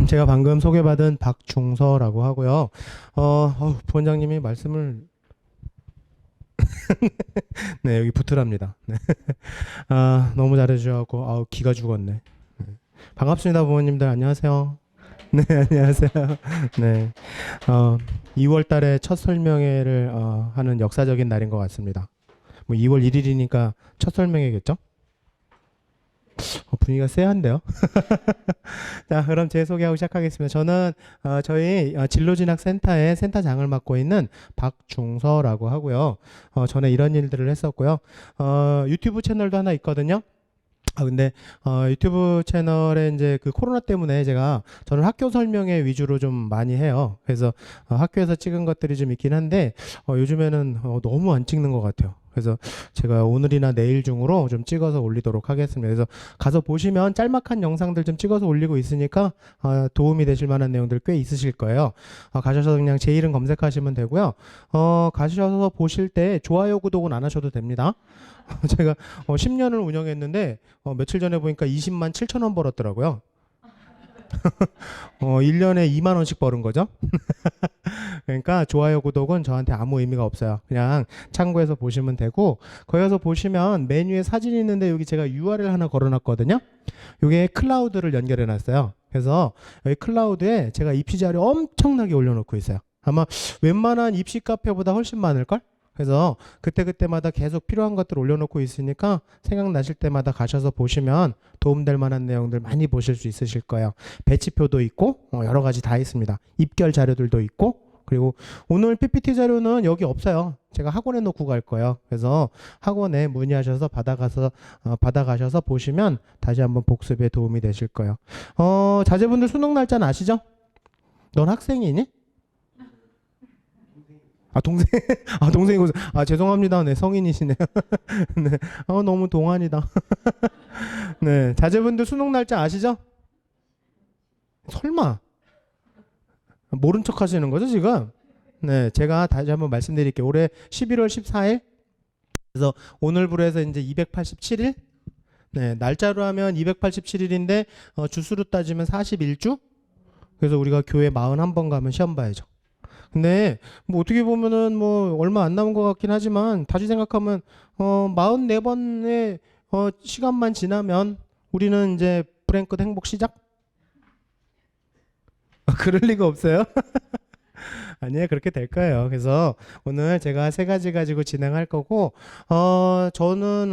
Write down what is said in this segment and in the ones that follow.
제가 방금 소개받은 박중서라고 하고요. 부원장님이 말씀을 네, 여기 붙으랍니다. 네. 너무 잘해주셔서 기가 죽었네. 네. 반갑습니다, 부모님들. 안녕하세요. 네, 안녕하세요. 네, 2월 달에 첫 설명회를 하는 역사적인 날인 것 같습니다. 뭐 2월 1일이니까 첫 설명회겠죠? 분위기가 쎄한데요. 자, 그럼 제 소개하고 시작하겠습니다. 저는 저희 진로진학센터의 센터장을 맡고 있는 박중서라고 하고요. 전에 이런 일들을 했었고요. 유튜브 채널도 하나 있거든요. 근데 유튜브 채널에 이제 그 코로나 때문에 저는 학교 설명회 위주로 좀 많이 해요. 그래서 학교에서 찍은 것들이 좀 있긴 한데 요즘에는 너무 안 찍는 것 같아요. 그래서 제가 오늘이나 내일 중으로 좀 찍어서 올리도록 하겠습니다. 그래서 가서 보시면 짤막한 영상들 좀 찍어서 올리고 있으니까 도움이 되실 만한 내용들 꽤 있으실 거예요. 가셔서 그냥 제 이름 검색하시면 되고요. 가셔서 보실 때 좋아요, 구독은 안 하셔도 됩니다. 제가 10년을 운영했는데 며칠 전에 보니까 20만 7천 원 벌었더라고요. 1년에 2만 원씩 버는 거죠. 그러니까 좋아요, 구독은 저한테 아무 의미가 없어요. 그냥 참고해서 보시면 되고, 거기 가서 보시면 메뉴에 사진이 있는데 여기 제가 URL 하나 걸어놨거든요. 이게 클라우드를 연결해 놨어요. 그래서 여기 클라우드에 제가 입시 자료 엄청나게 올려놓고 있어요. 아마 웬만한 입시 카페보다 훨씬 많을걸? 그래서 그때그때마다 계속 필요한 것들 올려놓고 있으니까 생각나실 때마다 가셔서 보시면 도움될 만한 내용들 많이 보실 수 있으실 거예요. 배치표도 있고 여러 가지 다 있습니다. 입결 자료들도 있고, 그리고 오늘 PPT 자료는 여기 없어요. 제가 학원에 놓고 갈 거예요. 그래서 학원에 문의하셔서 받아가셔서 보시면 다시 한번 복습에 도움이 되실 거예요. 자제분들 수능 날짜는 아시죠? 넌 학생이니? 동생. 동생이고. 죄송합니다. 네, 성인이시네요. 네. 너무 동안이다. 네. 자제분들 수능 날짜 아시죠? 설마. 모른 척 하시는 거죠, 지금? 네. 제가 다시 한번 말씀드릴게요. 올해 11월 14일. 그래서 오늘부로 해서 이제 287일. 네. 날짜로 하면 287일인데, 주수로 따지면 41주? 그래서 우리가 교회 41번 가면 시험 봐야죠. 근데 뭐 어떻게 보면은 뭐 얼마 안 남은 것 같긴 하지만 다시 생각하면 44번의 시간만 지나면 우리는 이제 불행 끝 행복 시작? 그럴 리가 없어요. 아니에요, 그렇게 될 거예요. 그래서 오늘 제가 세 가지 가지고 진행할 거고, 저는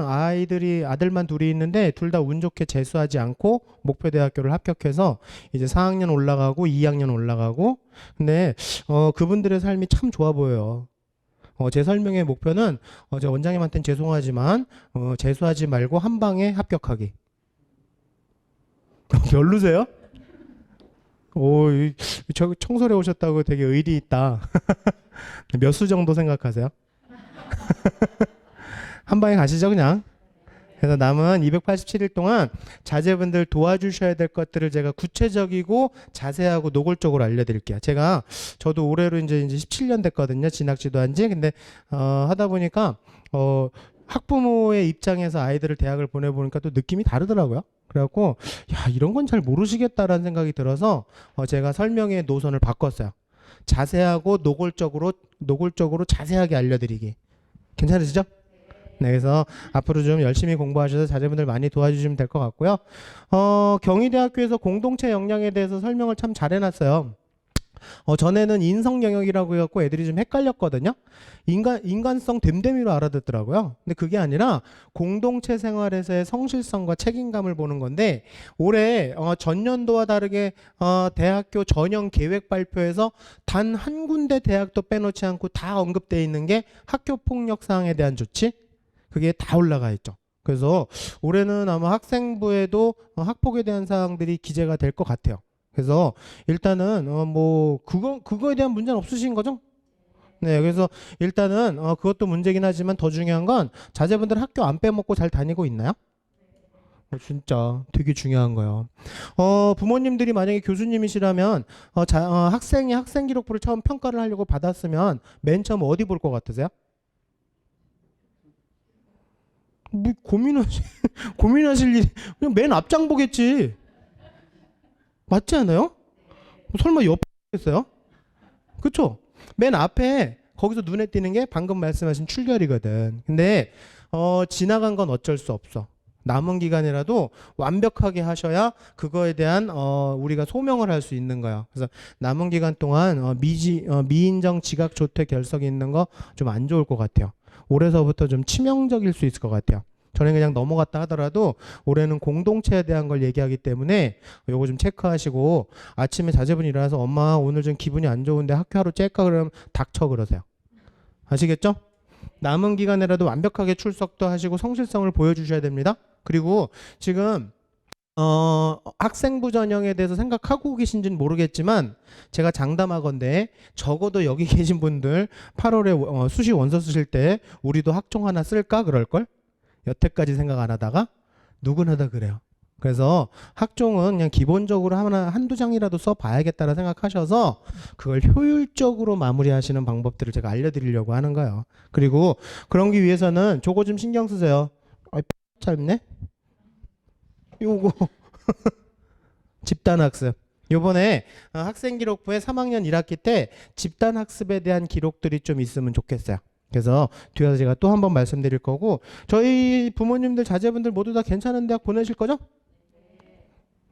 아들만 둘이 있는데 둘 다 운 좋게 재수하지 않고 목표대학교를 합격해서 이제 4학년 올라가고 2학년 올라가고, 근데 그분들의 삶이 참 좋아 보여요. 제 설명의 목표는 제 원장님한테는 죄송하지만 재수하지 말고 한 방에 합격하기. 별로세요? 저 청설에 오셨다고 되게 의리 있다. 몇 수 정도 생각하세요? 한 방에 가시죠, 그냥. 그래서 남은 287일 동안 자제분들 도와주셔야 될 것들을 제가 구체적이고 자세하고 노골적으로 알려드릴게요. 저도 올해로 이제 17년 됐거든요. 진학 지도한 지. 근데, 하다 보니까, 학부모의 입장에서 아이들을 대학을 보내보니까 또 느낌이 다르더라고요. 그래갖고 이런 건 잘 모르시겠다라는 생각이 들어서 제가 설명의 노선을 바꿨어요. 자세하고 노골적으로 자세하게 알려드리기. 괜찮으시죠? 네, 그래서 앞으로 좀 열심히 공부하셔서 자제분들 많이 도와주시면 될 것 같고요. 경희대학교에서 공동체 역량에 대해서 설명을 참 잘 해놨어요. 전에는 인성 영역이라고 해갖고 애들이 좀 헷갈렸거든요. 인간성 됨됨이로 알아듣더라고요. 근데 그게 아니라 공동체 생활에서의 성실성과 책임감을 보는 건데, 올해 전년도와 다르게 대학교 전형 계획 발표에서 단 한 군데 대학도 빼놓지 않고 다 언급되어 있는 게 학교 폭력 사항에 대한 조치, 그게 다 올라가 있죠. 그래서 올해는 아마 학생부에도 학폭에 대한 사항들이 기재가 될 것 같아요. 그래서 일단은 그거에 대한 문제는 없으신 거죠? 네, 그래서 일단은 그것도 문제긴 하지만 더 중요한 건 자제분들 학교 안 빼먹고 잘 다니고 있나요? 진짜 되게 중요한 거예요. 부모님들이 만약에 교수님이시라면 학생이 학생 기록부를 처음 평가를 하려고 받았으면 맨 처음 어디 볼 것 같으세요? 뭐 고민하실 일이 그냥 맨 앞장 보겠지. 맞지 않아요? 설마 옆에 있어요? 그쵸? 맨 앞에 거기서 눈에 띄는 게 방금 말씀하신 출결이거든. 근데 지나간 건 어쩔 수 없어. 남은 기간이라도 완벽하게 하셔야 그거에 대한 우리가 소명을 할 수 있는 거야. 그래서 남은 기간 동안 미인정 지각 조퇴 결석이 있는 거 좀 안 좋을 것 같아요. 올해서부터 좀 치명적일 수 있을 것 같아요. 저는 그냥 넘어갔다 하더라도 올해는 공동체에 대한 걸 얘기하기 때문에 요거 좀 체크하시고, 아침에 자제분이 일어나서 엄마 오늘 좀 기분이 안 좋은데 학교 하루 째까 그러면 닥쳐 그러세요. 아시겠죠? 남은 기간에라도 완벽하게 출석도 하시고 성실성을 보여주셔야 됩니다. 그리고 지금 학생부 전형에 대해서 생각하고 계신지는 모르겠지만 제가 장담하건대 적어도 여기 계신 분들 8월에 수시 원서 쓰실 때 우리도 학종 하나 쓸까 그럴걸? 여태까지 생각 안 하다가 누구나 다 그래요. 그래서 학종은 그냥 기본적으로 한두 장이라도 써봐야겠다라 생각하셔서 그걸 효율적으로 마무리하시는 방법들을 제가 알려드리려고 하는 거예요. 그리고 그러기 위해서는 저거 좀 신경 쓰세요. 짧네? 요거 집단학습. 요번에 학생기록부에 3학년 1학기 때 집단학습에 대한 기록들이 좀 있으면 좋겠어요. 그래서 뒤에서 제가 또 한 번 말씀드릴 거고, 저희 부모님들 자제분들 모두 다 괜찮은 대학 보내실 거죠?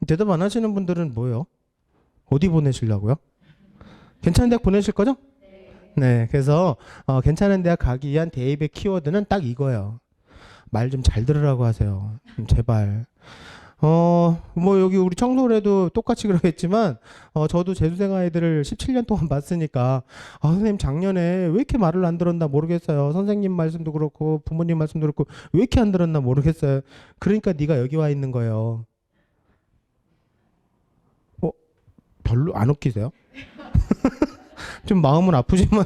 대답 안 하시는 분들은 뭐예요? 어디 보내시려고요? 괜찮은 대학 보내실 거죠? 네. 그래서 괜찮은 대학 가기 위한 대입의 키워드는 딱 이거예요. 말 좀 잘 들으라고 하세요. 제발. 뭐 여기 우리 청소래도 똑같이 그러겠지만 저도 재수생 아이들을 17년 동안 봤으니까 선생님 작년에 왜 이렇게 말을 안 들었나 모르겠어요. 선생님 말씀도 그렇고 부모님 말씀도 그렇고 왜 이렇게 안 들었나 모르겠어요. 그러니까 네가 여기 와 있는 거예요. 별로 안 웃기세요? 좀 마음은 아프지만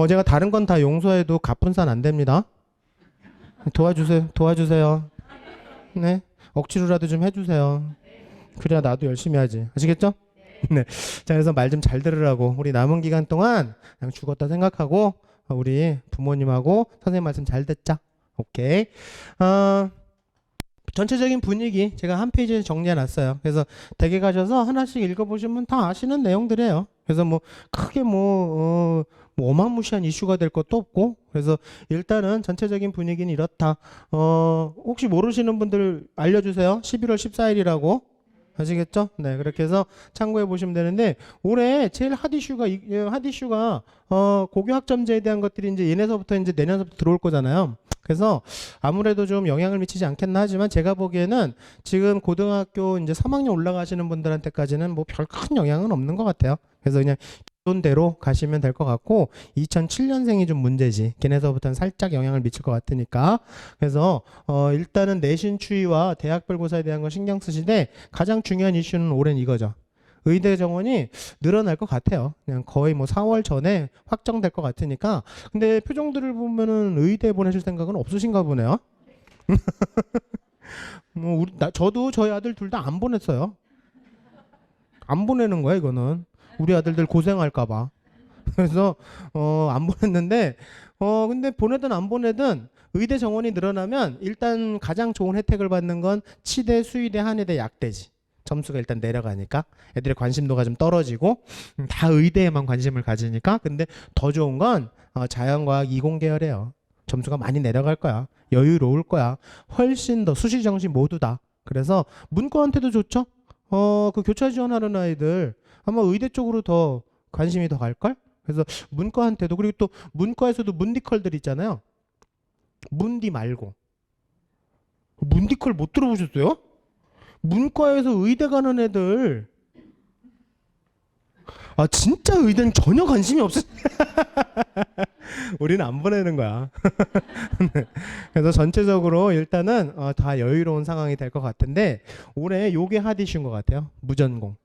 제가 다른 건 다 용서해도 갑분산 안 됩니다. 도와주세요. 네. 억지로라도 좀 해주세요. 그래야 나도 열심히 하지. 아시겠죠? 네. 자, 그래서 말 좀 잘 들으라고. 우리 남은 기간 동안 그냥 죽었다 생각하고 우리 부모님하고 선생님 말씀 잘 듣자. 오케이. 전체적인 분위기 제가 한 페이지에 정리해 놨어요. 그래서 댁에 가셔서 하나씩 읽어보시면 다 아시는 내용들이에요. 그래서 뭐 크게 뭐 어마무시한 이슈가 될 것도 없고, 그래서 일단은 전체적인 분위기는 이렇다. 혹시 모르시는 분들 알려주세요. 11월 14일이라고. 아시겠죠? 네, 그렇게 해서 참고해 보시면 되는데, 올해 제일 핫 이슈가 고교 학점제에 대한 것들이 이제 얘네서부터 이제 내년서부터 들어올 거잖아요. 그래서 아무래도 좀 영향을 미치지 않겠나 하지만 제가 보기에는 지금 고등학교 이제 3학년 올라가시는 분들한테까지는 뭐 별 큰 영향은 없는 것 같아요. 그래서 그냥 기존대로 가시면 될 것 같고, 2007년생이 좀 문제지. 걔네서부터는 살짝 영향을 미칠 것 같으니까. 그래서 일단은 내신 추이와 대학별 고사에 대한 거 신경 쓰시되, 가장 중요한 이슈는 올해는 이거죠. 의대 정원이 늘어날 것 같아요. 그냥 거의 뭐 4월 전에 확정될 것 같으니까. 근데 표정들을 보면은 의대 보내실 생각은 없으신가 보네요. 뭐 저도 저희 아들 둘 다 안 보냈어요. 안 보내는 거야 이거는. 우리 아들들 고생할까봐. 그래서 안 보냈는데 근데 보내든 안 보내든 의대 정원이 늘어나면 일단 가장 좋은 혜택을 받는 건 치대, 수의대, 한의대, 약대지. 점수가 일단 내려가니까 애들의 관심도가 좀 떨어지고 다 의대에만 관심을 가지니까. 근데 더 좋은 건 자연과학 이공계열이에요. 점수가 많이 내려갈 거야. 여유로울 거야. 훨씬 더 수시 정시 모두 다. 그래서 문과한테도 좋죠. 그 교차 지원하는 아이들 아마 의대 쪽으로 더 관심이 더 갈걸? 그래서 문과한테도. 그리고 또 문과에서도 문디컬들 있잖아요. 문디 말고. 문디컬 못 들어보셨어요? 문과에서 의대 가는 애들 진짜 의대는 전혀 관심이 없어. 우리는 안 보내는 거야. 그래서 전체적으로 일단은 다 여유로운 상황이 될 것 같은데, 올해 요게 핫 이슈인 것 같아요. 무전공.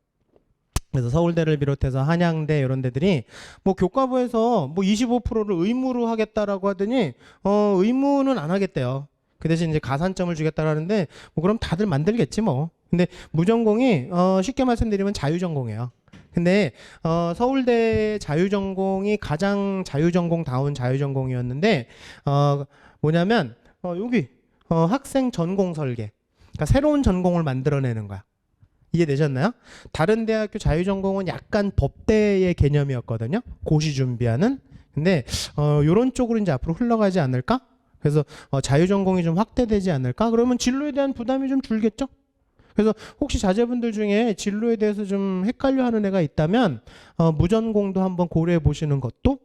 그래서 서울대를 비롯해서 한양대 이런 데들이 뭐 교과부에서 뭐 25%를 의무로 하겠다라고 하더니 의무는 안 하겠대요. 그 대신 이제 가산점을 주겠다라는데 뭐 그럼 다들 만들겠지 뭐. 근데 무전공이 쉽게 말씀드리면 자유전공이에요. 근데 서울대 자유전공이 가장 자유전공다운 자유전공이었는데 뭐냐면 여기 학생 전공 설계. 그러니까 새로운 전공을 만들어내는 거야. 이해되셨나요? 다른 대학교 자유전공은 약간 법대의 개념이었거든요. 고시 준비하는. 근데 요런 쪽으로 이제 앞으로 흘러가지 않을까? 그래서 자유전공이 좀 확대되지 않을까? 그러면 진로에 대한 부담이 좀 줄겠죠? 그래서 혹시 자제분들 중에 진로에 대해서 좀 헷갈려하는 애가 있다면 무전공도 한번 고려해 보시는 것도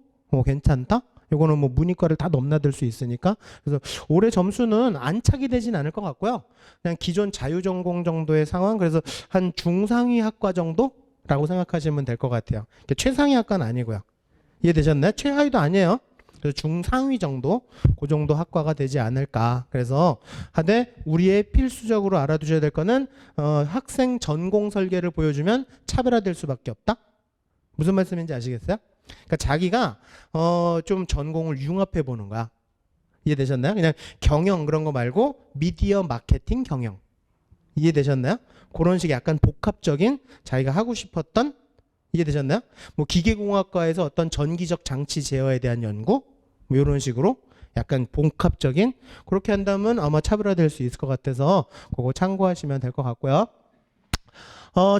괜찮다. 요거는 뭐 문이과를 다 넘나들 수 있으니까. 그래서 올해 점수는 안착이 되진 않을 것 같고요. 그냥 기존 자유전공 정도의 상황. 그래서 한 중상위 학과 정도라고 생각하시면 될 것 같아요. 최상위 학과는 아니고요. 이해되셨나요? 최하위도 아니에요. 그래서 중상위 정도, 그 정도 학과가 되지 않을까. 그래서 하되 우리의 필수적으로 알아두셔야 될 거는 학생 전공 설계를 보여주면 차별화될 수밖에 없다. 무슨 말씀인지 아시겠어요? 그러니까 자기가 좀 전공을 융합해 보는 거야. 이해되셨나요? 그냥 경영 그런 거 말고 미디어 마케팅 경영. 이해되셨나요? 그런 식의 약간 복합적인 자기가 하고 싶었던 이해되셨나요? 뭐 기계공학과에서 어떤 전기적 장치 제어에 대한 연구 뭐 이런 식으로 약간 복합적인 그렇게 한다면 아마 차별화될 수 있을 것 같아서 그거 참고하시면 될 것 같고요.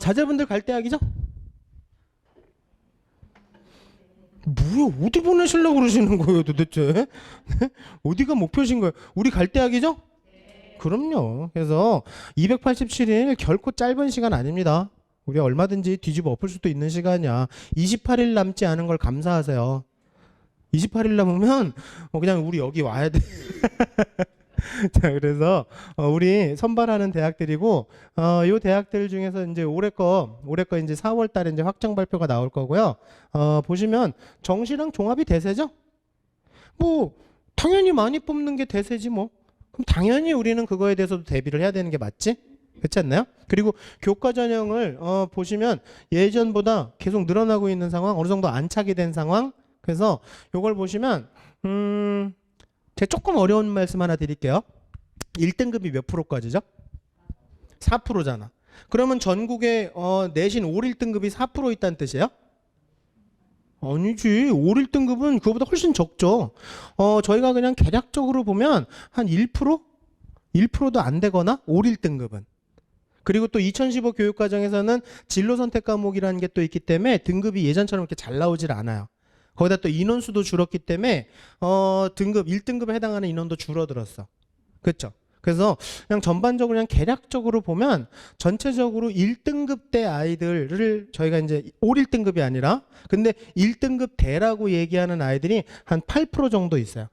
자제분들 갈 대학이죠? 뭐야 어디 보내시려고 그러시는 거예요 도대체? 어디가 목표신 거예요? 우리 갈 대학이죠? 그럼요. 그래서 287일 결코 짧은 시간 아닙니다. 우리가 얼마든지 뒤집어 엎을 수도 있는 시간이야. 28일 남지 않은 걸 감사하세요. 28일 남으면 그냥 우리 여기 와야 돼. 자, 그래서 우리 선발하는 대학들이고 요 대학들 중에서 이제 올해 거 이제 4월 달에 이제 확정 발표가 나올 거고요. 보시면 정시랑 종합이 대세죠? 뭐 당연히 많이 뽑는 게 대세지 뭐. 그럼 당연히 우리는 그거에 대해서도 대비를 해야 되는 게 맞지? 그렇지 않나요? 그리고 교과 전형을 보시면 예전보다 계속 늘어나고 있는 상황, 어느 정도 안착이 된 상황. 그래서 요걸 보시면 제가 조금 어려운 말씀 하나 드릴게요. 1등급이 몇 프로까지죠? 4%잖아. 그러면 전국에 내신 올 1등급이 4% 있다는 뜻이에요? 아니지. 올 1등급은 그거보다 훨씬 적죠. 저희가 그냥 개략적으로 보면 한 1%? 1%도 안 되거나 올 1등급은. 그리고 또 2015 교육과정에서는 진로 선택 과목이라는 게 또 있기 때문에 등급이 예전처럼 이렇게 잘 나오질 않아요. 거기다 또 인원수도 줄었기 때문에 등급 1등급에 해당하는 인원도 줄어들었어. 그렇죠? 그래서 그냥 전반적으로 그냥 개략적으로 보면 전체적으로 1등급 대 아이들을 저희가 이제 올 1등급이 아니라 근데 1등급 대라고 얘기하는 아이들이 한 8% 정도 있어요.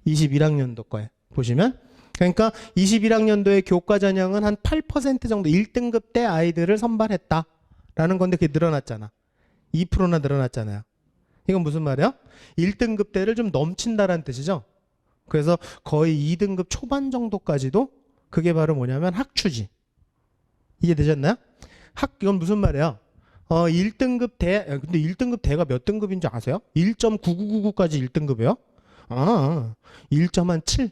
21학년도 거에 보시면 그러니까 21학년도의 교과 전형은 한 8% 정도 1등급 대 아이들을 선발했다라는 건데 그게 늘어났잖아. 2%나 늘어났잖아요. 이건 무슨 말이야? 1등급 대를 좀 넘친다라는 뜻이죠. 그래서 거의 2등급 초반 정도까지도 그게 바로 뭐냐면 학추지. 이해되셨나요? 이건 무슨 말이에요? 1등급 대, 근데 1등급 대가 몇 등급인지 아세요? 1.9999까지 1등급이에요? 1.7.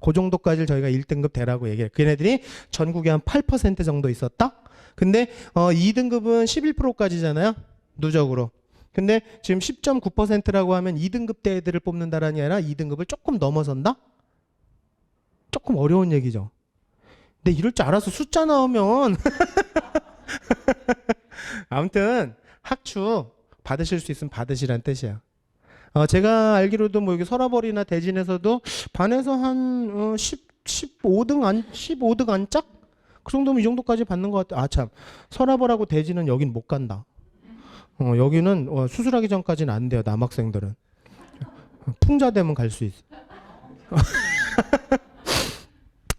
그 정도까지를 저희가 1등급 대라고 얘기해요. 걔네들이 전국에 한 8% 정도 있었다? 근데 2등급은 11%까지잖아요? 누적으로. 근데 지금 10.9%라고 하면 2등급 대 애들을 뽑는다라는 게 아니라 2등급을 조금 넘어선다? 조금 어려운 얘기죠. 근데 이럴 줄 알아서 숫자 나오면 아무튼 학추 받으실 수 있으면 받으시란 뜻이에요. 제가 알기로도 뭐 여기 서라벌이나 대진에서도 반에서 한 15등 안짝? 그 정도면 이 정도까지 받는 것 같아요. 아, 참. 서라벌하고 대진은 여긴 못 간다. 여기는 수술하기 전까지는 안 돼요. 남학생들은. 풍자되면 갈 수 있어.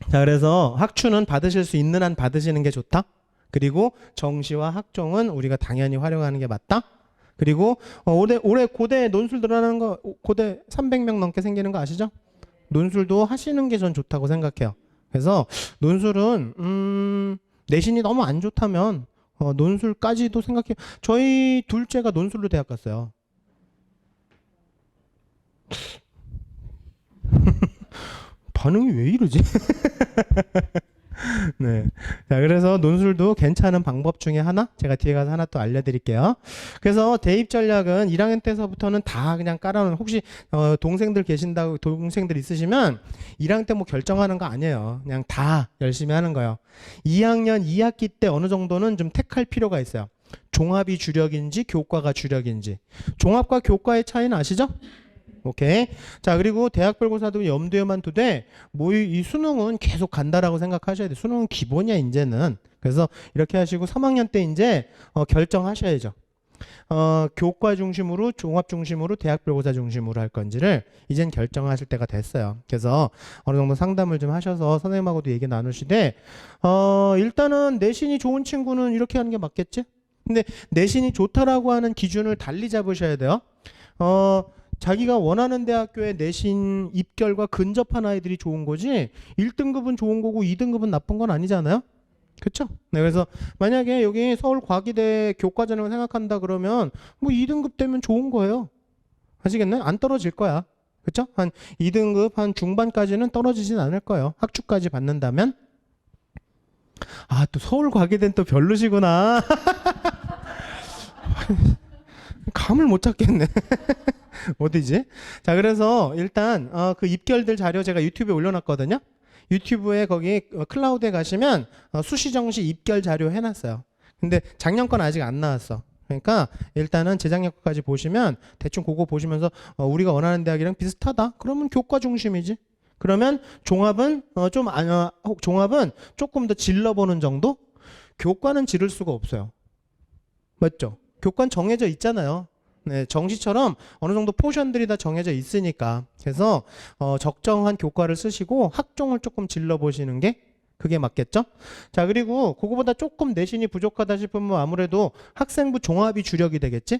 자, 그래서 학추는 받으실 수 있는 한 받으시는 게 좋다. 그리고 정시와 학종은 우리가 당연히 활용하는 게 맞다. 그리고 올해 고대 논술 늘어나는 거 고대 300명 넘게 생기는 거 아시죠? 논술도 하시는 게 전 좋다고 생각해요. 그래서 논술은 내신이 너무 안 좋다면 논술까지도 생각해요. 저희 둘째가 논술로 대학 갔어요. 반응이 왜 이러지? 네. 자, 그래서 논술도 괜찮은 방법 중에 하나 제가 뒤에 가서 하나 또 알려드릴게요. 그래서 대입 전략은 1학년 때서부터는 다 그냥 깔아놓은 혹시 동생들 계신다고 동생들 있으시면 1학년 때 뭐 결정하는 거 아니에요. 그냥 다 열심히 하는 거예요. 2학년 2학기 때 어느 정도는 좀 택할 필요가 있어요. 종합이 주력인지 교과가 주력인지. 종합과 교과의 차이는 아시죠? 오케이. 자, 그리고 대학별고사도 염두에만 두되 뭐 이 수능은 계속 간다라고 생각하셔야 돼. 수능은 기본이야 이제는. 그래서 이렇게 하시고 3학년 때 이제 결정하셔야죠. 교과 중심으로 종합 중심으로 대학별고사 중심으로 할 건지를 이젠 결정하실 때가 됐어요. 그래서 어느 정도 상담을 좀 하셔서 선생님하고도 얘기 나누시되 일단은 내신이 좋은 친구는 이렇게 하는 게 맞겠지? 근데 내신이 좋다라고 하는 기준을 달리 잡으셔야 돼요. 자기가 원하는 대학교에 내신 입결과 근접한 아이들이 좋은 거지 1등급은 좋은 거고 2등급은 나쁜 건 아니잖아요. 그렇죠? 네, 그래서 만약에 여기 서울과기대 교과전형을 생각한다 그러면 뭐 2등급 되면 좋은 거예요. 아시겠나요? 안 떨어질 거야. 그렇죠? 한 2등급 한 중반까지는 떨어지진 않을 거예요. 학주까지 받는다면. 아, 또 서울과기대는 또 별로시구나. 감을 못 잡겠네. 어디지? 자, 그래서 일단 그 입결들 자료 제가 유튜브에 올려놨거든요. 유튜브에 거기 클라우드에 가시면 수시정시 입결 자료 해놨어요. 근데 작년 건 아직 안 나왔어. 그러니까 일단은 재작년 거까지 보시면 대충 그거 보시면서 우리가 원하는 대학이랑 비슷하다. 그러면 교과 중심이지. 그러면 종합은 종합은 조금 더 질러보는 정도? 교과는 지를 수가 없어요. 맞죠? 교과는 정해져 있잖아요. 네, 정시처럼 어느 정도 포션들이 다 정해져 있으니까. 그래서 적정한 교과를 쓰시고 학종을 조금 질러보시는 게 그게 맞겠죠? 자, 그리고 그거보다 조금 내신이 부족하다 싶으면 아무래도 학생부 종합이 주력이 되겠지?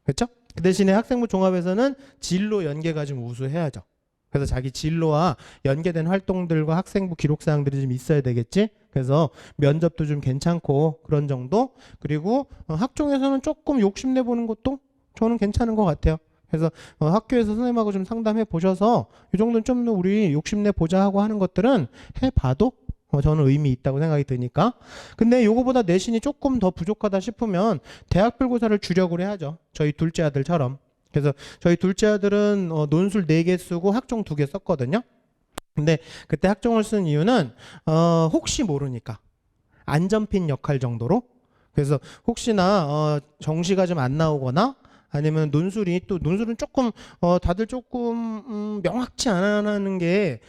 그렇죠? 그 대신에 학생부 종합에서는 진로 연계가 좀 우수해야죠. 그래서 자기 진로와 연계된 활동들과 학생부 기록사항들이 좀 있어야 되겠지? 그래서 면접도 좀 괜찮고 그런 정도? 그리고 학종에서는 조금 욕심내보는 것도 저는 괜찮은 것 같아요. 그래서 학교에서 선생님하고 좀 상담해 보셔서 이 정도는 좀 더 우리 욕심내 보자 하고 하는 것들은 해봐도 저는 의미 있다고 생각이 드니까. 근데 요거보다 내신이 조금 더 부족하다 싶으면 대학별고사를 주력으로 해야죠. 저희 둘째 아들처럼. 그래서 저희 둘째 아들은 논술 4개 쓰고 학종 2개 썼거든요. 근데 그때 학종을 쓴 이유는 혹시 모르니까 안전핀 역할 정도로. 그래서 혹시나 정시가 좀 안 나오거나 아니면 논술은 조금 다들 조금 명확치 않아하는 게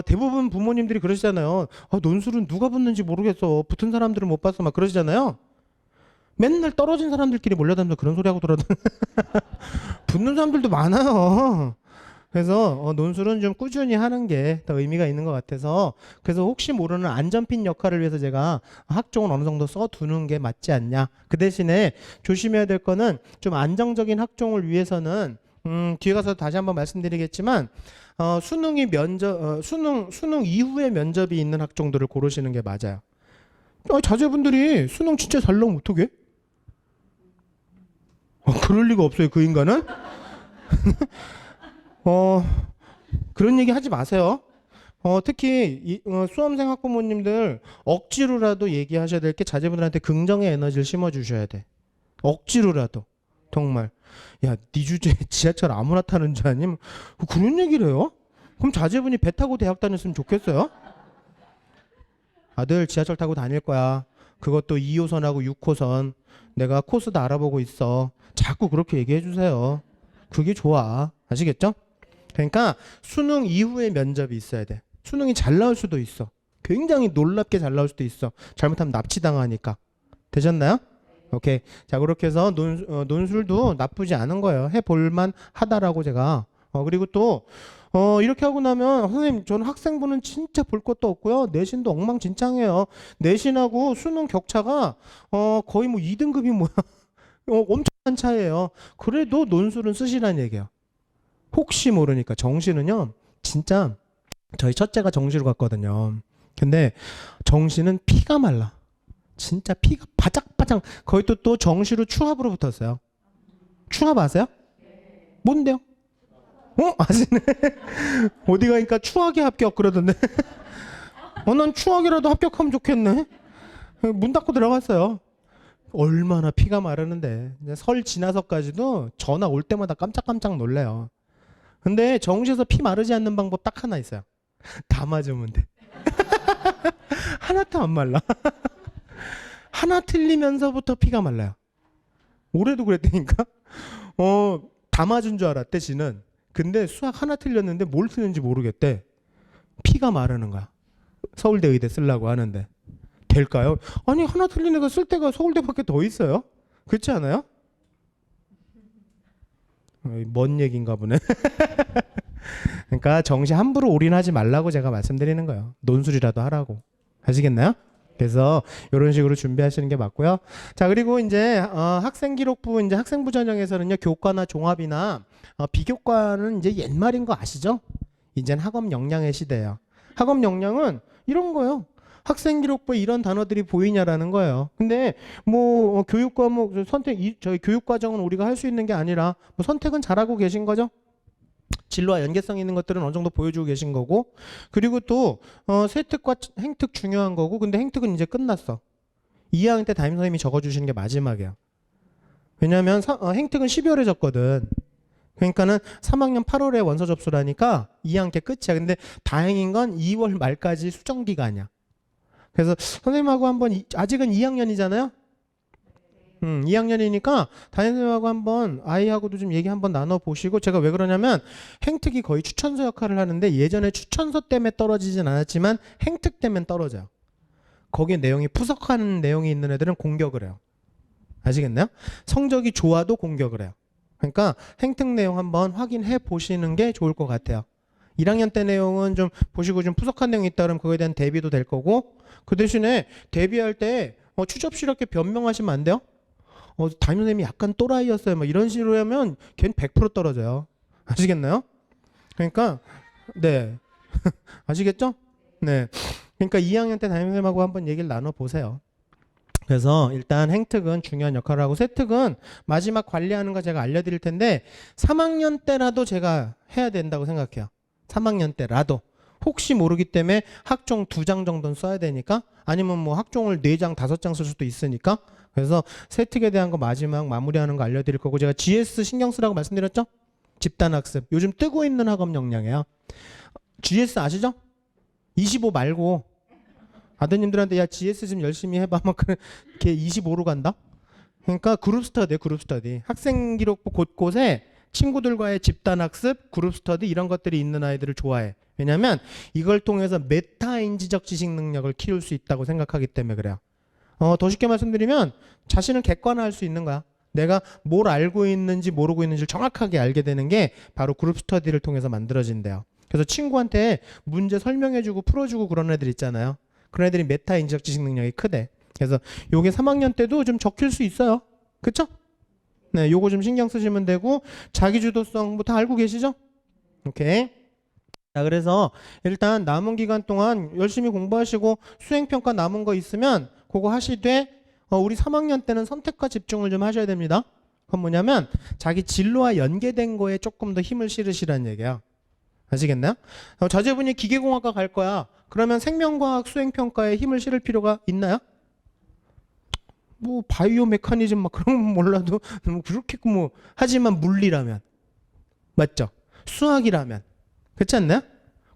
대부분 부모님들이 그러시잖아요. 논술은 누가 붙는지 모르겠어. 붙은 사람들은 못 봤어. 막 그러시잖아요. 맨날 떨어진 사람들끼리 몰려다니면서 그런 소리 하고 돌아다니. 붙는 사람들도 많아요. 그래서 논술은 좀 꾸준히 하는 게 더 의미가 있는 것 같아서 그래서 혹시 모르는 안전핀 역할을 위해서 제가 학종은 어느 정도 써두는 게 맞지 않냐. 그 대신에 조심해야 될 거는 좀 안정적인 학종을 위해서는 뒤에 가서 다시 한번 말씀드리겠지만 수능 이후에 면접이 있는 학종들을 고르시는 게 맞아요. 자제분들이 수능 진짜 잘 나오면 어떡해? 그럴 리가 없어요, 그 인간은. 그런 얘기 하지 마세요. 특히 수험생 학부모님들 억지로라도 얘기하셔야 될 게 자제분들한테 긍정의 에너지를 심어주셔야 돼. 억지로라도. 정말. 야, 네 주제에 지하철 아무나 타는 줄 아니? 그런 얘기를 해요? 그럼 자제분이 배 타고 대학 다녔으면 좋겠어요? 아들 지하철 타고 다닐 거야. 그것도 2호선하고 6호선. 내가 코스도 알아보고 있어. 자꾸 그렇게 얘기해 주세요. 그게 좋아. 아시겠죠? 그러니까 수능 이후에 면접이 있어야 돼. 수능이 잘 나올 수도 있어. 굉장히 놀랍게 잘 나올 수도 있어. 잘못하면 납치당하니까. 되셨나요? 오케이. 자, 그렇게 해서 논술도 나쁘지 않은 거예요. 해볼만 하다라고 제가. 그리고 또 이렇게 하고 나면 선생님 저는 학생부는 진짜 볼 것도 없고요. 내신도 엉망진창이에요. 내신하고 수능 격차가 거의 뭐 2등급이 뭐야. 엄청난 차이예요. 그래도 논술은 쓰시라는 얘기예요. 혹시 모르니까. 정시는요. 진짜 저희 첫째가 정시로 갔거든요. 근데 정시는 피가 말라. 진짜 피가 바짝바짝. 거의 또 정시로 추합으로 붙었어요. 추합 아세요? 뭔데요? 아시네. 어디 가니까 추하게 합격 그러던데. 난 추억이라도 합격하면 좋겠네. 문 닫고 들어갔어요. 얼마나 피가 마르는데. 이제 설 지나서까지도 전화 올 때마다 깜짝깜짝 놀래요. 근데 정시에서 피 마르지 않는 방법 딱 하나 있어요. 다 맞으면 돼. 하나도 안 말라. 하나 틀리면서부터 피가 말라요. 올해도 그랬다니까. 다 맞은 줄 알았대 지는. 근데 수학 하나 틀렸는데 뭘 틀렸는지 모르겠대. 피가 마르는 거야. 서울대 의대 쓰려고 하는데 될까요? 아니 하나 틀린 애가 쓸 데가 서울대밖에 더 있어요? 그렇지 않아요? 뭔 얘기인가 보네. 그러니까 정시 함부로 올인하지 말라고 제가 말씀드리는 거예요. 논술이라도 하라고. 아시겠나요? 그래서 이런 식으로 준비하시는 게 맞고요. 자, 그리고 이제 학생기록부 이제 학생부 전형에서는요, 교과나 종합이나 비교과는 이제 옛말인 거 아시죠? 이제는 학업 역량의 시대예요. 학업 역량은 이런 거예요. 학생기록부에 이런 단어들이 보이냐라는 거예요. 근데 뭐 교육 과목 선택 저희 교육 과정은 우리가 할 수 있는 게 아니라 뭐 선택은 잘하고 계신 거죠? 진로와 연계성 있는 것들은 어느 정도 보여주고 계신 거고, 그리고 또 세특과 행특 중요한 거고, 근데 행특은 이제 끝났어. 2학년 때 담임 선생님이 적어주시는 게 마지막이야. 왜냐하면 행특은 12월에 적거든. 그러니까는 3학년 8월에 원서 접수라니까 2학년 때 끝이야. 근데 다행인 건 2월 말까지 수정 기간이야. 그래서 선생님하고 한번 아직은 2학년이잖아요. 2학년이니까 담임선생님하고 한번 아이하고도 좀 얘기 한번 나눠보시고, 제가 왜 그러냐면 행특이 거의 추천서 역할을 하는데 예전에 추천서 때문에 떨어지진 않았지만 행특 때문에 떨어져요. 거기에 내용이 푸석한 내용이 있는 애들은 공격을 해요. 아시겠나요? 성적이 좋아도 공격을 해요. 그러니까 행특 내용 한번 확인해 보시는 게 좋을 것 같아요. 1학년 때 내용은 좀 보시고 좀 푸석한 내용이 있다 그러면 그거에 대한 대비도 될 거고, 그 대신에 대비할 때 추접스럽게 변명하시면 안 돼요. 담임 선생님이 약간 또라이였어요. 뭐 이런 식으로 하면 걔는 100% 떨어져요. 아시겠나요? 그러니까 네. 아시겠죠? 네. 그러니까 2학년 때 담임 선생님하고 한번 얘기를 나눠보세요. 그래서 일단 행특은 중요한 역할을 하고, 세특은 마지막 관리하는 거 제가 알려드릴 텐데 3학년 때라도 제가 해야 된다고 생각해요. 3학년 때라도. 혹시 모르기 때문에 학종 2장 정도는 써야 되니까, 아니면 뭐 학종을 4장, 5장 쓸 수도 있으니까. 그래서 세특에 대한 거 마지막 마무리하는 거 알려드릴 거고, 제가 GS 신경 쓰라고 말씀드렸죠? 집단학습. 요즘 뜨고 있는 학업 역량이에요. GS 아시죠? 25 말고 아드님들한테 야 GS 좀 열심히 해봐. 막 걔 25로 간다? 그러니까 그룹 스터디, 그룹 스터디. 학생기록부 곳곳에 친구들과의 집단학습, 그룹 스터디 이런 것들이 있는 아이들을 좋아해. 왜냐하면 이걸 통해서 메타인지적 지식 능력을 키울 수 있다고 생각하기 때문에 그래요. 더 쉽게 말씀드리면 자신을 객관화할 수 있는 거야. 내가 뭘 알고 있는지 모르고 있는지를 정확하게 알게 되는 게 바로 그룹 스터디를 통해서 만들어진대요. 그래서 친구한테 문제 설명해주고 풀어주고 그런 애들 있잖아요. 그런 애들이 메타인지적 지식 능력이 크대. 그래서 요게 3학년 때도 좀 적힐 수 있어요. 그쵸? 네, 요거 좀 신경 쓰시면 되고, 자기주도성 뭐 다 알고 계시죠? 오케이. 자, 그래서 일단 남은 기간 동안 열심히 공부하시고 수행평가 남은 거 있으면 그거 하시되, 우리 3학년 때는 선택과 집중을 좀 하셔야 됩니다. 그건 뭐냐면 자기 진로와 연계된 거에 조금 더 힘을 실으시라는 얘기야. 아시겠나요? 자제분이 기계공학과 갈 거야. 그러면 생명과학 수행평가에 힘을 실을 필요가 있나요? 뭐 바이오 메커니즘 막 그런 건 몰라도 그렇게 뭐, 하지만 물리라면 맞죠? 수학이라면 그렇지 않나요?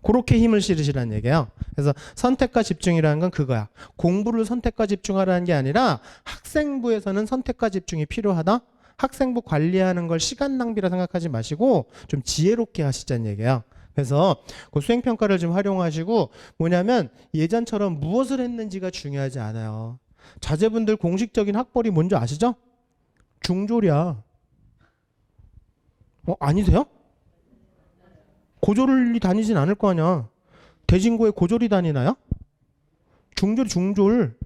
그렇게 힘을 실으시라는 얘기예요. 그래서 선택과 집중이라는 건 그거야. 공부를 선택과 집중하라는 게 아니라 학생부에서는 선택과 집중이 필요하다. 학생부 관리하는 걸 시간 낭비라 생각하지 마시고 좀 지혜롭게 하시자는 얘기예요. 그래서 그 수행평가를 좀 활용하시고, 뭐냐면 예전처럼 무엇을 했는지가 중요하지 않아요. 자제분들 공식적인 학벌이 뭔지 아시죠? 중졸이야. 아니세요? 고졸이 다니진 않을 거 아니야. 대진고에 고졸이 다니나요? 중졸.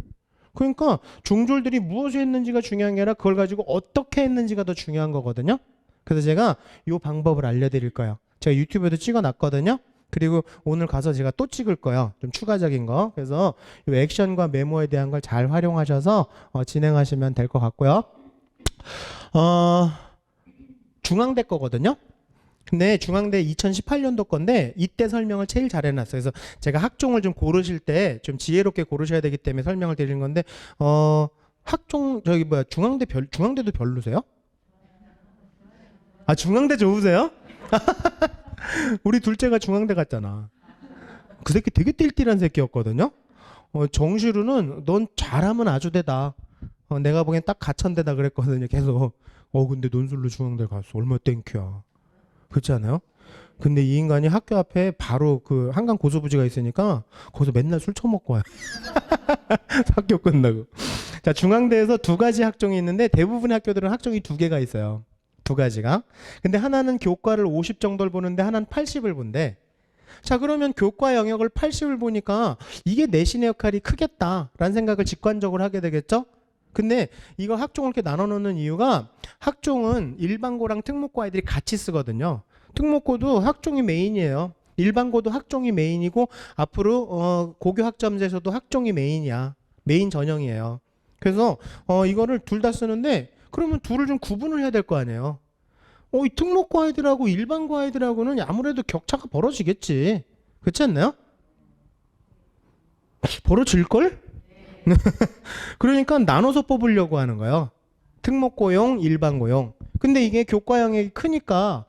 그러니까 중졸들이 무엇을 했는지가 중요한 게 아니라 그걸 가지고 어떻게 했는지가 더 중요한 거거든요. 그래서 제가 이 방법을 알려드릴 거예요. 제가 유튜브에도 찍어놨거든요. 그리고 오늘 가서 제가 또 찍을 거예요. 좀 추가적인 거. 그래서 이 액션과 메모에 대한 걸 잘 활용하셔서 진행하시면 될 것 같고요. 중앙대 거거든요. 근데 중앙대 2018년도 건데 이때 설명을 제일 잘 해놨어요. 그래서 제가 학종을 좀 고르실 때 좀 지혜롭게 고르셔야 되기 때문에 설명을 드리는 건데 학종 저기 뭐야 중앙대도 별로세요? 아 중앙대 좋으세요? 우리 둘째가 중앙대 갔잖아. 그 새끼 되게 띨띨한 새끼였거든요. 정시루는 넌 잘하면 아주 되다. 내가 보기엔 딱 가천대다 그랬거든요. 계속. 근데 논술로 중앙대 갔어. 얼마나 땡큐야. 그렇지 않아요? 근데 이 인간이 학교 앞에 바로 그 한강 고수부지가 있으니까 거기서 맨날 술 처먹고 와요. 학교 끝나고. 자, 중앙대에서 두 가지 학종이 있는데 대부분의 학교들은 학종이 두 개가 있어요. 두 가지가. 근데 하나는 교과를 50 정도를 보는데 하나는 80을 본대. 자, 그러면 교과 영역을 80을 보니까 이게 내신의 역할이 크겠다라는 생각을 직관적으로 하게 되겠죠? 근데 이거 학종을 이렇게 나눠 놓는 이유가 학종은 일반고랑 특목고 아이들이 같이 쓰거든요. 특목고도 학종이 메인이에요. 일반고도 학종이 메인이고 앞으로 고교 학점제에서도 학종이 메인이야. 메인 전형이에요. 그래서 이거를 둘 다 쓰는데 그러면 둘을 좀 구분을 해야 될 거 아니에요. 이 특목고 아이들하고 일반고 아이들하고는 아무래도 격차가 벌어지겠지. 그렇지 않나요? 벌어질걸? 그러니까 나눠서 뽑으려고 하는 거예요. 특목고용, 일반고용. 근데 이게 교과 영역이 크니까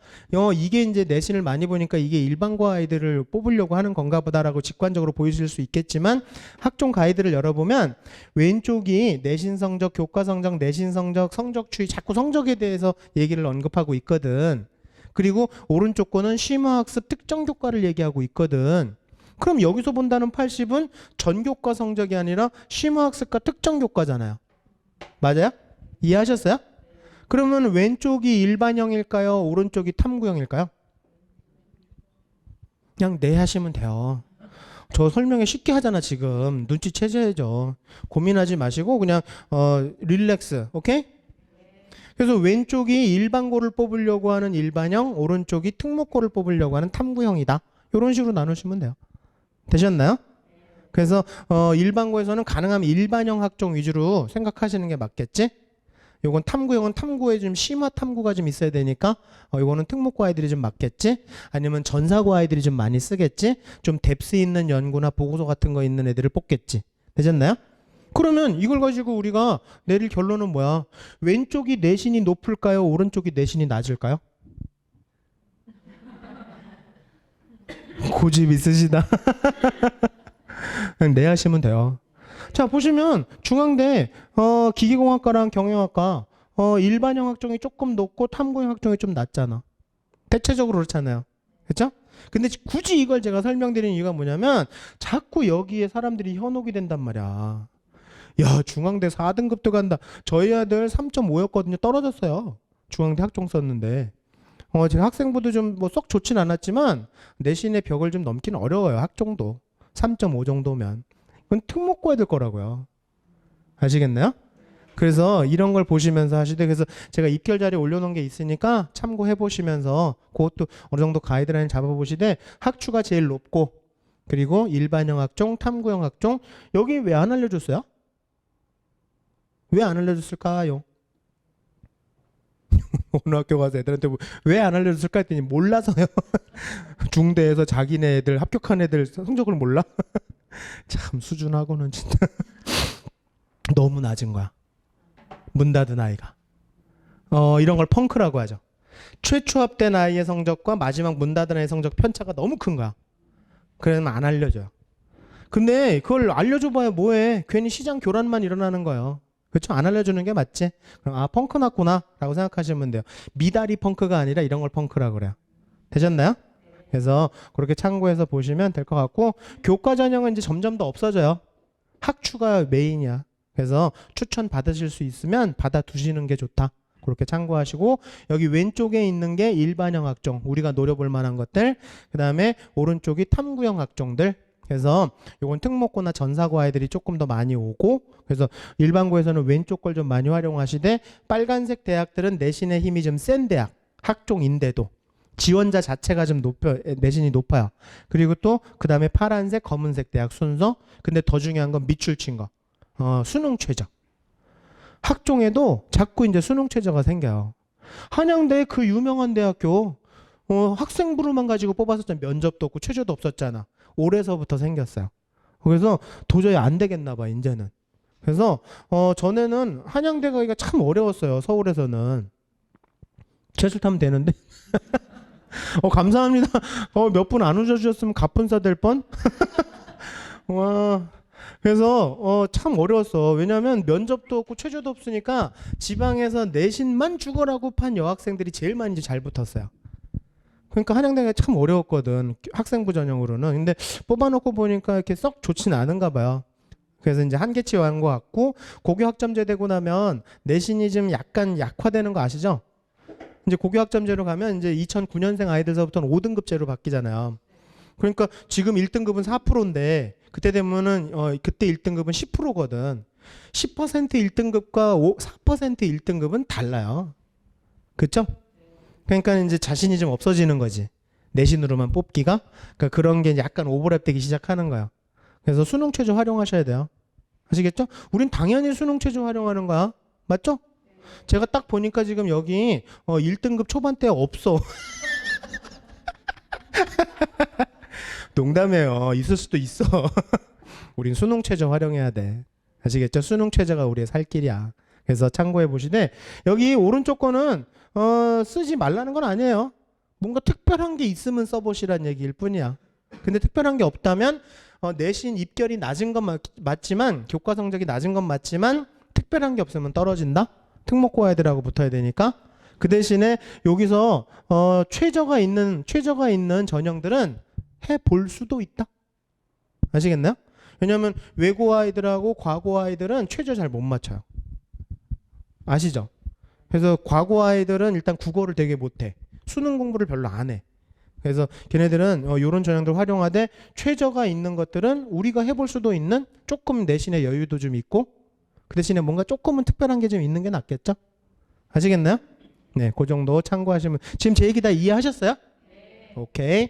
이게 이제 내신을 많이 보니까 이게 일반고 아이들을 뽑으려고 하는 건가 보다라고 직관적으로 보이실 수 있겠지만 학종 가이드를 열어보면 왼쪽이 내신 성적, 교과 성적, 내신 성적, 성적 추이 자꾸 성적에 대해서 얘기를 언급하고 있거든. 그리고 오른쪽 거는 심화학습 특정 교과를 얘기하고 있거든. 그럼 여기서 본다는 80은 전교과 성적이 아니라 심화학습과 특정 교과잖아요. 맞아요? 이해하셨어요? 그러면 왼쪽이 일반형일까요? 오른쪽이 탐구형일까요? 그냥 네 하시면 돼요. 저 설명에 쉽게 하잖아 지금. 눈치채셔야죠. 고민하지 마시고 그냥 릴렉스. 오케이? 그래서 왼쪽이 일반고를 뽑으려고 하는 일반형, 오른쪽이 특목고를 뽑으려고 하는 탐구형이다. 이런 식으로 나누시면 돼요. 되셨나요? 그래서 일반고에서는 가능하면 일반형 학종 위주로 생각하시는 게 맞겠지? 요건 탐구형은 탐구에 좀 심화 탐구가 좀 있어야 되니까 요거는 특목고 아이들이 좀 맞겠지? 아니면 전사고 아이들이 좀 많이 쓰겠지? 좀 뎁스 있는 연구나 보고서 같은 거 있는 애들을 뽑겠지. 되셨나요? 그러면 이걸 가지고 우리가 내릴 결론은 뭐야? 왼쪽이 내신이 높을까요? 오른쪽이 내신이 낮을까요? 고집 있으시다. 그냥 내 하시면 돼요. 자, 보시면 중앙대 기계공학과랑 경영학과 일반형 학종이 조금 높고 탐구형 학종이 좀 낮잖아. 대체적으로 그렇잖아요. 그렇죠? 근데 굳이 이걸 제가 설명드리는 이유가 뭐냐면 자꾸 여기에 사람들이 현혹이 된단 말이야. 야, 중앙대 4등급도 간다. 저희 아들 3.5였거든요. 떨어졌어요. 중앙대 학종 썼는데. 제가 학생부도 좀 뭐 썩 좋진 않았지만 내신의 벽을 좀 넘기는 어려워요. 학종도. 3.5 정도면. 그건 특목고 애들 거라고요. 아시겠나요? 그래서 이런 걸 보시면서 하시되 그래서 제가 입결 자료 올려놓은 게 있으니까 참고해 보시면서 그것도 어느 정도 가이드라인 잡아보시되 학추가 제일 높고 그리고 일반형 학종, 탐구형 학종 여기 왜 안 알려줬어요? 왜 안 알려줬을까요? 어느 학교 가서 애들한테 왜 안 알려줬을까 했더니 몰라서요. 중대에서 자기네 애들 합격한 애들 성적을 몰라? 참 수준하고는 진짜 너무 낮은 거야. 문 닫은 아이가. 이런 걸 펑크라고 하죠. 최초 합된 아이의 성적과 마지막 문 닫은 아이의 성적 편차가 너무 큰 거야. 그러면 안 알려줘요. 근데 그걸 알려줘봐야 뭐해. 괜히 시장 교란만 일어나는 거예요. 그렇죠? 안 알려주는 게 맞지? 그럼 펑크 났구나 라고 생각하시면 돼요. 미다리 펑크가 아니라 이런 걸 펑크라고 그래요. 되셨나요? 그래서 그렇게 참고해서 보시면 될 것 같고 교과 전형은 이제 점점 더 없어져요. 학추가 메인이야. 그래서 추천 받으실 수 있으면 받아두시는 게 좋다. 그렇게 참고하시고 여기 왼쪽에 있는 게 일반형 학종 우리가 노려볼 만한 것들 그 다음에 오른쪽이 탐구형 학종들 그래서 요건 특목고나 전사고 아이들이 조금 더 많이 오고 그래서 일반고에서는 왼쪽 걸 좀 많이 활용하시되 빨간색 대학들은 내신의 힘이 좀 센 대학 학종인데도 지원자 자체가 좀 내신이 높아요. 그리고 또 그 다음에 파란색 검은색 대학 순서 근데 더 중요한 건 밑줄 친 거 수능 최저 학종에도 자꾸 이제 수능 최저가 생겨요. 한양대 그 유명한 대학교 학생부로만 가지고 뽑았었잖아. 면접도 없고 최저도 없었잖아. 올해서부터 생겼어요. 그래서 도저히 안 되겠나 봐, 이제는. 그래서 전에는 한양대 가기가 참 어려웠어요. 서울에서는. 지하철 타면 되는데. 감사합니다. 몇 분 안 웃어주셨으면 갑분싸 될 뻔? 와. 그래서 참 어려웠어. 왜냐하면 면접도 없고 최저도 없으니까 지방에서 내신만 죽어라고 판 여학생들이 제일 많이 이제 잘 붙었어요. 그러니까 한양대가 참 어려웠거든. 학생부 전형으로는. 근데 뽑아놓고 보니까 이렇게 썩 좋진 않은가 봐요. 그래서 이제 한계치한 것 같고, 고교 학점제 되고 나면 내신이 좀 약간 약화되는 거 아시죠? 이제 고교 학점제로 가면 이제 2009년생 아이들서부터는 5등급제로 바뀌잖아요. 그러니까 지금 1등급은 4%인데 그때 되면은 그때 1등급은 10%거든. 10% 1등급과 4% 1등급은 달라요. 그렇죠? 그러니까 이제 자신이 좀 없어지는 거지. 내신으로만 뽑기가. 그러니까 그런 게 약간 오버랩되기 시작하는 거야. 그래서 수능 최저 활용하셔야 돼요. 아시겠죠? 우린 당연히 수능 최저 활용하는 거야. 맞죠? 제가 딱 보니까 지금 여기 1등급 초반대 없어. 농담이에요. 있을 수도 있어. 우린 수능 최저 활용해야 돼. 아시겠죠? 수능 최저가 우리의 살 길이야. 그래서 참고해 보시되, 여기 오른쪽 거는 쓰지 말라는 건 아니에요. 뭔가 특별한 게 있으면 써보시란 얘기일 뿐이야. 근데 특별한 게 없다면 내신 입결이 낮은 건 맞지만, 교과 성적이 낮은 건 맞지만 특별한 게 없으면 떨어진다. 특목고 애들하고 붙어야 되니까. 그 대신에 여기서 최저가 있는 전형들은 해볼 수도 있다. 아시겠나요? 왜냐하면 외고 아이들하고 과고 아이들은 최저 잘 못 맞춰요. 아시죠? 그래서 과고 아이들은 일단 국어를 되게 못해. 수능 공부를 별로 안 해. 그래서 걔네들은 이런 전형들 활용하되, 최저가 있는 것들은 우리가 해볼 수도 있는, 조금 내신의 여유도 좀 있고, 그 대신에 뭔가 조금은 특별한 게 좀 있는 게 낫겠죠? 아시겠나요? 네, 그 정도 참고하시면. 지금 제 얘기 다 이해하셨어요? 네. 오케이.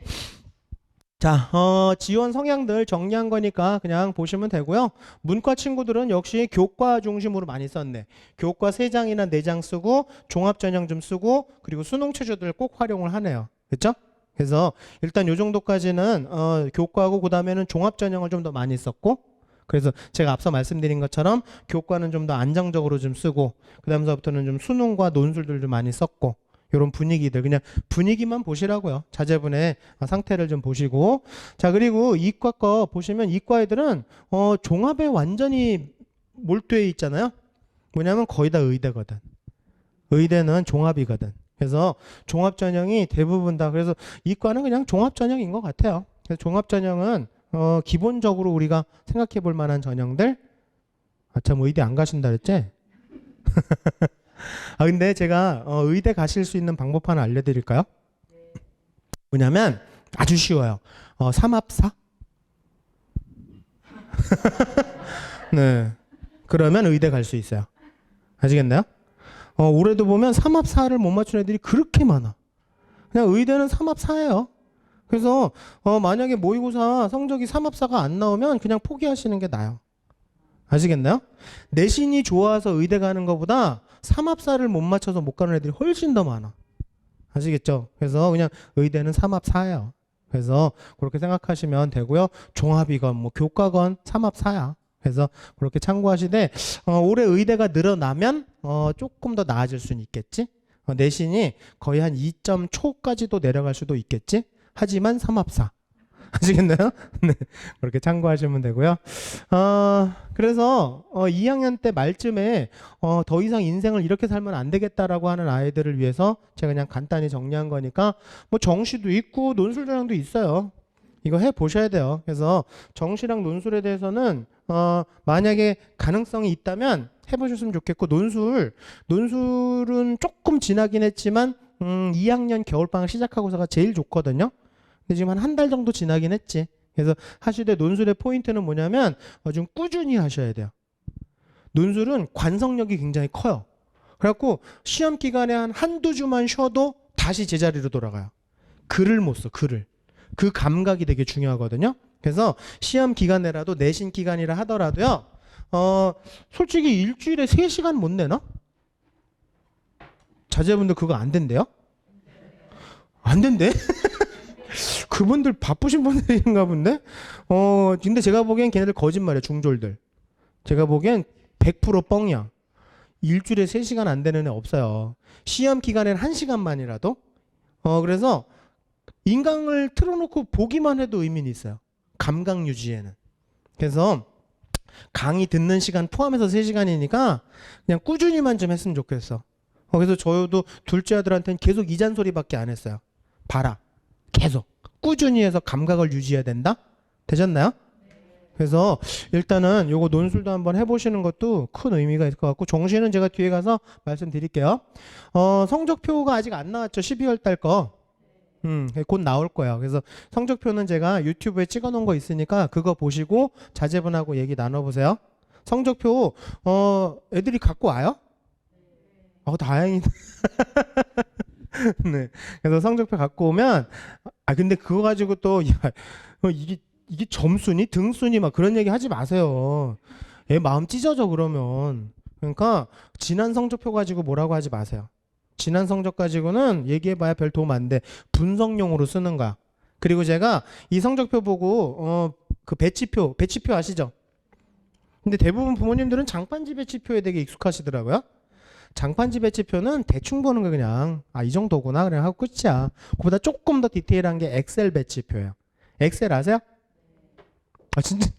자, 지원 성향들 정리한 거니까 그냥 보시면 되고요. 문과 친구들은 역시 교과 중심으로 많이 썼네. 교과 3장이나 4장 쓰고, 종합전형 좀 쓰고, 그리고 수능 최저들 꼭 활용을 하네요. 그렇죠? 그래서 일단 요 정도까지는 교과하고, 그 다음에는 종합전형을 좀 더 많이 썼고, 그래서 제가 앞서 말씀드린 것처럼 교과는 좀 더 안정적으로 좀 쓰고, 그 다음서부터는 좀 수능과 논술들 좀 많이 썼고, 이런 분위기들, 그냥 분위기만 보시라고요. 자제분의 상태를 좀 보시고. 자, 그리고 이과 거 보시면, 이과 애들은 종합에 완전히 몰두해 있잖아요. 뭐냐면 거의 다 의대거든. 의대는 종합이거든. 그래서 종합전형이 대부분 다, 그래서 이과는 그냥 종합전형인 것 같아요. 그래서 종합전형은 기본적으로 우리가 생각해 볼 만한 전형들. 참 의대 안 가신다 그랬지? 근데 제가 의대 가실 수 있는 방법 하나 알려드릴까요? 뭐냐면 아주 쉬워요. 삼합사. 네. 그러면 의대 갈 수 있어요. 아시겠나요? 올해도 보면 삼합사를 못 맞춘 애들이 그렇게 많아. 그냥 의대는 삼합사예요. 그래서 만약에 모의고사 성적이 삼합사가 안 나오면 그냥 포기하시는 게 나아요. 아시겠나요? 내신이 좋아서 의대 가는 것보다 삼합사를 못 맞춰서 못 가는 애들이 훨씬 더 많아. 아시겠죠? 그래서 그냥 의대는 삼합사예요. 그래서 그렇게 생각하시면 되고요. 종합이건 뭐 교과건 삼합사야. 그래서 그렇게 참고하시되, 올해 의대가 늘어나면 조금 더 나아질 수는 있겠지. 내신이 거의 한 2점 초까지도 내려갈 수도 있겠지. 하지만 삼합사. 아시겠나요? 네, 그렇게 참고하시면 되고요. 그래서 2학년 때 말쯤에 더 이상 인생을 이렇게 살면 안 되겠다라고 하는 아이들을 위해서 제가 그냥 간단히 정리한 거니까, 뭐 정시도 있고 논술 전형도 있어요. 이거 해 보셔야 돼요. 그래서 정시랑 논술에 대해서는 만약에 가능성이 있다면 해보셨으면 좋겠고, 논술은 조금 지나긴 했지만 2학년 겨울방학 시작하고서가 제일 좋거든요. 근데 지금 한 달 정도 지나긴 했지. 그래서 하시되 논술의 포인트는 뭐냐면 좀 꾸준히 하셔야 돼요. 논술은 관성력이 굉장히 커요. 그래갖고 시험 기간에 한두 주만 쉬어도 다시 제자리로 돌아가요. 글을 못 써, 글을. 그 감각이 되게 중요하거든요. 그래서 시험 기간에라도, 내신 기간이라 하더라도요, 솔직히 일주일에 3시간 못 내나? 자제분들 그거 안 된대요? 안 된대? 그분들 바쁘신 분들인가 본데? 근데 제가 보기엔 걔네들 거짓말이야, 중졸들. 제가 보기엔 100% 뻥이야. 일주일에 3시간 안 되는 애 없어요. 시험 기간엔 1시간만이라도? 그래서 인강을 틀어놓고 보기만 해도 의미는 있어요. 감각 유지에는. 그래서 강의 듣는 시간 포함해서 3시간이니까 그냥 꾸준히만 좀 했으면 좋겠어. 그래서 저도 둘째 아들한테는 계속 이 잔소리밖에 안 했어요. 봐라. 계속. 꾸준히 해서 감각을 유지해야 된다? 되셨나요? 그래서 일단은 요거 논술도 한번 해보시는 것도 큰 의미가 있을 것 같고, 정시는 제가 뒤에 가서 말씀드릴게요. 성적표가 아직 안 나왔죠. 12월 달 거. 곧 나올 거예요. 그래서 성적표는 제가 유튜브에 찍어 놓은 거 있으니까 그거 보시고 자제분하고 얘기 나눠보세요. 성적표, 애들이 갖고 와요? 다행이다. 네. 그래서 성적표 갖고 오면, 근데 그거 가지고 또, 야, 이게 점수니? 등수니? 막 그런 얘기 하지 마세요. 애 마음 찢어져, 그러면. 그러니까, 지난 성적표 가지고 뭐라고 하지 마세요. 지난 성적 가지고는 얘기해봐야 별 도움 안 돼. 분석용으로 쓰는 거야. 그리고 제가 이 성적표 보고, 그 배치표 아시죠? 근데 대부분 부모님들은 장판지 배치표에 되게 익숙하시더라고요. 장판지 배치표는 대충 보는 거 그냥 이 정도구나 그냥 하고 끝이야. 그보다 조금 더 디테일한 게 엑셀 배치표예요. 엑셀 아세요? 진짜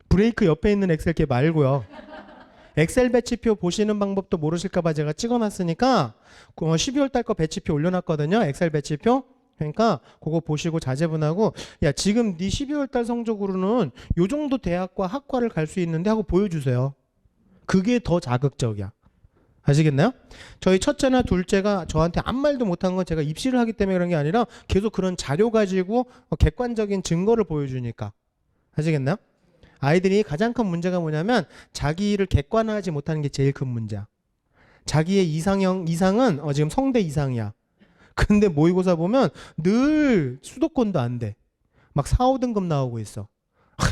브레이크 옆에 있는 엑셀 걔 말고요. 엑셀 배치표 보시는 방법도 모르실까봐 제가 찍어놨으니까 12월 달 거 배치표 올려놨거든요. 엑셀 배치표. 그러니까 그거 보시고 자제분하고, 야, 지금 네 12월 달 성적으로는 요 정도 대학과 학과를 갈 수 있는데 하고 보여주세요. 그게 더 자극적이야. 아시겠나요? 저희 첫째나 둘째가 저한테 아무 말도 못한 건 제가 입시를 하기 때문에 그런 게 아니라 계속 그런 자료 가지고 객관적인 증거를 보여주니까. 아시겠나요? 아이들이 가장 큰 문제가 뭐냐면 자기를 객관화하지 못하는 게 제일 큰 문제야. 자기의 이상은 지금 성대 이상이야. 근데 모의고사 보면 늘 수도권도 안 돼. 막 4, 5등급 나오고 있어.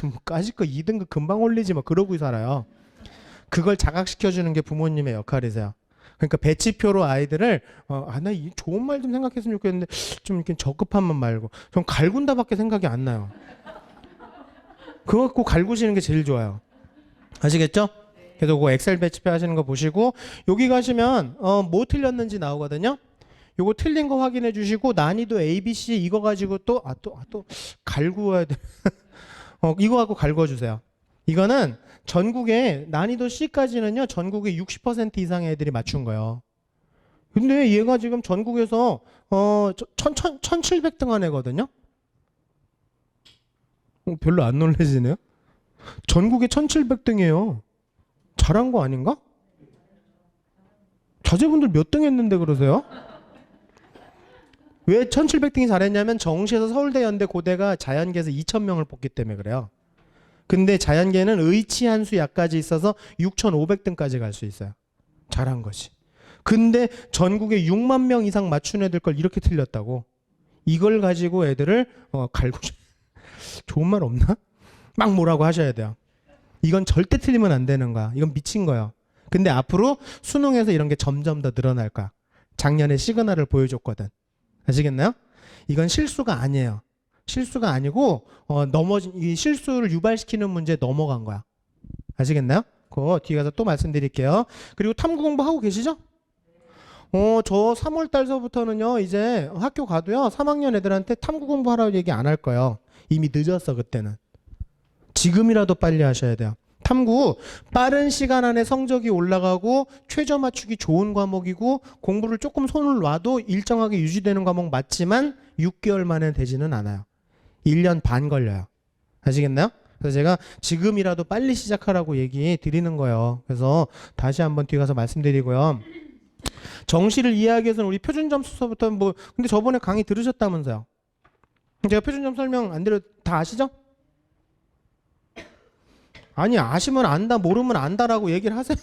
뭐 까짓거 2등급 금방 올리지 막 그러고 살아요. 그걸 자각시켜주는 게 부모님의 역할이세요. 그러니까 배치표로 아이들을 나 이 좋은 말 좀 생각했으면 좋겠는데 좀 이렇게 적급한만 말고 좀 갈군다밖에 생각이 안 나요. 그거 갖고 갈구시는 게 제일 좋아요. 아시겠죠? 그래서 그 엑셀 배치표 하시는 거 보시고 여기 가시면 뭐 틀렸는지 나오거든요. 요거 틀린 거 확인해 주시고 난이도 A, B, C 이거 가지고 또 갈구어야 돼. 이거 갖고 갈구어 주세요. 이거는 전국에 난이도 C까지는요. 전국에 60% 이상의 애들이 맞춘 거예요. 근데 얘가 지금 전국에서 1700등 한 애거든요. 별로 안 놀라지네요. 전국에 1700등이에요. 잘한 거 아닌가? 자제분들 몇 등 했는데 그러세요? 왜 1700등이 잘했냐면 정시에서 서울대, 연대, 고대가 자연계에서 2000명을 뽑기 때문에 그래요. 근데 자연계는 의치한수 약까지 있어서 6500등까지 갈 수 있어요. 잘한 거지. 근데 전국에 6만 명 이상 맞춘 애들 걸 이렇게 틀렸다고. 이걸 가지고 애들을 갈고 좋은 말 없나? 막 뭐라고 하셔야 돼요. 이건 절대 틀리면 안 되는 거야. 이건 미친 거예요. 근데 앞으로 수능에서 이런 게 점점 더 늘어날 거야. 작년에 시그널을 보여줬거든. 아시겠나요? 이건 실수가 아니에요. 실수가 아니고 이 실수를 유발시키는 문제에 넘어간 거야. 아시겠나요? 그거 뒤에 가서 또 말씀드릴게요. 그리고 탐구 공부 하고 계시죠? 저 3월 달서부터는요. 이제 학교 가도요. 3학년 애들한테 탐구 공부하라고 얘기 안 할 거예요. 이미 늦었어 그때는. 지금이라도 빨리 하셔야 돼요. 탐구 빠른 시간 안에 성적이 올라가고 최저 맞추기 좋은 과목이고 공부를 조금 손을 놔도 일정하게 유지되는 과목 맞지만 6개월 만에 되지는 않아요. 1년 반 걸려요. 아시겠나요? 그래서 제가 지금이라도 빨리 시작하라고 얘기 드리는 거예요. 그래서 다시 한번 뒤에 가서 말씀드리고요. 정시를 이해하기 위해서는 우리 표준점수서부터 근데 저번에 강의 들으셨다면서요. 제가 표준점 설명 안 드려 다 아시죠? 아니 아시면 안다 모르면 안다라고 얘기를 하세요.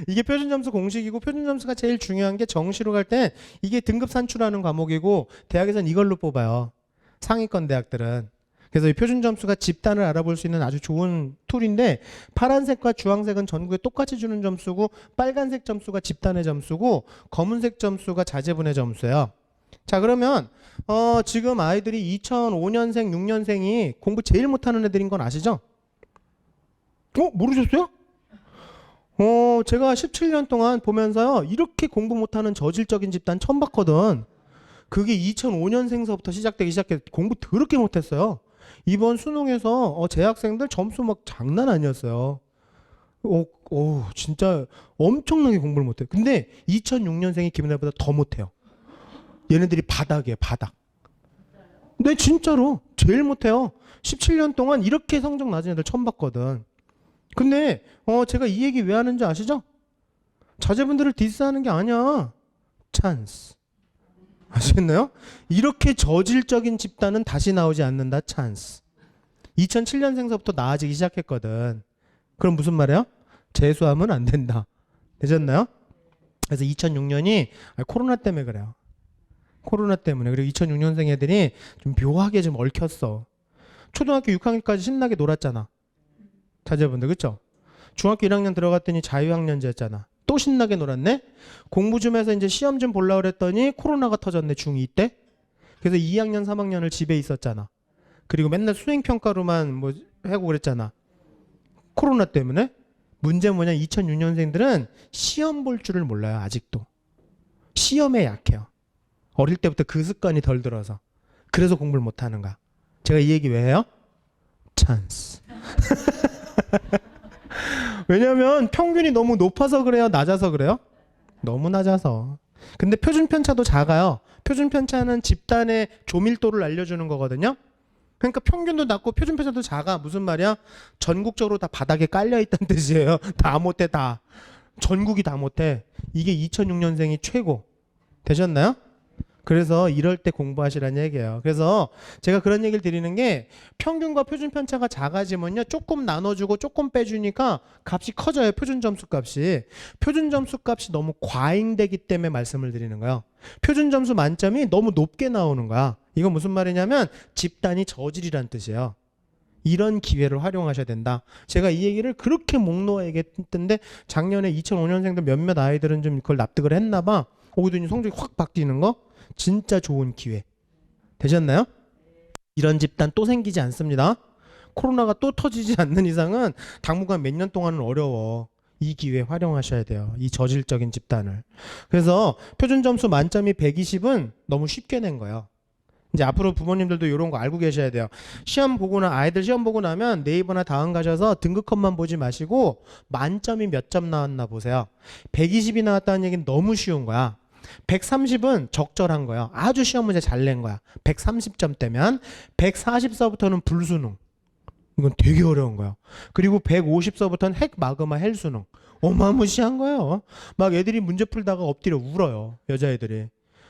이게 표준점수 공식이고 표준점수가 제일 중요한 게 정시로 갈 때 이게 등급 산출하는 과목이고 대학에서는 이걸로 뽑아요. 상위권 대학들은. 그래서 이 표준점수가 집단을 알아볼 수 있는 아주 좋은 툴인데 파란색과 주황색은 전국에 똑같이 주는 점수고 빨간색 점수가 집단의 점수고 검은색 점수가 자제분의 점수예요. 자, 그러면 지금 아이들이 2005년생, 6년생이 공부 제일 못하는 애들인 건 아시죠? 모르셨어요? 제가 17년 동안 보면서요, 이렇게 공부 못하는 저질적인 집단 처음 봤거든. 그게 2005년생서부터 시작되기 시작해. 공부 더럽게 못했어요. 이번 수능에서 재학생들 점수 막 장난 아니었어요. 진짜 엄청나게 공부를 못해요. 근데 2006년생이 기분나보다 더 못해요. 얘네들이 바닥이에요, 바닥. 네, 진짜로 제일 못해요. 17년 동안 이렇게 성적 낮은 애들 처음 봤거든. 근데 제가 이 얘기 왜 하는지 아시죠? 자제분들을 디스하는 게 아니야. 찬스. 아시겠나요? 이렇게 저질적인 집단은 다시 나오지 않는다. 찬스. 2007년생서부터 나아지기 시작했거든. 그럼 무슨 말이야? 재수하면 안 된다. 되셨나요? 그래서 2006년이 코로나 때문에 그래요. 코로나 때문에. 그리고 2006년생 애들이 좀 묘하게 좀 얽혔어. 초등학교 6학년까지 신나게 놀았잖아. 자제분들, 그쵸? 중학교 1학년 들어갔더니 자유학년제였잖아. 또 신나게 놀았네? 공부 좀 해서 이제 시험 좀 보려고 그랬더니 코로나가 터졌네, 중2 때. 그래서 2학년, 3학년을 집에 있었잖아. 그리고 맨날 수행평가로만 뭐 하고 그랬잖아. 코로나 때문에. 문제는 뭐냐, 2006년생들은 시험 볼 줄을 몰라요, 아직도. 시험에 약해요. 어릴 때부터 그 습관이 덜 들어서. 그래서 공부를 못하는 거야. 제가 이 얘기 왜 해요? 찬스. 왜냐면 평균이 너무 높아서 그래요? 낮아서 그래요? 너무 낮아서. 근데 표준 편차도 작아요. 표준 편차는 집단의 조밀도를 알려주는 거거든요. 그러니까 평균도 낮고 표준 편차도 작아. 무슨 말이야? 전국적으로 다 바닥에 깔려 있다는 뜻이에요. 다 못해, 다. 전국이 다 못해. 이게 2006년생이 최고. 되셨나요? 그래서 이럴 때 공부하시라는 얘기예요. 그래서 제가 그런 얘기를 드리는 게, 평균과 표준 편차가 작아지면요, 조금 나눠주고 조금 빼주니까 값이 커져요. 표준 점수 값이. 표준 점수 값이 너무 과잉되기 때문에 말씀을 드리는 거예요. 표준 점수 만점이 너무 높게 나오는 거야. 이건 무슨 말이냐면 집단이 저질이란 뜻이에요. 이런 기회를 활용하셔야 된다. 제가 이 얘기를 그렇게 목 놓아 얘기했던데, 작년에 2005년생들 몇몇 아이들은 좀 그걸 납득을 했나 봐. 오더니 성적이 확 바뀌는 거. 진짜 좋은 기회. 되셨나요? 이런 집단 또 생기지 않습니다. 코로나가 또 터지지 않는 이상은 당분간 몇 년 동안은 어려워. 이 기회 활용하셔야 돼요. 이 저질적인 집단을. 그래서 표준 점수 만점이 120은 너무 쉽게 낸 거예요. 이제 앞으로 부모님들도 이런 거 알고 계셔야 돼요. 아이들 시험 보고 나면 네이버나 다음 가셔서 등급컷만 보지 마시고 만점이 몇 점 나왔나 보세요. 120이 나왔다는 얘기는 너무 쉬운 거야. 130은 적절한 거야. 아주 시험 문제 잘 낸 거야. 130점대면 140서부터는 불수능. 이건 되게 어려운 거야. 그리고 150서부터는 핵 마그마 헬수능. 어마무시한 거예요. 막 애들이 문제 풀다가 엎드려 울어요. 여자애들이.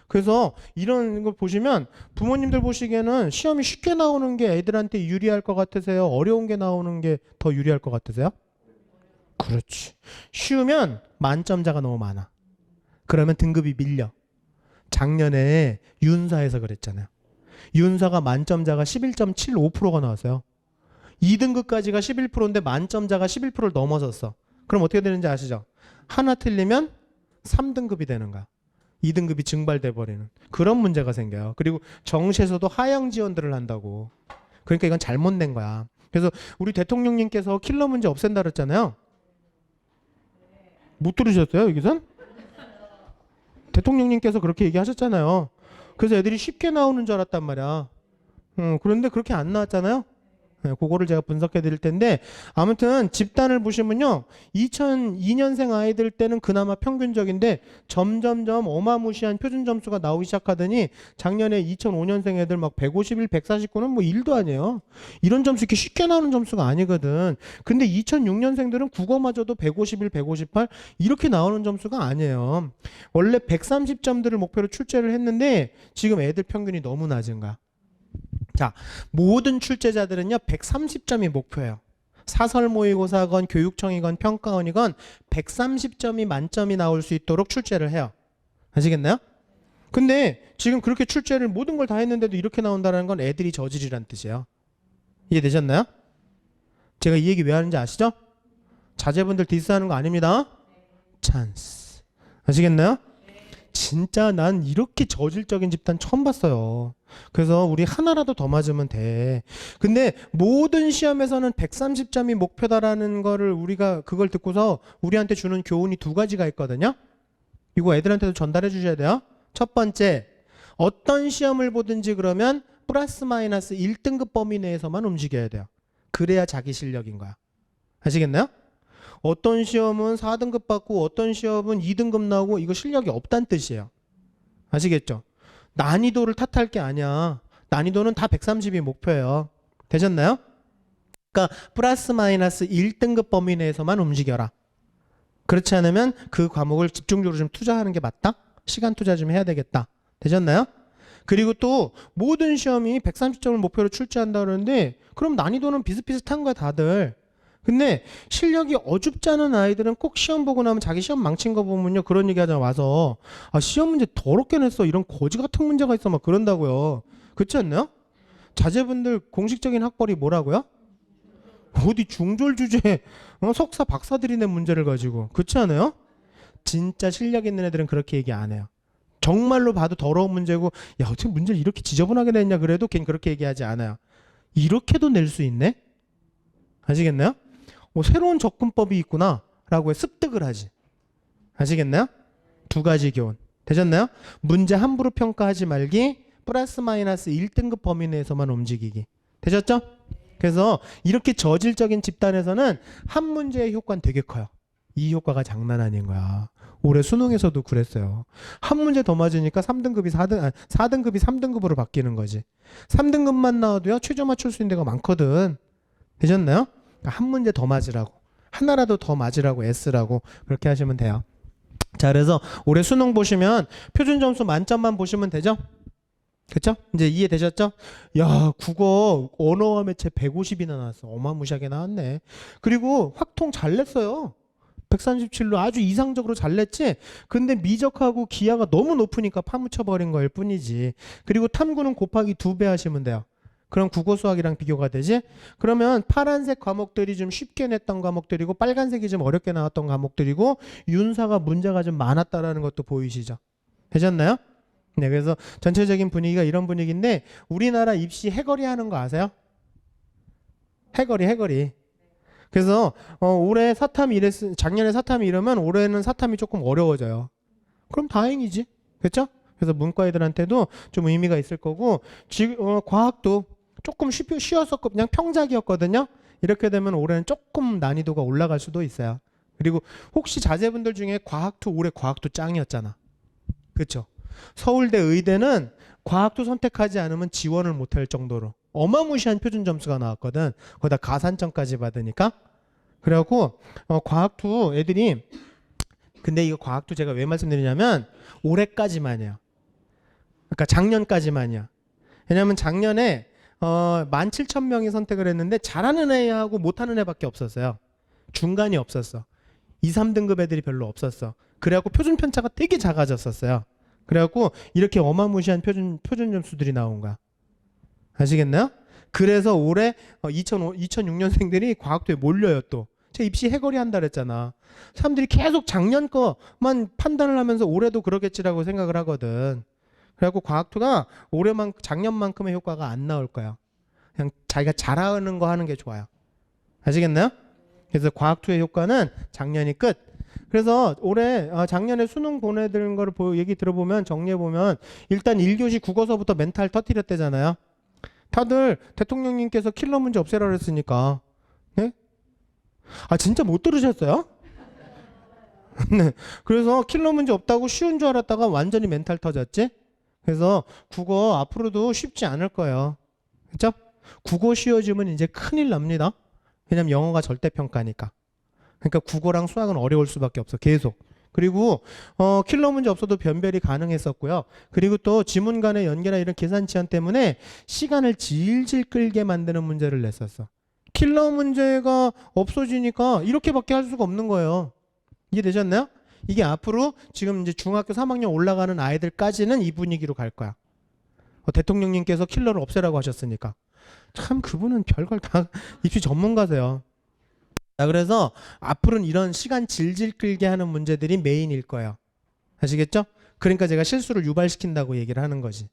그래서 이런 걸 보시면 부모님들 보시기에는 시험이 쉽게 나오는 게 애들한테 유리할 것 같으세요? 어려운 게 나오는 게 더 유리할 것 같으세요? 그렇지. 쉬우면 만점자가 너무 많아. 그러면 등급이 밀려. 작년에 윤사에서 그랬잖아요. 윤사가 만점자가 11.75%가 나왔어요. 2등급까지가 11%인데 만점자가 11%를 넘어섰어. 그럼 어떻게 되는지 아시죠? 하나 틀리면 3등급이 되는 거야. 2등급이 증발돼 버리는 그런 문제가 생겨요. 그리고 정시에서도 하향 지원들을 한다고. 그러니까 이건 잘못 낸 거야. 그래서 우리 대통령님께서 킬러 문제 없앤다 그랬잖아요. 못 들으셨어요, 여기선? 대통령님께서 그렇게 얘기하셨잖아요. 그래서 애들이 쉽게 나오는 줄 알았단 말이야. 그런데 그렇게 안 나왔잖아요. 네, 그거를 제가 분석해 드릴 텐데, 아무튼 집단을 보시면요, 2002년생 아이들 때는 그나마 평균적인데 점점점 어마무시한 표준 점수가 나오기 시작하더니 작년에 2005년생 애들 막 151, 149는 뭐 일도 아니에요. 이런 점수 이렇게 쉽게 나오는 점수가 아니거든. 근데 2006년생들은 국어마저도 151, 158 이렇게 나오는 점수가 아니에요. 원래 130점들을 목표로 출제를 했는데 지금 애들 평균이 너무 낮은 거야. 자, 모든 출제자들은요 130점이 목표예요. 사설 모의고사건 교육청이건 평가원이건 130점이 만점이 나올 수 있도록 출제를 해요. 아시겠나요? 근데 지금 그렇게 출제를 모든 걸 다 했는데도 이렇게 나온다는 건 애들이 저질이란 뜻이에요. 이해되셨나요? 제가 이 얘기 왜 하는지 아시죠? 자제분들 디스하는 거 아닙니다. 찬스. 아시겠나요? 진짜 난 이렇게 저질적인 집단 처음 봤어요. 그래서 우리 하나라도 더 맞으면 돼. 근데 모든 시험에서는 130점이 목표다라는 거를 우리가 그걸 듣고서 우리한테 주는 교훈이 두 가지가 있거든요. 이거 애들한테도 전달해 주셔야 돼요. 첫 번째, 어떤 시험을 보든지 그러면 플러스 마이너스 1등급 범위 내에서만 움직여야 돼요. 그래야 자기 실력인 거야. 아시겠나요? 어떤 시험은 4등급 받고 어떤 시험은 2등급 나오고 이거 실력이 없다는 뜻이에요. 아시겠죠? 난이도를 탓할 게 아니야. 난이도는 다 130이 목표예요. 되셨나요? 그러니까 플러스 마이너스 1등급 범위 내에서만 움직여라. 그렇지 않으면 그 과목을 집중적으로 좀 투자하는 게 맞다? 시간 투자 좀 해야 되겠다. 되셨나요? 그리고 또 모든 시험이 130점을 목표로 출제한다 그러는데 그럼 난이도는 비슷비슷한 거야 다들. 근데 실력이 어줍지 않은 아이들은 꼭 시험 보고 나면 자기 시험 망친 거 보면요 그런 얘기 하잖아 와서 아 시험 문제 더럽게 냈어 이런 거지 같은 문제가 있어 막 그런다고요. 그렇지 않나요? 자제분들 공식적인 학벌이 뭐라고요? 어디 중졸 주제 석사 박사들이 낸 문제를 가지고 그렇지 않아요? 진짜 실력 있는 애들은 그렇게 얘기 안 해요. 정말로 봐도 더러운 문제고 야 어떻게 문제를 이렇게 지저분하게 냈냐 그래도 걔는 그렇게 얘기하지 않아요. 이렇게도 낼 수 있네? 아시겠나요? 새로운 접근법이 있구나 라고 습득을 하지. 아시겠나요? 두 가지 교훈. 되셨나요? 문제 함부로 평가하지 말기 플러스 마이너스 1등급 범위 내에서만 움직이기. 되셨죠? 그래서 이렇게 저질적인 집단에서는 한 문제의 효과는 되게 커요. 이 효과가 장난 아닌 거야. 올해 수능에서도 그랬어요. 한 문제 더 맞으니까 3등급이 4등급이 3등급으로 바뀌는 거지. 3등급만 나와도요 최저 맞출 수 있는 데가 많거든. 되셨나요? 한 문제 더 맞으라고 하나라도 더 맞으라고 애쓰라고 그렇게 하시면 돼요. 자 그래서 올해 수능 보시면 표준 점수 만점만 보시면 되죠? 그쵸? 이제 이해되셨죠? 야 국어 언어와 매체 150이나 나왔어. 어마무시하게 나왔네. 그리고 확통 잘 냈어요. 137로 아주 이상적으로 잘 냈지. 근데 미적하고 기하가 너무 높으니까 파묻혀버린 거일 뿐이지. 그리고 탐구는 곱하기 2배 하시면 돼요. 그럼 국어 수학이랑 비교가 되지? 그러면 파란색 과목들이 좀 쉽게 냈던 과목들이고 빨간색이 좀 어렵게 나왔던 과목들이고 윤사가 문제가 좀 많았다라는 것도 보이시죠? 되셨나요? 네, 그래서 전체적인 분위기가 이런 분위기인데 우리나라 입시 해거리 하는 거 아세요? 해거리. 그래서 올해 사탐이 작년에 사탐이 이러면 올해는 사탐이 조금 어려워져요. 그럼 다행이지. 그렇죠? 그래서 문과 애들한테도 좀 의미가 있을 거고 지금 과학도 조금 쉬웠었고 그냥 평작이었거든요. 이렇게 되면 올해는 조금 난이도가 올라갈 수도 있어요. 그리고 혹시 자제분들 중에 과학도 올해 과학도 짱이었잖아. 그렇죠? 서울대 의대는 과학도 선택하지 않으면 지원을 못할 정도로 어마무시한 표준 점수가 나왔거든. 거기다 가산점까지 받으니까. 그래갖고 과학도 애들이 근데 이거 과학도 제가 왜 말씀드리냐면 올해까지만이야. 그러니까 작년까지만이야. 왜냐하면 작년에 17,000명이 선택을 했는데 잘하는 애하고 못하는 애밖에 없었어요. 중간이 없었어. 2, 3등급 애들이 별로 없었어. 그래갖고 표준 편차가 되게 작아졌었어요. 그래갖고 이렇게 어마무시한 표준 점수들이 나온 거야. 아시겠나요? 그래서 올해 2006년생들이 과학도에 몰려요 또. 제가 입시 해거리 한다 그랬잖아. 사람들이 계속 작년 거만 판단을 하면서 올해도 그러겠지라고 생각을 하거든. 그래갖고 과학도가 작년만큼의 효과가 안 나올 거야. 그냥 자기가 잘하는 거 하는 게 좋아요. 아시겠나요? 그래서 과학투의 효과는 작년이 끝. 그래서 올해 작년에 수능 보내드린 거를 얘기 들어보면 정리해보면 일단 1교시 국어서부터 멘탈 터뜨렸대잖아요. 다들 대통령님께서 킬러 문제 없애라 그랬으니까. 네? 아 진짜 못 들으셨어요? 네. 그래서 킬러 문제 없다고 쉬운 줄 알았다가 완전히 멘탈 터졌지? 그래서 국어 앞으로도 쉽지 않을 거예요. 그렇죠? 국어 쉬워지면 이제 큰일 납니다. 왜냐면 영어가 절대평가니까. 그러니까 국어랑 수학은 어려울 수밖에 없어. 계속. 그리고 킬러 문제 없어도 변별이 가능했었고요. 그리고 또 지문 간의 연계나 이런 계산 지연 때문에 시간을 질질 끌게 만드는 문제를 냈었어. 킬러 문제가 없어지니까 이렇게밖에 할 수가 없는 거예요. 이해되셨나요? 이게 앞으로 지금 이제 중학교 3학년 올라가는 아이들까지는 이 분위기로 갈 거야. 대통령님께서 킬러를 없애라고 하셨으니까. 참 그분은 별걸 다 입시 전문가세요. 자, 그래서 앞으로는 이런 시간 질질 끌게 하는 문제들이 메인일 거예요. 아시겠죠? 그러니까 제가 실수를 유발시킨다고 얘기를 하는 거지.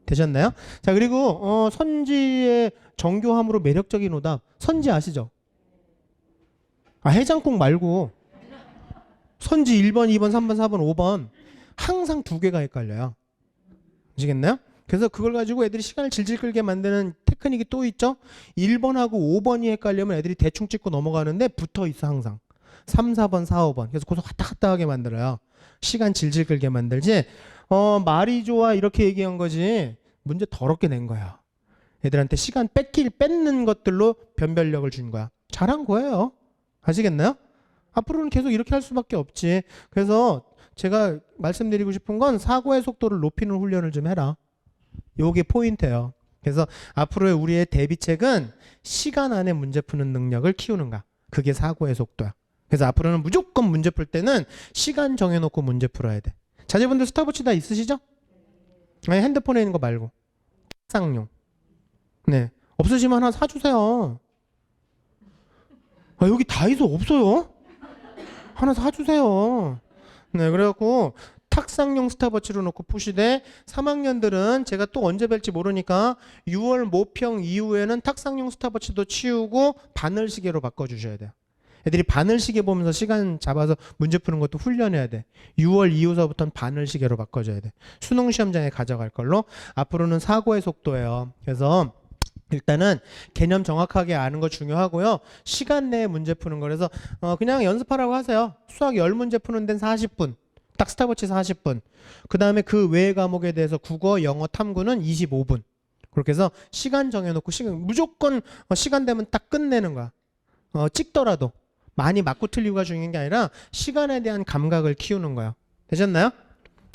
되셨나요? 자, 그리고 선지의 정교함으로 매력적인 오답. 선지 아시죠? 아, 해장국 말고 선지 1번, 2번, 3번, 4번, 5번 항상 두 개가 헷갈려요. 아시겠나요? 그래서 그걸 가지고 애들이 시간을 질질 끌게 만드는 테크닉이 또 있죠. 1번하고 5번이 헷갈리면 애들이 대충 찍고 넘어가는데 붙어 있어 항상. 3, 4번, 4, 5번. 그래서 거기서 왔다 갔다 하게 만들어요. 시간 질질 끌게 만들지. 말이 좋아 이렇게 얘기한 거지. 문제 더럽게 낸 거야. 애들한테 시간 뺏는 것들로 변별력을 준 거야. 잘한 거예요. 아시겠나요? 앞으로는 계속 이렇게 할 수밖에 없지. 그래서 제가 말씀드리고 싶은 건 사고의 속도를 높이는 훈련을 좀 해라. 요게 포인트예요. 그래서 앞으로의 우리의 대비책은 시간 안에 문제 푸는 능력을 키우는가. 그게 사고의 속도야. 그래서 앞으로는 무조건 문제 풀 때는 시간 정해놓고 문제 풀어야 돼. 자제분들 스탑워치 다 있으시죠? 아니, 핸드폰에 있는 거 말고 쌍용. 네, 없으시면 하나 사주세요. 아, 여기 다이소 없어요? 하나 사주세요. 네, 그래갖고 탁상용 스탑워치로 놓고 푸시되 3학년들은 제가 또 언제 뵐지 모르니까 6월 모평 이후에는 탁상용 스탑워치도 치우고 바늘시계로 바꿔주셔야 돼요. 애들이 바늘시계 보면서 시간 잡아서 문제 푸는 것도 훈련해야 돼. 6월 이후서부터는 바늘시계로 바꿔줘야 돼. 수능 시험장에 가져갈 걸로. 앞으로는 사고의 속도예요. 그래서 일단은 개념 정확하게 아는 거 중요하고요. 시간 내에 문제 푸는 거. 그래서 그냥 연습하라고 하세요. 수학 10문제 푸는 데는 40분. 딱 스탑워치 40분. 그 다음에 그 외의 과목에 대해서 국어, 영어, 탐구는 25분. 그렇게 해서 시간 정해놓고 무조건 시간 되면 딱 끝내는 거야. 찍더라도 많이 맞고 틀리고가 중요한 게 아니라 시간에 대한 감각을 키우는 거야. 되셨나요?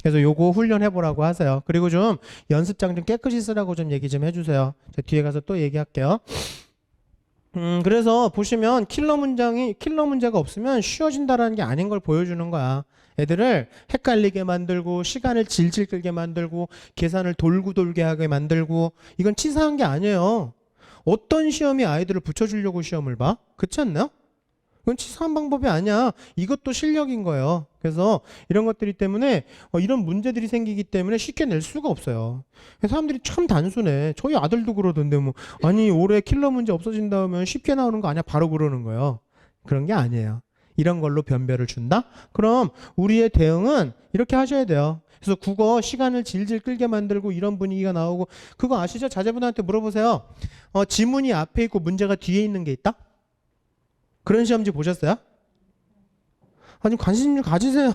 그래서 요거 훈련해보라고 하세요. 그리고 좀 연습장 좀 깨끗이 쓰라고 좀 얘기 좀 해주세요. 제가 뒤에 가서 또 얘기할게요. 그래서 보시면 킬러 문제가 없으면 쉬워진다라는 게 아닌 걸 보여주는 거야. 애들을 헷갈리게 만들고 시간을 질질 끌게 만들고 계산을 돌고 돌게 하게 만들고 이건 치사한 게 아니에요. 어떤 시험이 아이들을 붙여주려고 시험을 봐? 그렇지 않나요? 그건 치사한 방법이 아니야. 이것도 실력인 거예요. 그래서 이런 것들이 때문에 이런 문제들이 생기기 때문에 쉽게 낼 수가 없어요. 사람들이 참 단순해. 저희 아들도 그러던데 뭐 아니 올해 킬러 문제 없어진다면 쉽게 나오는 거 아니야? 바로 그러는 거예요. 그런 게 아니에요. 이런 걸로 변별을 준다? 그럼 우리의 대응은 이렇게 하셔야 돼요. 그래서 국어 시간을 질질 끌게 만들고 이런 분위기가 나오고 그거 아시죠? 자제분한테 물어보세요. 지문이 앞에 있고 문제가 뒤에 있는 게 있다? 그런 시험지 보셨어요? 아니 관심 좀 가지세요.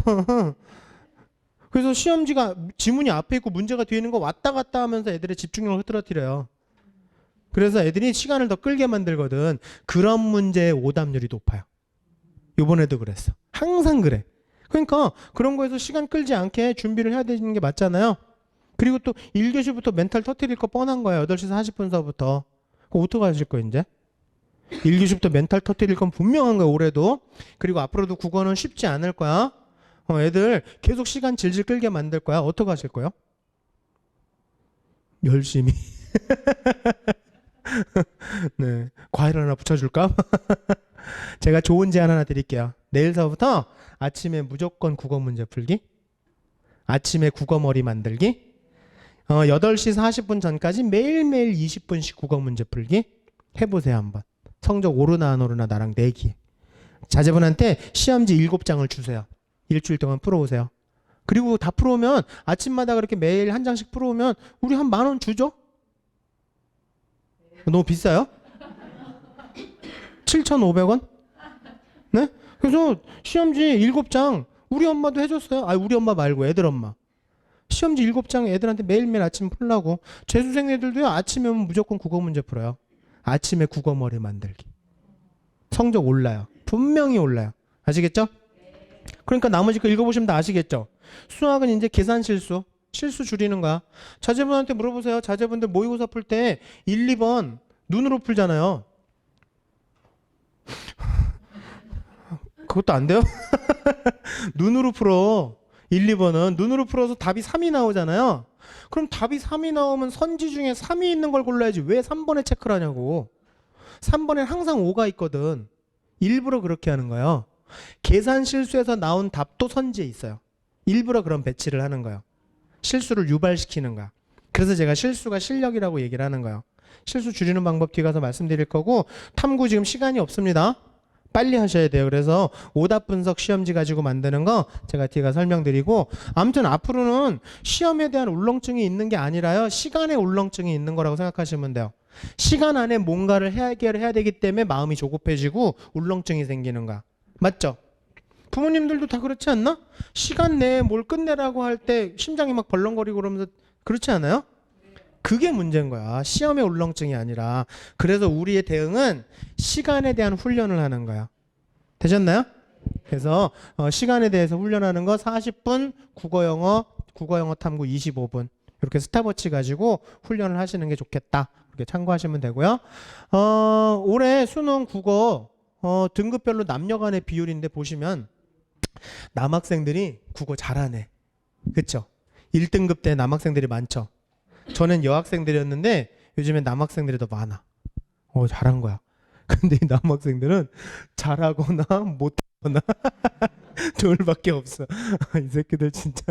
그래서 시험지가 지문이 앞에 있고 문제가 뒤에 있는 거 왔다 갔다 하면서 애들의 집중력을 흐트러뜨려요. 그래서 애들이 시간을 더 끌게 만들거든. 그런 문제의 오답률이 높아요. 요번에도 그랬어. 항상 그래. 그러니까 그런 거에서 시간 끌지 않게 준비를 해야 되는 게 맞잖아요. 그리고 또 1교시부터 멘탈 터뜨릴 거 뻔한 거예요. 8시 40분서부터. 그거 어떻게 하실 거예요 이제? 1교시부터 멘탈 터뜨릴 건 분명한 거야 올해도. 그리고 앞으로도 국어는 쉽지 않을 거야. 애들 계속 시간 질질 끌게 만들 거야. 어떻게 하실 거예요? 열심히. 네, 과일 하나 붙여줄까? 제가 좋은 제안 하나 드릴게요. 내일서부터 아침에 무조건 국어 문제 풀기, 아침에 국어 머리 만들기, 8시 40분 전까지 매일매일 20분씩 국어 문제 풀기 해보세요 한번. 성적 오르나 안 오르나 나랑 내기. 자제분한테 시험지 7장을 주세요. 일주일 동안 풀어오세요. 그리고 다 풀어오면 아침마다 그렇게 매일 한 장씩 풀어오면 우리 한 10,000원 주죠? 너무 비싸요? 7,500원? 네? 그래서 시험지 7장 우리 엄마도 해줬어요. 아, 우리 엄마 말고 애들 엄마. 시험지 7장 애들한테 매일매일 아침 풀라고. 재수생 애들도요 아침에 오면 무조건 국어 문제 풀어요. 아침에 국어 머리 만들기. 성적 올라요. 분명히 올라요. 아시겠죠? 그러니까 나머지 거 읽어보시면 다 아시겠죠? 수학은 이제 계산 실수 줄이는 거야. 자제분한테 물어보세요. 자제분들 모의고사 풀 때 1, 2번 눈으로 풀잖아요. 그것도 안 돼요? 눈으로 풀어. 1, 2번은 눈으로 풀어서 답이 3이 나오잖아요. 그럼 답이 3이 나오면 선지 중에 3이 있는 걸 골라야지 왜 3번에 체크를 하냐고. 3번엔 항상 5가 있거든. 일부러 그렇게 하는 거예요. 계산 실수에서 나온 답도 선지에 있어요. 일부러 그런 배치를 하는 거예요. 실수를 유발시키는 거야. 그래서 제가 실수가 실력이라고 얘기를 하는 거예요. 실수 줄이는 방법 뒤에 가서 말씀드릴 거고, 탐구 지금 시간이 없습니다. 빨리 하셔야 돼요. 그래서 오답 분석 시험지 가지고 만드는 거 제가 뒤에 가서 설명드리고, 아무튼 앞으로는 시험에 대한 울렁증이 있는 게 아니라요, 시간에 울렁증이 있는 거라고 생각하시면 돼요. 시간 안에 뭔가를 해결해야 되기 때문에 마음이 조급해지고 울렁증이 생기는 거야. 맞죠? 부모님들도 다 그렇지 않나? 시간 내에 뭘 끝내라고 할 때 심장이 막 벌렁거리고 그러면서 그렇지 않아요? 그게 문제인 거야. 시험의 울렁증이 아니라. 그래서 우리의 대응은 시간에 대한 훈련을 하는 거야. 되셨나요? 그래서 시간에 대해서 훈련하는 거 40분, 국어 영어 탐구 25분. 이렇게 스탑워치 가지고 훈련을 하시는 게 좋겠다. 이렇게 참고하시면 되고요. 올해 수능 국어 등급별로 남녀 간의 비율인데 보시면 남학생들이 국어 잘하네. 그쵸? 1등급 때 남학생들이 많죠. 저는 여학생들이었는데 요즘엔 남학생들이 더 많아. 잘한 거야. 근데 이 남학생들은 잘하거나 못하거나 둘밖에 없어. 이 새끼들 진짜.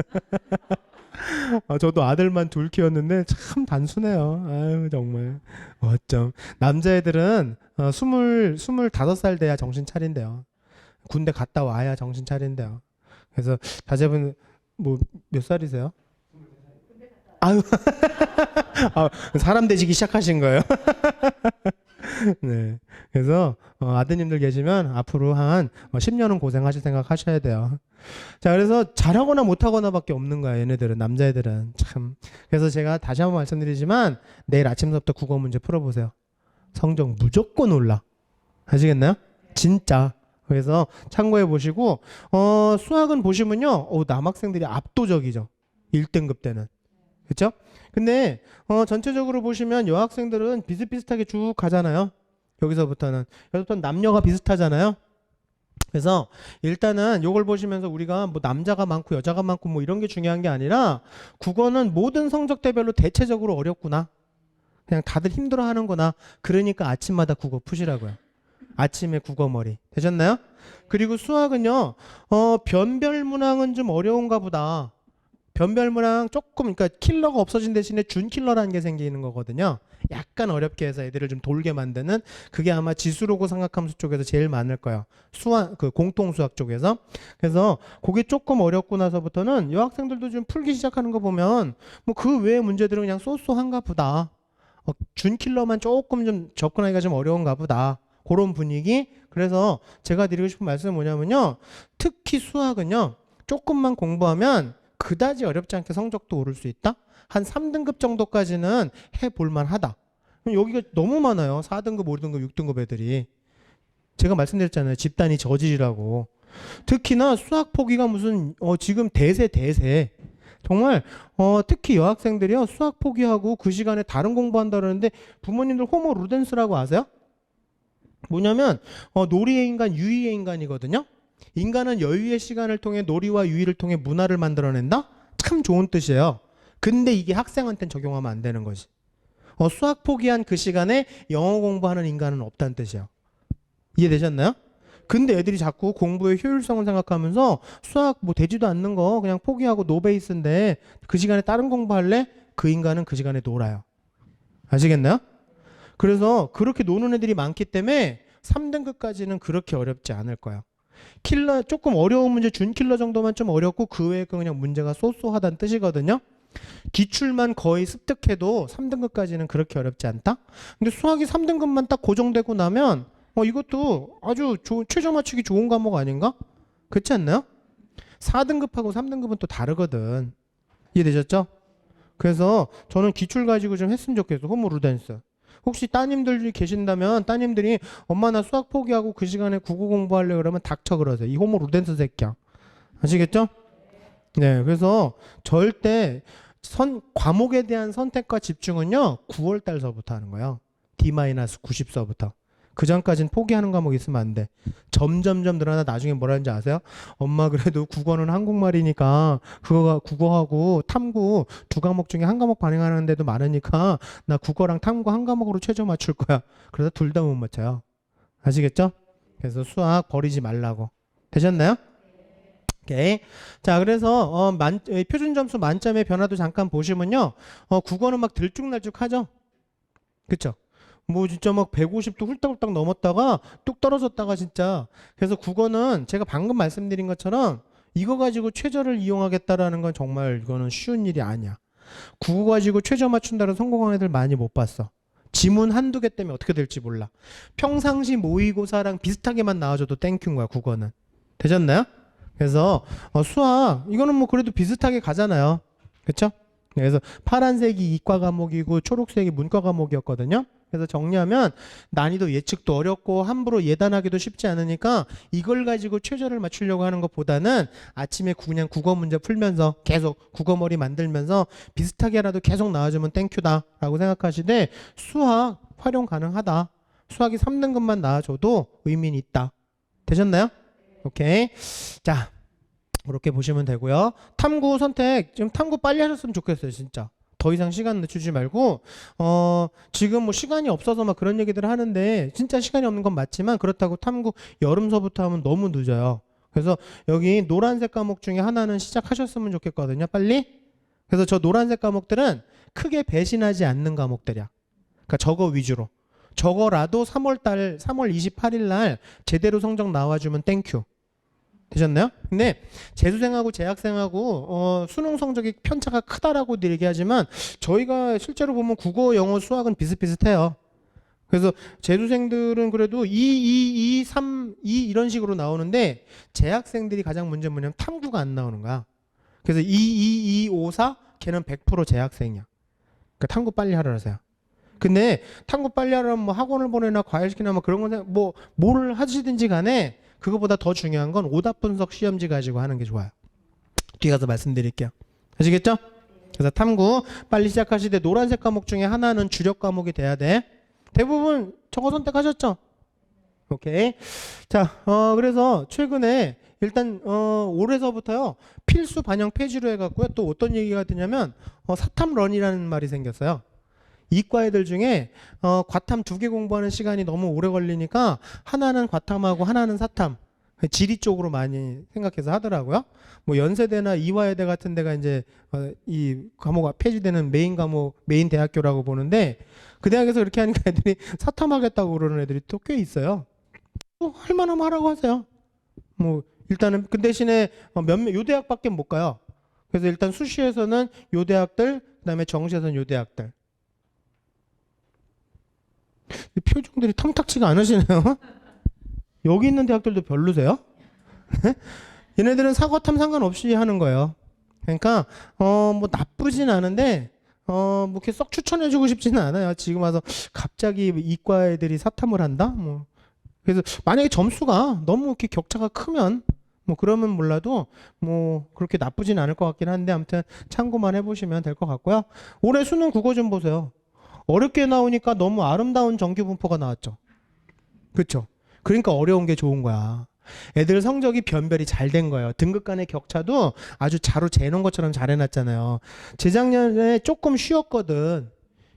저도 아들만 둘 키웠는데 참 단순해요. 아유 정말 어쩜. 남자애들은 25살 돼야 정신 차린대요. 군대 갔다 와야 정신 차린대요. 그래서 자제분 뭐 몇 살이세요? 아유, 사람 되시기 시작하신 거예요. 네. 그래서 아드님들 계시면 앞으로 한 10년은 고생하실 생각 하셔야 돼요. 자, 그래서 잘하거나 못하거나밖에 없는 거야. 얘네들은, 남자애들은 참. 그래서 제가 다시 한번 말씀드리지만 내일 아침부터 국어 문제 풀어보세요. 성적 무조건 올라. 아시겠나요? 진짜. 그래서 참고해 보시고, 수학은 보시면요, 남학생들이 압도적이죠. 1등급 때는. 그렇죠? 근데 전체적으로 보시면 여학생들은 비슷비슷하게 쭉 가잖아요. 여기서부터는 남녀가 비슷하잖아요. 그래서 일단은 요걸 보시면서 우리가 뭐 남자가 많고 여자가 많고 뭐 이런 게 중요한 게 아니라 국어는 모든 성적대별로 대체적으로 어렵구나. 그냥 다들 힘들어하는구나. 그러니까 아침마다 국어 푸시라고요. 아침에 국어머리. 되셨나요? 그리고 수학은요, 변별문항은 좀 어려운가 보다. 변별문항 조금, 그러니까 킬러가 없어진 대신에 준킬러라는 게 생기는 거거든요. 약간 어렵게 해서 애들을 좀 돌게 만드는, 그게 아마 지수로고 삼각함수 쪽에서 제일 많을 거예요. 수학, 그 공통수학 쪽에서. 그래서 그게 조금 어렵고 나서부터는 여학생들도 좀 풀기 시작하는 거 보면 뭐 그 외의 문제들은 그냥 쏘쏘한가 보다. 준킬러만 조금 좀 접근하기가 좀 어려운가 보다. 그런 분위기. 그래서 제가 드리고 싶은 말씀은 뭐냐면요, 특히 수학은요, 조금만 공부하면 그다지 어렵지 않게 성적도 오를 수 있다. 한 3등급 정도까지는 해볼만 하다. 여기가 너무 많아요. 4등급, 5등급, 6등급 애들이. 제가 말씀드렸잖아요. 집단이 저질이라고. 특히나 수학 포기가 무슨 지금 대세. 정말 특히 여학생들이요, 수학 포기하고 그 시간에 다른 공부한다 그러는데 부모님들 호모 루덴스라고 아세요? 뭐냐면 놀이의 인간, 유의의 인간이거든요. 인간은 여유의 시간을 통해 놀이와 유의를 통해 문화를 만들어낸다? 참 좋은 뜻이에요. 근데 이게 학생한테는 적용하면 안 되는 거지. 수학 포기한 그 시간에 영어 공부하는 인간은 없다는 뜻이에요. 이해되셨나요? 근데 애들이 자꾸 공부의 효율성을 생각하면서 수학 뭐 되지도 않는 거 그냥 포기하고 노베이스인데 그 시간에 다른 공부할래? 그 인간은 그 시간에 놀아요. 아시겠나요? 그래서 그렇게 노는 애들이 많기 때문에 3등급까지는 그렇게 어렵지 않을 거예요. 킬러 조금 어려운 문제, 준킬러 정도만 좀 어렵고 그 외에 그냥 문제가 쏘쏘하다는 뜻이거든요. 기출만 거의 습득해도 3등급까지는 그렇게 어렵지 않다. 근데 수학이 3등급만 딱 고정되고 나면 이것도 아주 최저 맞추기 좋은 과목 아닌가? 그렇지 않나요? 4등급하고 3등급은 또 다르거든. 이해되셨죠? 그래서 저는 기출 가지고 좀 했으면 좋겠어. 호모 루덴스. 혹시 따님들이 계신다면 따님들이 엄마 나 수학 포기하고 그 시간에 국어 공부하려고 그러면 닥쳐 그러세요. 이 호모 루덴스 새끼야. 아시겠죠? 네, 그래서 절대 과목에 대한 선택과 집중은요 9월 달서부터 하는 거예요. D-90서부터. 그 전까지는 포기하는 과목 있으면 안 돼. 점점점 늘어나 나중에 뭐라는지 아세요? 엄마 그래도 국어는 한국말이니까 국어하고 탐구 두 과목 중에 한 과목 반영하는 데도 많으니까 나 국어랑 탐구 한 과목으로 최저 맞출 거야. 그래서 둘 다 못 맞춰요. 아시겠죠? 그래서 수학 버리지 말라고. 되셨나요? 오케이. 자, 그래서 표준 점수 만점의 변화도 잠깐 보시면요. 국어는 막 들쭉날쭉하죠. 그쵸? 뭐 진짜 막 150도 훌떡훌떡 넘었다가 뚝 떨어졌다가 진짜. 그래서 국어는 제가 방금 말씀드린 것처럼 이거 가지고 최저를 이용하겠다라는 건 정말 이거는 쉬운 일이 아니야. 국어 가지고 최저 맞춘다고 성공한 애들 많이 못 봤어. 지문 한두 개 때문에 어떻게 될지 몰라. 평상시 모의고사랑 비슷하게만 나와줘도 땡큐인 거야, 국어는. 되셨나요? 그래서 수학 이거는 뭐 그래도 비슷하게 가잖아요. 그렇죠? 그래서 파란색이 이과 과목이고 초록색이 문과 과목이었거든요. 그래서 정리하면 난이도 예측도 어렵고 함부로 예단하기도 쉽지 않으니까 이걸 가지고 최저를 맞추려고 하는 것보다는 아침에 그냥 국어 문제 풀면서 계속 국어머리 만들면서 비슷하게라도 계속 나와주면 땡큐다라고 생각하시되 수학 활용 가능하다. 수학이 3등급만 나와줘도 의미는 있다. 되셨나요? 오케이. 자, 그렇게 보시면 되고요. 탐구 선택, 지금 탐구 빨리 하셨으면 좋겠어요, 진짜. 더 이상 시간 늦추지 말고, 지금 뭐 시간이 없어서 막 그런 얘기들을 하는데, 진짜 시간이 없는 건 맞지만, 그렇다고 탐구 여름서부터 하면 너무 늦어요. 그래서 여기 노란색 과목 중에 하나는 시작하셨으면 좋겠거든요, 빨리. 그래서 저 노란색 과목들은 크게 배신하지 않는 과목들이야. 그러니까 저거 위주로. 저거라도 3월 28일 날 제대로 성적 나와주면 땡큐. 되셨나요? 근데 재수생하고 재학생하고 수능 성적이 편차가 크다라고 얘기하지만 저희가 실제로 보면 국어, 영어, 수학은 비슷비슷해요. 그래서 재수생들은 그래도 2, 3, 2 이런 식으로 나오는데 재학생들이 가장 문제는 뭐냐면 탐구가 안 나오는 거야. 그래서 2, 5, 4 걔는 100% 재학생이야. 그러니까 탐구 빨리 하라 하세요. 근데 탐구 빨리 하려면 뭐 학원을 보내나 과외시키나 뭐 그런 건 뭐 뭘 하시든지 간에 그거보다 더 중요한 건 오답 분석 시험지 가지고 하는 게 좋아요. 뒤에 가서 말씀드릴게요. 아시겠죠? 그래서 탐구 빨리 시작하시되 노란색 과목 중에 하나는 주력 과목이 돼야 돼. 대부분 저거 선택하셨죠? 오케이. 자, 그래서 최근에 일단 올해서부터요 필수 반영 폐지로 해갖고요 또 어떤 얘기가 되냐면 사탐런이라는 말이 생겼어요. 이과 애들 중에 과탐 2개 공부하는 시간이 너무 오래 걸리니까 하나는 과탐하고 하나는 사탐 지리 쪽으로 많이 생각해서 하더라고요. 뭐 연세대나 이화여대 같은 데가 이제 이 과목 폐지되는 메인 과목 메인 대학교라고 보는데 그 대학에서 그렇게 하니까 애들이 사탐하겠다고 그러는 애들이 또 꽤 있어요. 할 만하면 하라고 하세요. 뭐 일단은 그 대신에 몇몇 요 대학밖에 못 가요. 그래서 일단 수시에서는 요 대학들 그다음에 정시에서는 요 대학들. 표정들이 탐탁치가 않으시네요. 여기 있는 대학들도 별로세요? 얘네들은 사과탐 상관없이 하는 거예요. 그러니까 뭐 나쁘진 않은데 뭐 이렇게 썩 추천해주고 싶지는 않아요. 지금 와서 갑자기 이과 애들이 사탐을 한다? 뭐 그래서 만약에 점수가 너무 이렇게 격차가 크면 뭐 그러면 몰라도 뭐 그렇게 나쁘진 않을 것 같긴 한데 아무튼 참고만 해보시면 될 것 같고요. 올해 수능 국어 좀 보세요. 어렵게 나오니까 너무 아름다운 정규 분포가 나왔죠. 그렇죠? 그러니까 어려운 게 좋은 거야. 애들 성적이 변별이 잘 된 거예요. 등급 간의 격차도 아주 자로 재놓은 것처럼 잘 해놨잖아요. 재작년에 조금 쉬웠거든.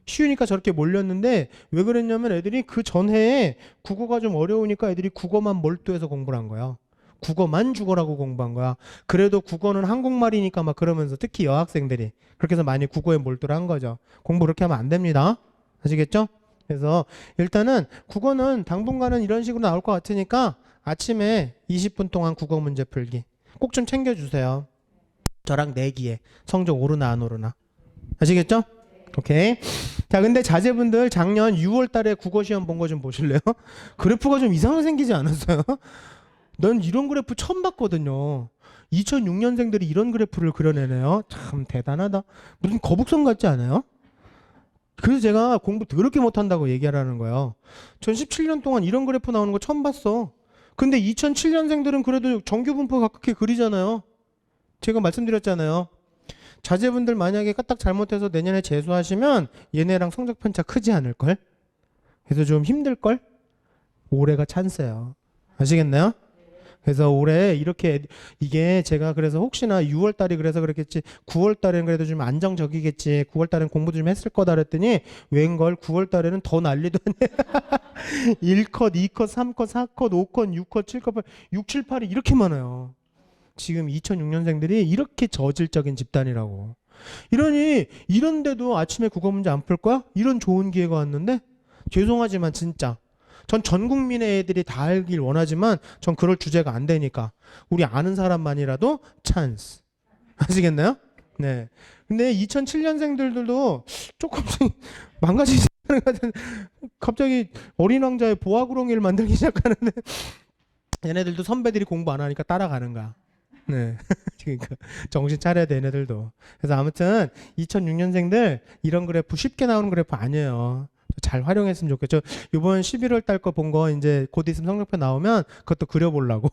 쉬우니까 저렇게 몰렸는데 왜 그랬냐면 애들이 그 전해에 국어가 좀 어려우니까 애들이 국어만 몰두해서 공부를 한 거야. 국어만 죽어라고 공부한 거야. 그래도 국어는 한국말이니까 막 그러면서 특히 여학생들이 그렇게 해서 많이 국어에 몰두를 한 거죠. 공부 그렇게 하면 안 됩니다. 아시겠죠? 그래서 일단은 국어는 당분간은 이런 식으로 나올 것 같으니까 아침에 20분 동안 국어 문제 풀기 꼭 좀 챙겨주세요. 저랑 내기에 성적 오르나 안 오르나. 아시겠죠? 오케이. 자, 근데 자제분들 작년 6월 달에 국어 시험 본 거 좀 보실래요? 그래프가 좀 이상하게 생기지 않았어요? 난 이런 그래프 처음 봤거든요. 2006년생들이 이런 그래프를 그려내네요. 참 대단하다. 무슨 거북선 같지 않아요? 그래서 제가 공부 더럽게 못한다고 얘기하라는 거예요. 전 17년 동안 이런 그래프 나오는 거 처음 봤어. 근데 2007년생들은 그래도 정규 분포 가깝게 그리잖아요. 제가 말씀드렸잖아요. 자제분들 만약에 까딱 잘못해서 내년에 재수하시면 얘네랑 성적 편차 크지 않을걸? 그래서 좀 힘들걸? 올해가 찬스예요. 아시겠나요? 그래서 올해 이렇게 이게 제가 그래서 혹시나 6월 달이 그래서 그랬겠지 9월 달에는 그래도 좀 안정적이겠지 9월 달엔 공부도 좀 했을 거다 그랬더니 웬걸 9월 달에는 더 난리도 아니야. 1컷, 2컷, 3컷, 4컷, 5컷, 6컷, 7컷, 8, 6, 7, 8이 이렇게 많아요. 지금 2006년생들이 이렇게 저질적인 집단이라고. 이러니 이런데도 아침에 국어 문제 안 풀 거야? 이런 좋은 기회가 왔는데 죄송하지만 진짜 전 국민의 애들이 다 알길 원하지만 전 그럴 주제가 안 되니까 우리 아는 사람만이라도 찬스. 아시겠나요? 네. 근데 2007년생들도 조금씩 망가지지 않은 것 같은 갑자기 어린 왕자의 보아구렁이를 만들기 시작하는데 얘네들도 선배들이 공부 안 하니까 따라가는 거야. 네. 그러니까 정신 차려야 돼, 얘네들도. 그래서 아무튼 2006년생들 이런 그래프 쉽게 나오는 그래프 아니에요. 잘 활용했으면 좋겠죠. 이번 11월 달 거 본 거 이제 곧 있으면 성적표 나오면 그것도 그려보려고.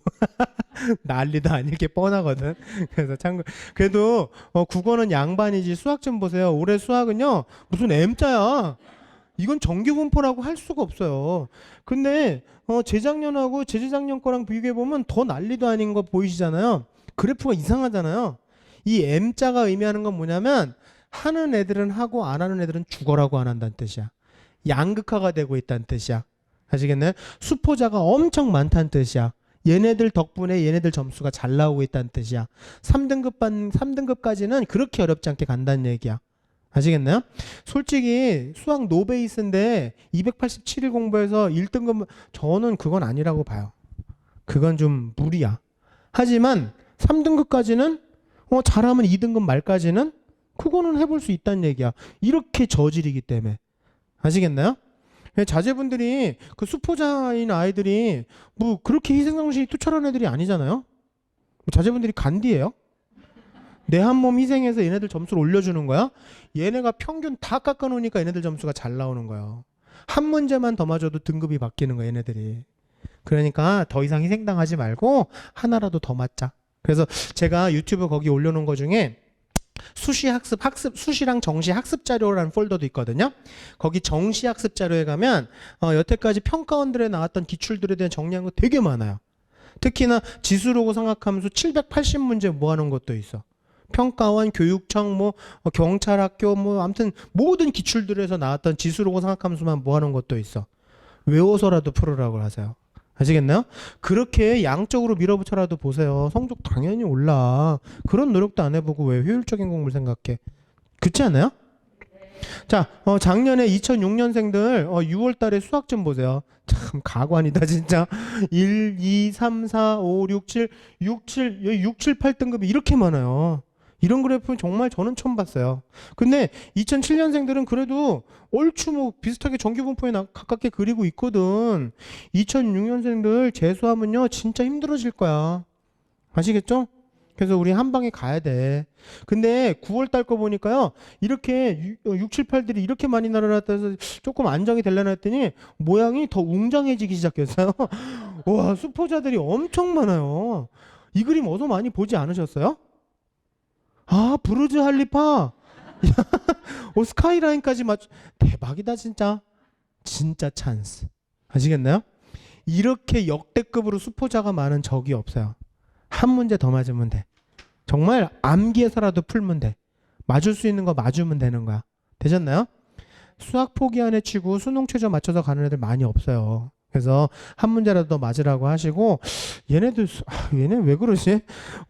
난리도 아닐 게 뻔하거든. 그래서 참 그래도 국어는 양반이지 수학 좀 보세요. 올해 수학은요 무슨 M자야. 이건 정규 분포라고 할 수가 없어요. 근데 재작년하고 재재작년 거랑 비교해 보면 더 난리도 아닌 거 보이시잖아요. 그래프가 이상하잖아요. 이 M자가 의미하는 건 뭐냐면 하는 애들은 하고 안 하는 애들은 죽어라고 안 한다는 뜻이야. 양극화가 되고 있다는 뜻이야. 아시겠나요? 수포자가 엄청 많다는 뜻이야. 얘네들 덕분에 얘네들 점수가 잘 나오고 있다는 뜻이야. 3등급까지는 그렇게 어렵지 않게 간다는 얘기야. 아시겠나요? 솔직히 수학 노베이스인데 287일 공부해서 1등급 저는 그건 아니라고 봐요. 그건 좀 무리야. 하지만 3등급까지는 잘하면 2등급 말까지는 그거는 해볼 수 있다는 얘기야. 이렇게 저질이기 때문에. 아시겠나요? 자제분들이 그 수포자인 아이들이 뭐 그렇게 희생정신이 투철한 애들이 아니잖아요. 자제분들이 간디예요? 내 한 몸 희생해서 얘네들 점수를 올려주는 거야? 얘네가 평균 다 깎아놓으니까 얘네들 점수가 잘 나오는 거예요. 한 문제만 더 맞아도 등급이 바뀌는 거야, 얘네들이. 그러니까 더 이상 희생당하지 말고 하나라도 더 맞자. 그래서 제가 유튜브 거기 올려놓은 거 중에 수시랑 정시 학습 자료라는 폴더도 있거든요. 거기 정시 학습 자료에 가면 여태까지 평가원들에 나왔던 기출들에 대한 정리한 거 되게 많아요. 특히나 지수로고 생각하면서 780문제 모아놓은 것도 있어. 평가원, 교육청, 경찰학교, 아무튼 모든 기출들에서 나왔던 지수로고 생각하면서만 모아놓은 것도 있어. 외워서라도 풀으라고 하세요. 아시겠나요? 그렇게 양쪽으로 밀어붙여라도 보세요. 성적 당연히 올라. 그런 노력도 안 해보고 왜 효율적인 공부를 생각해? 그렇지 않아요? 자, 작년에 2006년생들 6월 달에 수학 좀 보세요. 참 가관이다 진짜. 1, 2, 3, 4, 5, 6, 7, 6, 7, 8등급이 이렇게 많아요. 이런 그래프는 정말 저는 처음 봤어요. 근데 2007년생들은 그래도 얼추 비슷하게 정규분포에 가깝게 그리고 있거든. 2006년생들 재수하면요 진짜 힘들어질 거야. 아시겠죠? 그래서 우리 한 방에 가야 돼. 근데 9월 달 거 보니까요. 이렇게 6, 7, 8들이 이렇게 많이 날아났다 해서 조금 안정이 되려나 했더니 모양이 더 웅장해지기 시작했어요. 와, 수포자들이 엄청 많아요. 이 그림 어서 많이 보지 않으셨어요? 아, 부르즈 할리파. 스카이라인까지 대박이다 진짜. 진짜 찬스. 아시겠나요? 이렇게 역대급으로 수포자가 많은 적이 없어요. 한 문제 더 맞으면 돼. 정말 암기해서라도 풀면 돼. 맞을 수 있는 거 맞으면 되는 거야. 되셨나요? 수학 포기 안 해치고 수능 최저 맞춰서 가는 애들 많이 없어요. 그래서 한 문제라도 더 맞으라고 하시고 얘네 왜 그러지?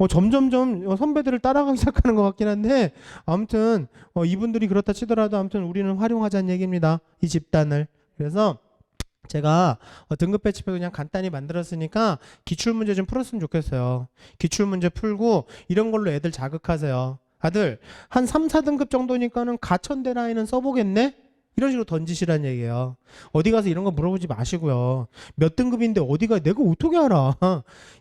점점점 선배들을 따라가기 시작하는 것 같긴 한데 아무튼 이분들이 그렇다 치더라도 아무튼 우리는 활용하자는 얘기입니다. 이 집단을. 그래서 제가 등급 배치표 그냥 간단히 만들었으니까 기출문제 좀 풀었으면 좋겠어요. 기출문제 풀고 이런 걸로 애들 자극하세요. 아들 한 3, 4등급 정도니까는 가천대 라인은 써보겠네? 이런 식으로 던지시라는 얘기예요. 어디 가서 이런 거 물어보지 마시고요. 몇 등급인데 어디가 내가 어떻게 알아?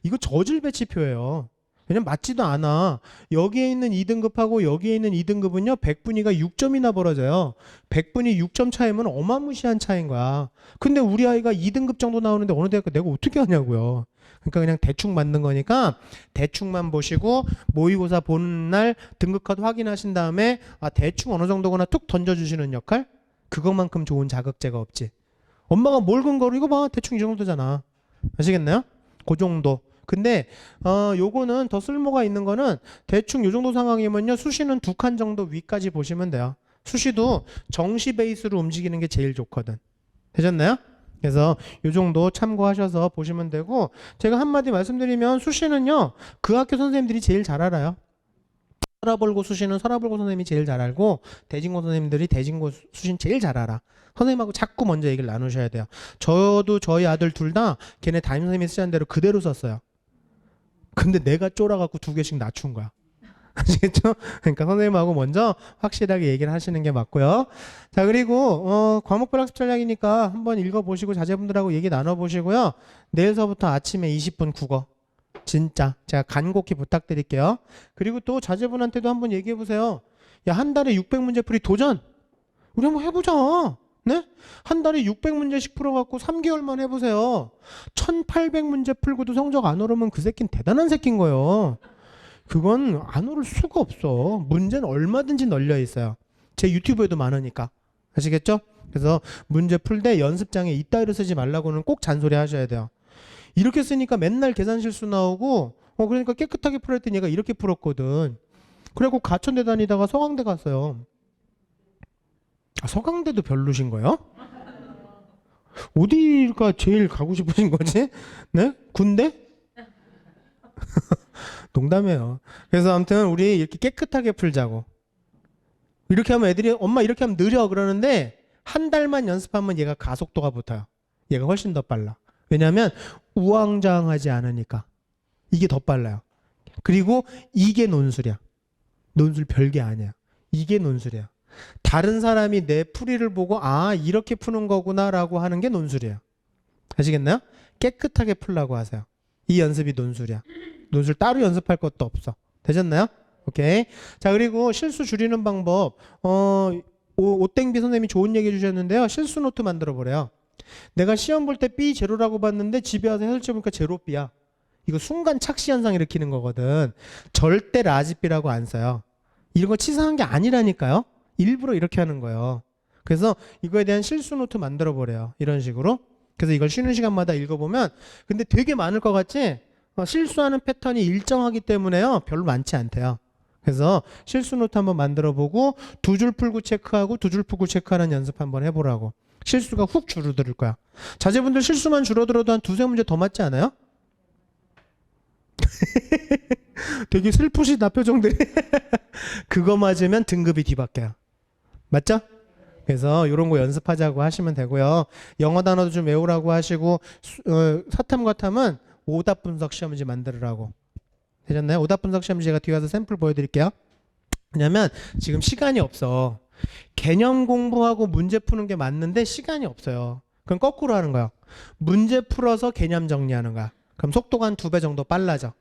이거 저질 배치표예요. 왜냐면 맞지도 않아. 여기에 있는 2등급하고 여기에 있는 2등급은요. 100분위가 6점이나 벌어져요. 100분위 6점 차이면 어마무시한 차이인 거야. 근데 우리 아이가 2등급 정도 나오는데 어느 대학교 내가 어떻게 하냐고요. 그러니까 그냥 대충 맞는 거니까 대충만 보시고 모의고사 보는 날 등급카드 확인하신 다음에 대충 어느 정도거나 툭 던져주시는 역할? 그것만큼 좋은 자극제가 없지. 엄마가 뭘 근거로 이거 봐 대충 이 정도잖아. 아시겠나요? 그 정도. 근데 요거는 더 쓸모가 있는 거는 대충 요 정도 상황이면요 수시는 2칸 정도 위까지 보시면 돼요. 수시도 정시 베이스로 움직이는 게 제일 좋거든. 되셨나요? 그래서 요 정도 참고하셔서 보시면 되고, 제가 한마디 말씀드리면 수시는요, 그 학교 선생님들이 제일 잘 알아요. 서라벌고 수시는 서라벌고 선생님이 제일 잘 알고, 대진고 선생님들이 대진고 수시는 제일 잘 알아. 선생님하고 자꾸 먼저 얘기를 나누셔야 돼요. 저도 저희 아들 둘 다 걔네 담임 선생님이 쓰자는 대로 그대로 썼어요. 근데 내가 쫄아갖고 2개씩 낮춘 거야. 아시겠죠? 그러니까 선생님하고 먼저 확실하게 얘기를 하시는 게 맞고요. 자, 그리고 과목별 학습 전략이니까 한번 읽어보시고 자제분들하고 얘기 나눠보시고요. 내일서부터 아침에 20분 국어. 진짜 제가 간곡히 부탁드릴게요. 그리고 또 자제분한테도 한번 얘기해보세요. 야, 한 달에 600문제 풀이 도전! 우리 한번 해보자. 네? 한 달에 600문제씩 풀어갖고 3개월만 해보세요. 1800문제 풀고도 성적 안 오르면 그 새끼는 대단한 새끼인 거예요. 그건 안 오를 수가 없어. 문제는 얼마든지 널려 있어요. 제 유튜브에도 많으니까. 아시겠죠? 그래서 문제 풀 때 연습장에 이따위로 쓰지 말라고는 꼭 잔소리 하셔야 돼요. 이렇게 쓰니까 맨날 계산 실수 나오고, 그러니까 깨끗하게 풀었더니 얘가 이렇게 풀었거든. 그래갖고 가천대 다니다가 서강대 갔어요. 아, 서강대도 별로신 거예요? 어디가 제일 가고 싶으신 거지? 네? 군대? 농담이에요. 그래서 아무튼 우리 이렇게 깨끗하게 풀자고. 이렇게 하면 애들이 엄마 이렇게 하면 느려 그러는데 한 달만 연습하면 얘가 가속도가 붙어요. 얘가 훨씬 더 빨라. 왜냐하면 우왕좌왕하지 않으니까. 이게 더 빨라요. 그리고 이게 논술이야. 논술 별게 아니야. 이게 논술이야. 다른 사람이 내 풀이를 보고 아 이렇게 푸는 거구나 라고 하는 게 논술이에요. 아시겠나요? 깨끗하게 풀라고 하세요. 이 연습이 논술이야. 논술 따로 연습할 것도 없어. 되셨나요? 오케이. 자, 그리고 실수 줄이는 방법. 오땡비 선생님이 좋은 얘기 해주셨는데요. 실수 노트 만들어 보래요. 내가 시험 볼 때 B 제로라고 봤는데 집에 와서 해설지 보니까 제로 B야. 이거 순간 착시 현상 일으키는 거거든. 절대 라지 B라고 안 써요. 이런 거 치사한 게 아니라니까요. 일부러 이렇게 하는 거예요. 그래서 이거에 대한 실수 노트 만들어 보래요. 이런 식으로. 그래서 이걸 쉬는 시간마다 읽어보면 근데 되게 많을 것 같지? 실수하는 패턴이 일정하기 때문에요. 별로 많지 않대요. 그래서 실수 노트 한번 만들어 보고 2줄 풀고 체크하고 2줄 풀고 체크하는 연습 한번 해보라고. 실수가 훅 줄어들 거야. 자제분들 실수만 줄어들어도 한 2-3문제 더 맞지 않아요? 되게 슬프시다 표정들이. 그거 맞으면 등급이 뒤바뀌어요. 맞죠? 그래서 이런 거 연습하자고 하시면 되고요. 영어 단어도 좀 외우라고 하시고 사탐 과탐은 오답 분석 시험지 만들으라고. 되셨나요? 오답 분석 시험지 제가 뒤에 가서 샘플 보여드릴게요. 왜냐면 지금 시간이 없어. 개념 공부하고 문제 푸는 게 맞는데 시간이 없어요. 그럼 거꾸로 하는 거야. 문제 풀어서 개념 정리하는 거야. 그럼 속도가 한 2배 정도 빨라져.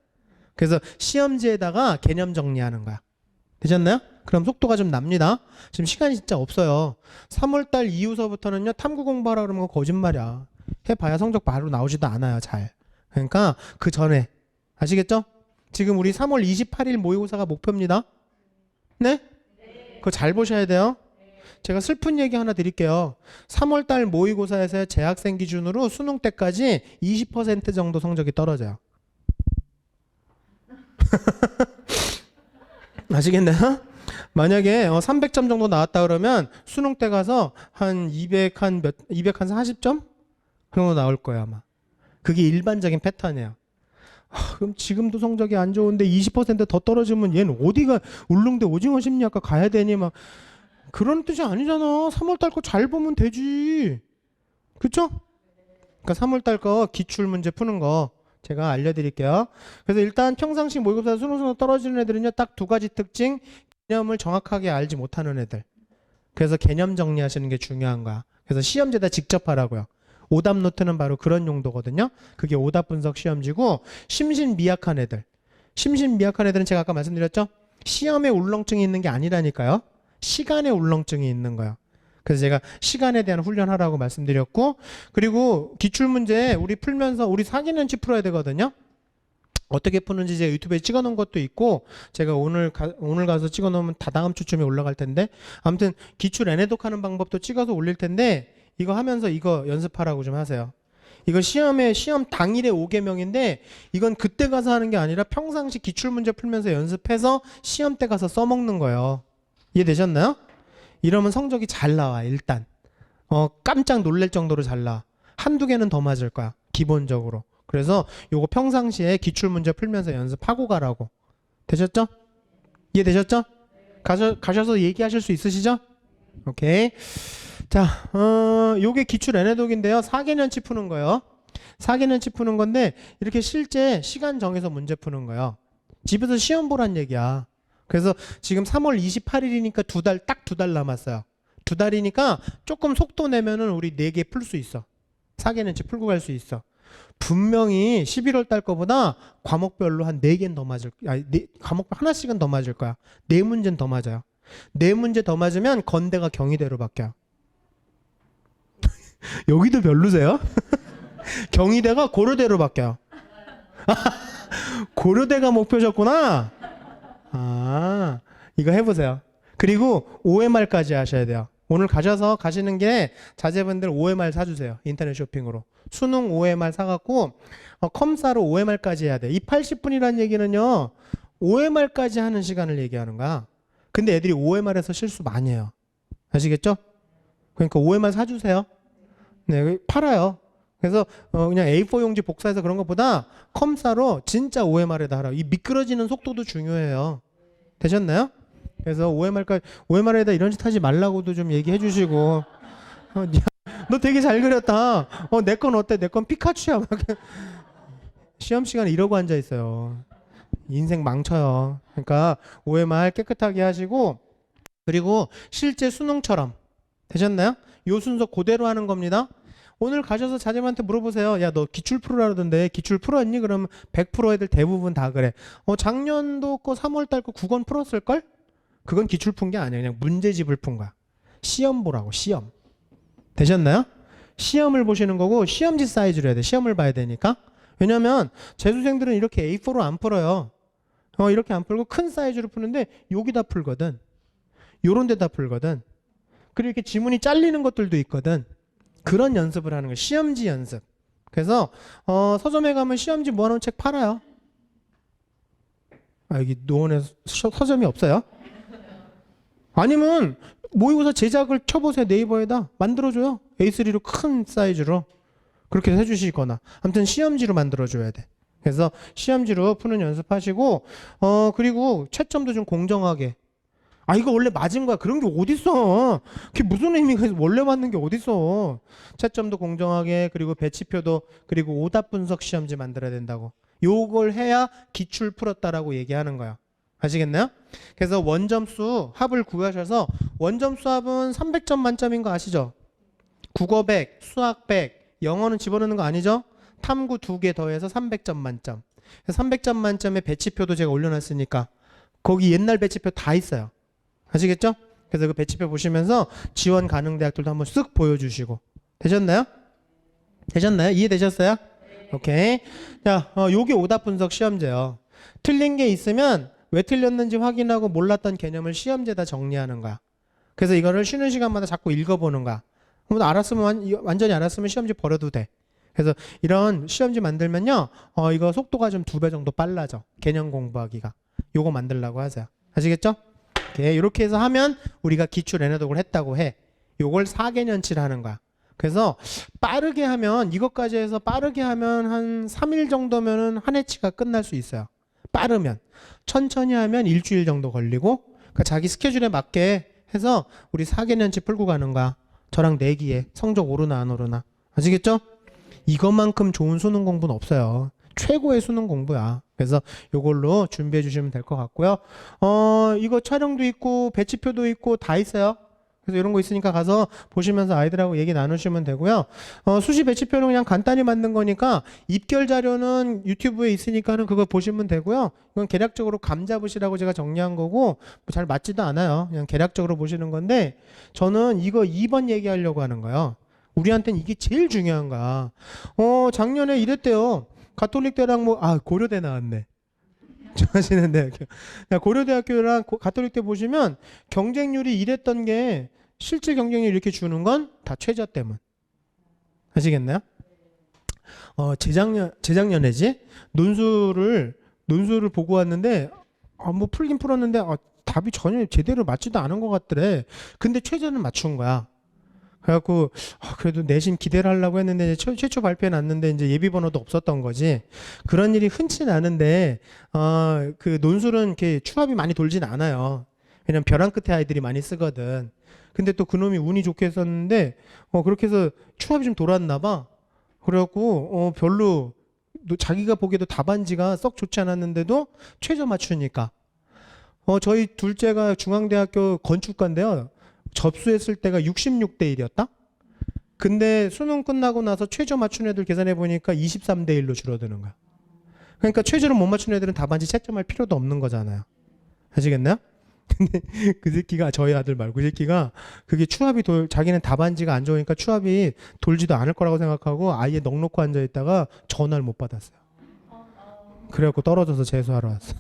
그래서 시험지에다가 개념 정리하는 거야. 되셨나요? 그럼 속도가 좀 납니다. 지금 시간이 진짜 없어요. 3월달 이후서부터는요. 탐구 공부하라 그러면 거짓말이야. 해봐야 성적 바로 나오지도 않아요. 잘. 그러니까 그 전에. 아시겠죠? 지금 우리 3월 28일 모의고사가 목표입니다. 네? 그거 잘 보셔야 돼요. 제가 슬픈 얘기 하나 드릴게요. 3월달 모의고사에서 재학생 기준으로 수능 때까지 20% 정도 성적이 떨어져요. 아시겠나요? 만약에 300점 정도 나왔다 그러면 수능 때 가서 한 240점? 그 정도 나올 거예요 아마. 그게 일반적인 패턴이에요. 그럼 지금도 성적이 안 좋은데 20%더 떨어지면 얘는 어디가 울릉대 오징어 심리학과 가야 되니 막 그런 뜻이 아니잖아. 3월달 거 잘 보면 되지. 그쵸? 그러니까 3월달 거 기출문제 푸는 거 제가 알려드릴게요. 그래서 일단 평상시 모의고사 수능 떨어지는 애들은요 딱 2가지 특징. 개념을 정확하게 알지 못하는 애들. 그래서 개념 정리하시는 게 중요한 거야. 그래서 시험지에다 직접 하라고요. 오답 노트는 바로 그런 용도거든요. 그게 오답 분석 시험지고 심신미약한 애들. 심신미약한 애들은 제가 아까 말씀드렸죠? 시험에 울렁증이 있는 게 아니라니까요. 시간에 울렁증이 있는 거예요. 그래서 제가 시간에 대한 훈련하라고 말씀드렸고 그리고 기출문제 우리 풀면서 우리 4개년치 풀어야 되거든요. 어떻게 푸는지 제가 유튜브에 찍어놓은 것도 있고 제가 오늘 가서 찍어놓으면 다다음 주쯤에 올라갈 텐데 아무튼 기출 애내독하는 방법도 찍어서 올릴 텐데 이거 하면서 이거 연습하라고 좀 하세요. 이거 시험 당일에 5개명인데 이건 그때 가서 하는 게 아니라 평상시 기출문제 풀면서 연습해서 시험 때 가서 써먹는 거예요. 이해되셨나요? 이러면 성적이 잘 나와 일단. 깜짝 놀랄 정도로 잘 나와. 한두 개는 더 맞을 거야. 기본적으로. 그래서 요거 평상시에 기출문제 풀면서 연습하고 가라고. 되셨죠? 이해되셨죠? 가셔서 얘기하실 수 있으시죠? 오케이. 자, 요게 기출 N회독인데요. 4개년치 푸는 거예요. 4개년치 푸는 건데 이렇게 실제 시간 정해서 문제 푸는 거예요. 집에서 시험 보란 얘기야. 그래서 지금 3월 28일이니까 딱 두 달 남았어요. 두 달이니까 조금 속도 내면은 우리 4개 풀 수 있어. 4개년치 풀고 갈 수 있어. 분명히 11월 달 거보다 과목별로 한 4개는 더 맞을, 과목 하나씩은 더 맞을 거야. 4문제는 더 맞아요. 4문제 더 맞으면 건대가 경희대로 바뀌어요. 여기도 별로세요? 경희대가 고려대로 바뀌어요. 고려대가 목표셨구나. 아, 이거 해보세요. 그리고 OMR까지 하셔야 돼요. 오늘 가시는 게 자제분들 OMR 사주세요. 인터넷 쇼핑으로. 수능 OMR 사갖고 컴사로 OMR까지 해야 돼. 이 80분이라는 얘기는요. OMR까지 하는 시간을 얘기하는 거야. 근데 애들이 OMR에서 실수 많이 해요. 아시겠죠? 그러니까 OMR 사주세요. 네, 팔아요. 그래서 그냥 A4 용지 복사해서 그런 것보다 컴사로 진짜 OMR에다 하라. 이 미끄러지는 속도도 중요해요. 되셨나요? 그래서 OMR에다 이런 짓 하지 말라고도 좀 얘기해 주시고. 너 되게 잘 그렸다. 내 건 어때? 내 건 피카츄야. 막. 시험 시간에 이러고 앉아 있어요. 인생 망쳐요. 그러니까 OMR 깨끗하게 하시고, 그리고 실제 수능처럼 되셨나요? 요 순서 그대로 하는 겁니다. 오늘 가셔서 자제분한테 물어보세요. 야, 너 기출 풀으라던데 기출 풀었니? 그러면 100% 애들 대부분 다 그래. 작년도 거 3월 달 거 9권 풀었을걸? 그건 기출 푼 게 아니야. 그냥 문제집을 푼 거야. 시험 보라고, 시험. 되셨나요? 시험을 보시는 거고 시험지 사이즈로 해야 돼. 시험을 봐야 되니까. 왜냐면 재수생들은 이렇게 A4로 안 풀어요. 이렇게 안 풀고 큰 사이즈로 푸는데 여기다 풀거든. 요런 데다 풀거든. 그리고 이렇게 지문이 잘리는 것들도 있거든. 그런 연습을 하는 거예요. 시험지 연습. 그래서 서점에 가면 시험지 모아놓은 책 팔아요. 여기 노원에 서점이 없어요? 아니면 모의고사 제작을 쳐보세요. 네이버에다 만들어줘요. A3로 큰 사이즈로 그렇게 해주시거나 아무튼 시험지로 만들어줘야 돼. 그래서 시험지로 푸는 연습하시고 그리고 채점도 좀 공정하게. 이거 원래 맞은 거야. 그런 게 어딨어. 그게 무슨 의미가 원래 맞는 게 어딨어. 채점도 공정하게, 그리고 배치표도, 그리고 오답 분석 시험지 만들어야 된다고. 요걸 해야 기출 풀었다라고 얘기하는 거야. 아시겠나요? 그래서 원점수 합을 구하셔서 원점수 합은 300점 만점인 거 아시죠? 국어 100, 수학 100, 영어는 집어넣는 거 아니죠? 탐구 2개 더해서 300점 만점. 300점 만점에 배치표도 제가 올려놨으니까 거기 옛날 배치표 다 있어요. 아시겠죠? 그래서 그 배치표 보시면서 지원 가능 대학들도 한번 쓱 보여주시고. 되셨나요? 되셨나요? 이해되셨어요? 오케이. 자, 요게 오답 분석 시험제요. 틀린 게 있으면 왜 틀렸는지 확인하고 몰랐던 개념을 시험지에다 정리하는 거야. 그래서 이거를 쉬는 시간마다 자꾸 읽어보는 거야. 그럼 알았으면 완전히 알았으면 시험지 버려도 돼. 그래서 이런 시험지 만들면요, 이거 속도가 좀 2배 정도 빨라져. 개념 공부하기가. 요거 만들라고 하세요. 아시겠죠? 이렇게 해서 하면 우리가 기출 N회독을 했다고 해. 요걸 4개년치를 하는 거야. 그래서 빠르게 하면, 이것까지 해서 빠르게 하면 한 3일 정도면은 한 해치가 끝날 수 있어요. 빠르면. 천천히 하면 일주일 정도 걸리고, 그러니까 자기 스케줄에 맞게 해서 우리 4개년치 풀고 가는 거야. 저랑 내기에 성적 오르나 안 오르나. 아시겠죠? 이것만큼 좋은 수능 공부는 없어요. 최고의 수능 공부야. 그래서 이걸로 준비해 주시면 될 것 같고요. 이거 촬영도 있고 배치표도 있고 다 있어요. 그래서 이런 거 있으니까 가서 보시면서 아이들하고 얘기 나누시면 되고요. 수시 배치표는 그냥 간단히 만든 거니까 입결 자료는 유튜브에 있으니까는 그거 보시면 되고요. 이건 개략적으로 감 잡으시라고 제가 정리한 거고 뭐 잘 맞지도 않아요. 그냥 개략적으로 보시는 건데 저는 이거 2번 얘기하려고 하는 거예요. 우리한테는 이게 제일 중요한 거야. 작년에 이랬대요. 가톨릭대랑 고려대 나왔네. 하시는데 고려대학교랑 가톨릭대 보시면 경쟁률이 이랬던 게 실제 경쟁률 이렇게 주는 건 다 최저 때문. 아시겠나요? 재작년에지 논술을 보고 왔는데 뭐 풀긴 풀었는데 답이 전혀 제대로 맞지도 않은 것 같더래. 근데 최저는 맞춘 거야. 그래갖고 그래도 내신 기대를 하려고 했는데 최초 발표해 놨는데 이제 예비 번호도 없었던 거지. 그런 일이 흔치는 않은데 그 논술은 이렇게 추합이 많이 돌진 않아요. 왜냐면 벼랑 끝에 아이들이 많이 쓰거든. 근데 또 그놈이 운이 좋게 썼는데 그렇게 해서 추합이 좀 돌았나 봐. 그래갖고 별로 자기가 보기에도 답안지가 썩 좋지 않았는데도 최저 맞추니까. 저희 둘째가 중앙대학교 건축과인데요. 접수했을 때가 66대 1이었다? 근데 수능 끝나고 나서 최저 맞춘 애들 계산해 보니까 23대 1로 줄어드는 거야. 그러니까 최저를 못 맞춘 애들은 답안지 채점할 필요도 없는 거잖아요. 아시겠나요? 근데 그 새끼가, 저희 아들 말고 그 새끼가 그게 추합이 자기는 답안지가 안 좋으니까 추합이 돌지도 않을 거라고 생각하고 아예 넋놓고 앉아 있다가 전화를 못 받았어요. 그래갖고 떨어져서 재수하러 왔어.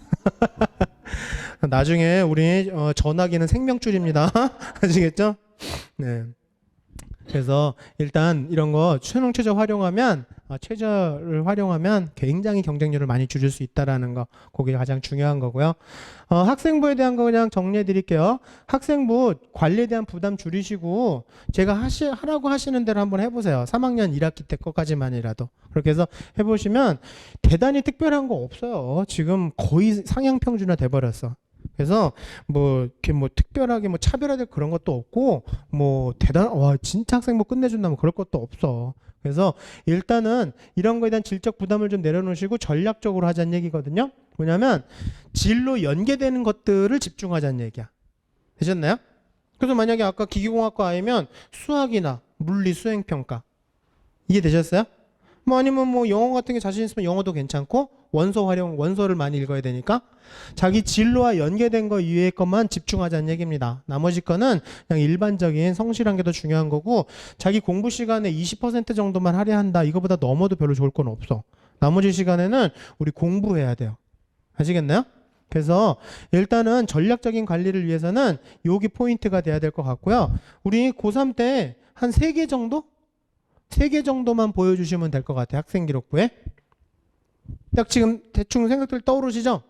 나중에 우리 전화기는 생명줄입니다. 아시겠죠? 네. 그래서 일단 이런 거 수능 최저 활용하면 최저를 활용하면 굉장히 경쟁률을 많이 줄일 수 있다라는 거, 그게 가장 중요한 거고요. 학생부에 대한 거 그냥 정리해 드릴게요. 학생부 관리에 대한 부담 줄이시고 제가 하라고 하시는 대로 한번 해보세요. 3학년 1학기 때 거까지만이라도 그렇게 해서 해보시면 대단히 특별한 거 없어요. 지금 거의 상향 평준화 돼버렸어. 그래서 이렇게 특별하게 차별화될 그런 것도 없고 와 진짜 학생부 끝내준다 그럴 것도 없어. 그래서 일단은 이런 거에 대한 질적 부담을 좀 내려놓으시고 전략적으로 하자는 얘기거든요. 뭐냐면 진로 연계되는 것들을 집중하자는 얘기야. 되셨나요? 그래서 만약에 아까 기계공학과 아니면 수학이나 물리, 수행평가 이해되셨어요? 아니면 영어 같은 게 자신 있으면 영어도 괜찮고 원서를 많이 읽어야 되니까 자기 진로와 연계된 거 이외의 것만 집중하자는 얘기입니다. 나머지 거는 그냥 일반적인 성실한 게 더 중요한 거고 자기 공부 시간에 20% 정도만 할애한다. 이거보다 넘어도 별로 좋을 건 없어. 나머지 시간에는 우리 공부해야 돼요. 아시겠나요? 그래서 일단은 전략적인 관리를 위해서는 여기 포인트가 돼야 될 것 같고요. 우리 고3 때 한 3개 정도? 3개 정도만 보여주시면 될 것 같아요. 학생 기록부에. 딱 지금 대충 생각들 떠오르시죠?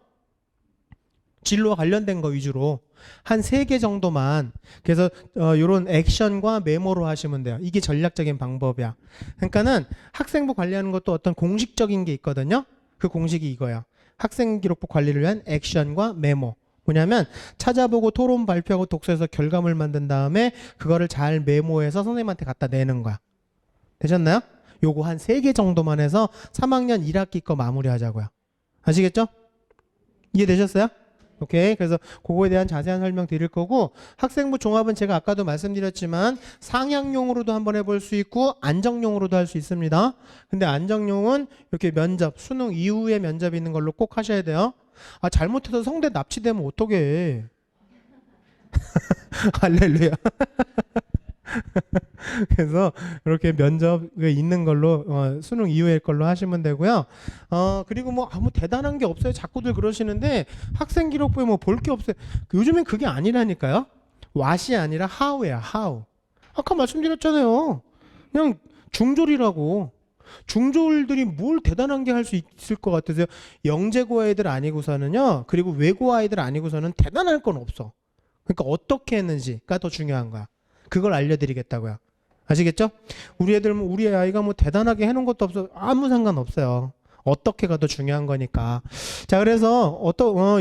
진로와 관련된 거 위주로 한 3개 정도만. 그래서 이런 액션과 메모로 하시면 돼요. 이게 전략적인 방법이야. 그러니까는 학생부 관리하는 것도 어떤 공식적인 게 있거든요. 그 공식이 이거야. 학생 기록부 관리를 위한 액션과 메모. 뭐냐면 찾아보고 토론 발표하고 독서해서 결과물 만든 다음에 그거를 잘 메모해서 선생님한테 갖다 내는 거야. 되셨나요? 요거 한 3개 정도만 해서 3학년 1학기 거 마무리하자고요. 아시겠죠? 이해되셨어요? 오케이. 그래서 그거에 대한 자세한 설명 드릴 거고 학생부 종합은 제가 아까도 말씀드렸지만 상향용으로도 한번 해볼 수 있고 안정용으로도 할 수 있습니다. 근데 안정용은 이렇게 면접, 수능 이후에 면접이 있는 걸로 꼭 하셔야 돼요. 잘못해서 성대 납치되면 어떡해. 할렐루야. 그래서 이렇게 면접에 있는 걸로 수능 이후의 걸로 하시면 되고요. 그리고 아무 대단한 게 없어요. 자꾸들 그러시는데 학생 기록부에 볼 게 없어요. 요즘엔 그게 아니라니까요. what이 아니라 how야. how. 아까 말씀드렸잖아요. 그냥 중졸이라고. 중졸들이 뭘 대단한 게 할 수 있을 것 같으세요? 영재고 아이들 아니고서는요. 그리고 외고 아이들 아니고서는 대단할 건 없어. 그러니까 어떻게 했는지가 더 중요한 거야. 그걸 알려드리겠다고요. 아시겠죠? 우리 아이가 대단하게 해놓은 것도 없어. 아무 상관없어요. 어떻게가 더 중요한 거니까. 자, 그래서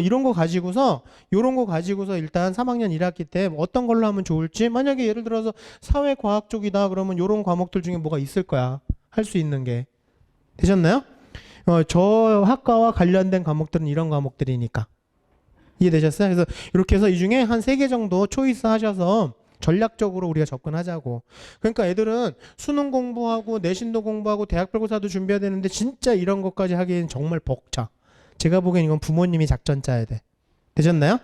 이런 거 가지고서 일단 3학년 1학기 때 어떤 걸로 하면 좋을지, 만약에 예를 들어서 사회과학 쪽이다 그러면 이런 과목들 중에 뭐가 있을 거야. 할 수 있는 게. 되셨나요? 저 학과와 관련된 과목들은 이런 과목들이니까. 이해되셨어요? 그래서 이렇게 해서 이 중에 한 3개 정도 초이스 하셔서 전략적으로 우리가 접근하자고. 그러니까 애들은 수능 공부하고 내신도 공부하고 대학별고사도 준비해야 되는데 진짜 이런 것까지 하기엔 정말 벅차. 제가 보기엔 이건 부모님이 작전 짜야 돼. 되셨나요?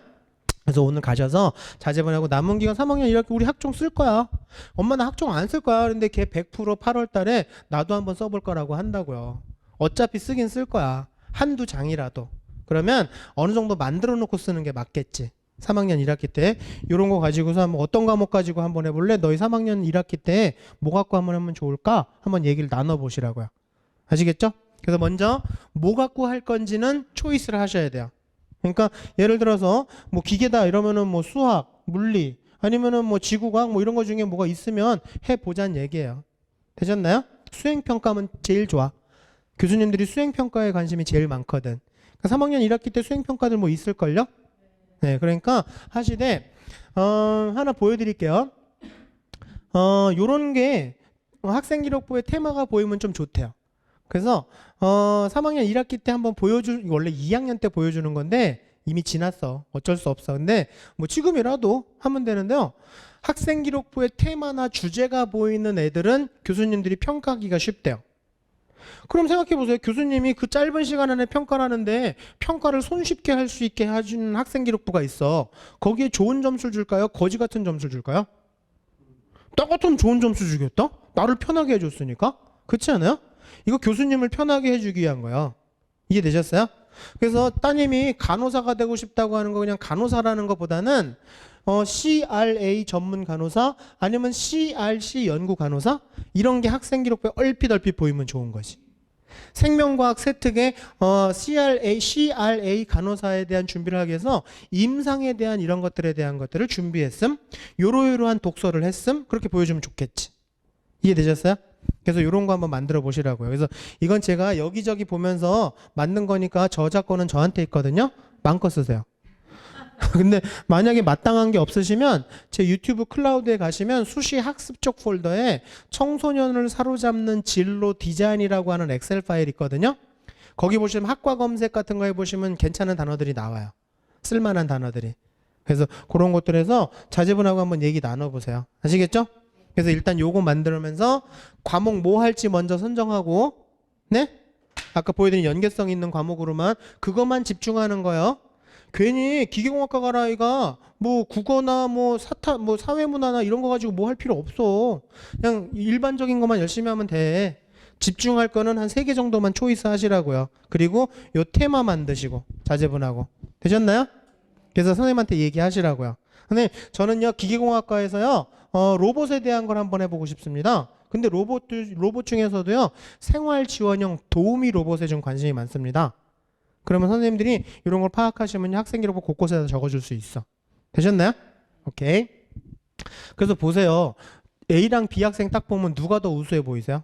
그래서 오늘 가셔서 자제분하고 남은 기간 3학년 1학기 우리 학종 쓸 거야. 엄마 나 학종 안 쓸 거야. 그런데 걔 100% 8월 달에 나도 한번 써볼 거라고 한다고요. 어차피 쓰긴 쓸 거야. 한두 장이라도. 그러면 어느 정도 만들어 놓고 쓰는 게 맞겠지. 3학년 1학기 때 이런 거 가지고서 한번 어떤 과목 가지고 한번 해볼래? 너희 3학년 1학기 때 뭐 갖고 한번 하면 좋을까? 한번 얘기를 나눠보시라고요. 아시겠죠? 그래서 먼저 뭐 갖고 할 건지는 초이스를 하셔야 돼요. 그러니까 예를 들어서 기계다 이러면은 수학, 물리, 아니면은 뭐 지구과학 뭐 이런 거 중에 뭐가 있으면 해보자는 얘기예요. 되셨나요? 수행평가면 제일 좋아. 교수님들이 수행평가에 관심이 제일 많거든. 그러니까 3학년 1학기 때 수행평가들 뭐 있을걸요? 네, 그러니까 하시되 하나 보여드릴게요. 요런 게 학생기록부의 테마가 보이면 좀 좋대요. 그래서 3학년 1학기 때 한번 원래 2학년 때 보여주는 건데 이미 지났어. 어쩔 수 없어. 근데 뭐 지금이라도 하면 되는데요. 학생기록부의 테마나 주제가 보이는 애들은 교수님들이 평가하기가 쉽대요. 그럼 생각해보세요. 교수님이 그 짧은 시간 안에 평가를 하는데 평가를 손쉽게 할 수 있게 해주는 학생기록부가 있어. 거기에 좋은 점수를 줄까요? 거지 같은 점수를 줄까요? 똑같으면 좋은 점수 주겠다? 나를 편하게 해줬으니까? 그렇지 않아요? 이거 교수님을 편하게 해주기 위한 거야. 이해되셨어요? 그래서 따님이 간호사가 되고 싶다고 하는 거 그냥 간호사라는 것보다는 CRA 전문 간호사 아니면 CRC 연구 간호사 이런 게 학생기록부에 얼핏 보이면 좋은 거지. 생명과학 세특에 CRA 간호사에 대한 준비를 하기 위해서 임상에 대한 이런 것들에 대한 것들을 준비했음. 요러요러한 독서를 했음. 그렇게 보여주면 좋겠지. 이해되셨어요? 그래서 이런 거 한번 만들어 보시라고요. 그래서 이건 제가 여기저기 보면서 만든 거니까 저작권은 저한테 있거든요. 마음껏 쓰세요. 근데 만약에 마땅한 게 없으시면 제 유튜브 클라우드에 가시면 수시 학습 쪽 폴더에 청소년을 사로잡는 진로 디자인이라고 하는 엑셀 파일이 있거든요. 거기 보시면 학과 검색 같은 거 해보시면 괜찮은 단어들이 나와요. 쓸만한 단어들이. 그래서 그런 것들에서 자제분하고 한번 얘기 나눠보세요. 아시겠죠? 그래서 일단 요거 만들면서 과목 뭐 할지 먼저 선정하고, 네? 아까 보여드린 연계성 있는 과목으로만 그것만 집중하는 거예요. 괜히 기계공학과 가라 아이가 뭐 국어나 뭐 사회문화나 이런 거 가지고 뭐 할 필요 없어. 그냥 일반적인 것만 열심히 하면 돼. 집중할 거는 한 3개 정도만 초이스 하시라고요. 그리고 요 테마 만드시고 자제분하고. 되셨나요? 그래서 선생님한테 얘기하시라고요. 선생님 저는요 기계공학과에서요 로봇에 대한 걸 한번 해보고 싶습니다. 근데 로봇 중에서도요 생활 지원형 도우미 로봇에 좀 관심이 많습니다. 그러면 선생님들이 이런 걸 파악하시면 학생기록부 곳곳에다 적어줄 수 있어. 되셨나요? 오케이. 그래서 보세요. A랑 B 학생 딱 보면 누가 더 우수해 보이세요?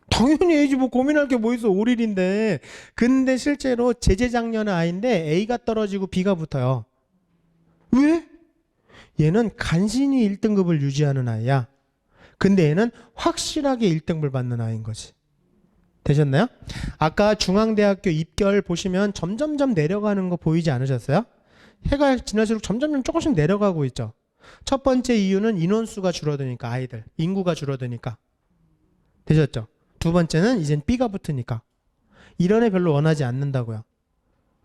당연히 A지 뭐 고민할 게 뭐 있어. 오릴인데. 근데 실제로 재작년의 아이인데 A가 떨어지고 B가 붙어요. 왜? 얘는 간신히 1등급을 유지하는 아이야. 근데 얘는 확실하게 1등급을 받는 아이인 거지. 되셨나요? 아까 중앙대학교 입결 보시면 점점점 내려가는 거 보이지 않으셨어요? 해가 지날수록 점점점 조금씩 내려가고 있죠. 첫 번째 이유는 인원수가 줄어드니까 아이들. 인구가 줄어드니까. 되셨죠? 두 번째는 이젠 B가 붙으니까. 이런 애 별로 원하지 않는다고요.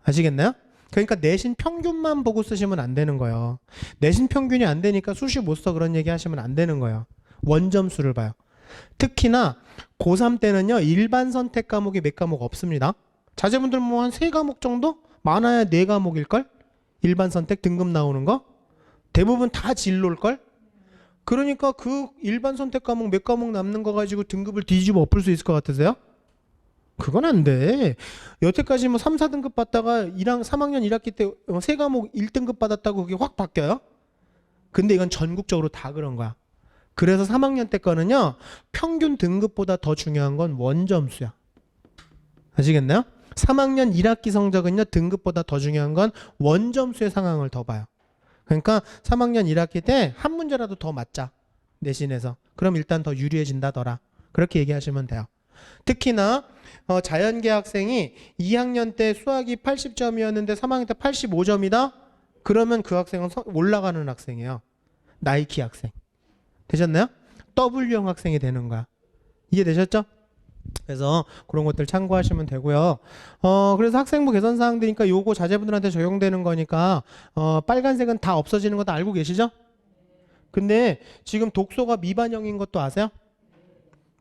아시겠나요? 그러니까 내신 평균만 보고 쓰시면 안 되는 거예요. 내신 평균이 안 되니까 수시 못 써 그런 얘기 하시면 안 되는 거예요. 원점수를 봐요. 특히나 고3 때는요 일반 선택 과목이 몇 과목 없습니다. 자제분들 뭐 한 3과목 정도? 많아야 4과목일걸? 일반 선택 등급 나오는 거? 대부분 다 진로일걸? 그러니까 그 일반 선택 과목 몇 과목 남는 거 가지고 등급을 뒤집어 엎을 수 있을 것 같으세요? 그건 안 돼. 여태까지 뭐 3, 4등급 받다가 3학년 1학기 때 3과목 1등급 받았다고 그게 확 바뀌어요? 근데 이건 전국적으로 다 그런 거야. 그래서 3학년 때 거는요 평균 등급보다 더 중요한 건 원점수야. 아시겠나요? 3학년 1학기 성적은요 등급보다 더 중요한 건 원점수의 상황을 더 봐요. 그러니까 3학년 1학기 때 한 문제라도 더 맞자 내신에서. 그럼 일단 더 유리해진다더라. 그렇게 얘기하시면 돼요. 특히나 자연계 학생이 2학년 때 수학이 80점이었는데 3학년 때 85점이다? 그러면 그 학생은 올라가는 학생이에요. 나이키 학생. 되셨나요? W형 학생이 되는 거야. 이해되셨죠? 그래서 그런 것들 참고하시면 되고요. 그래서 학생부 개선 사항들이니까 요거 자제분들한테 적용되는 거니까 빨간색은 다 없어지는 거 다 알고 계시죠? 근데 지금 독서가 미반영인 것도 아세요?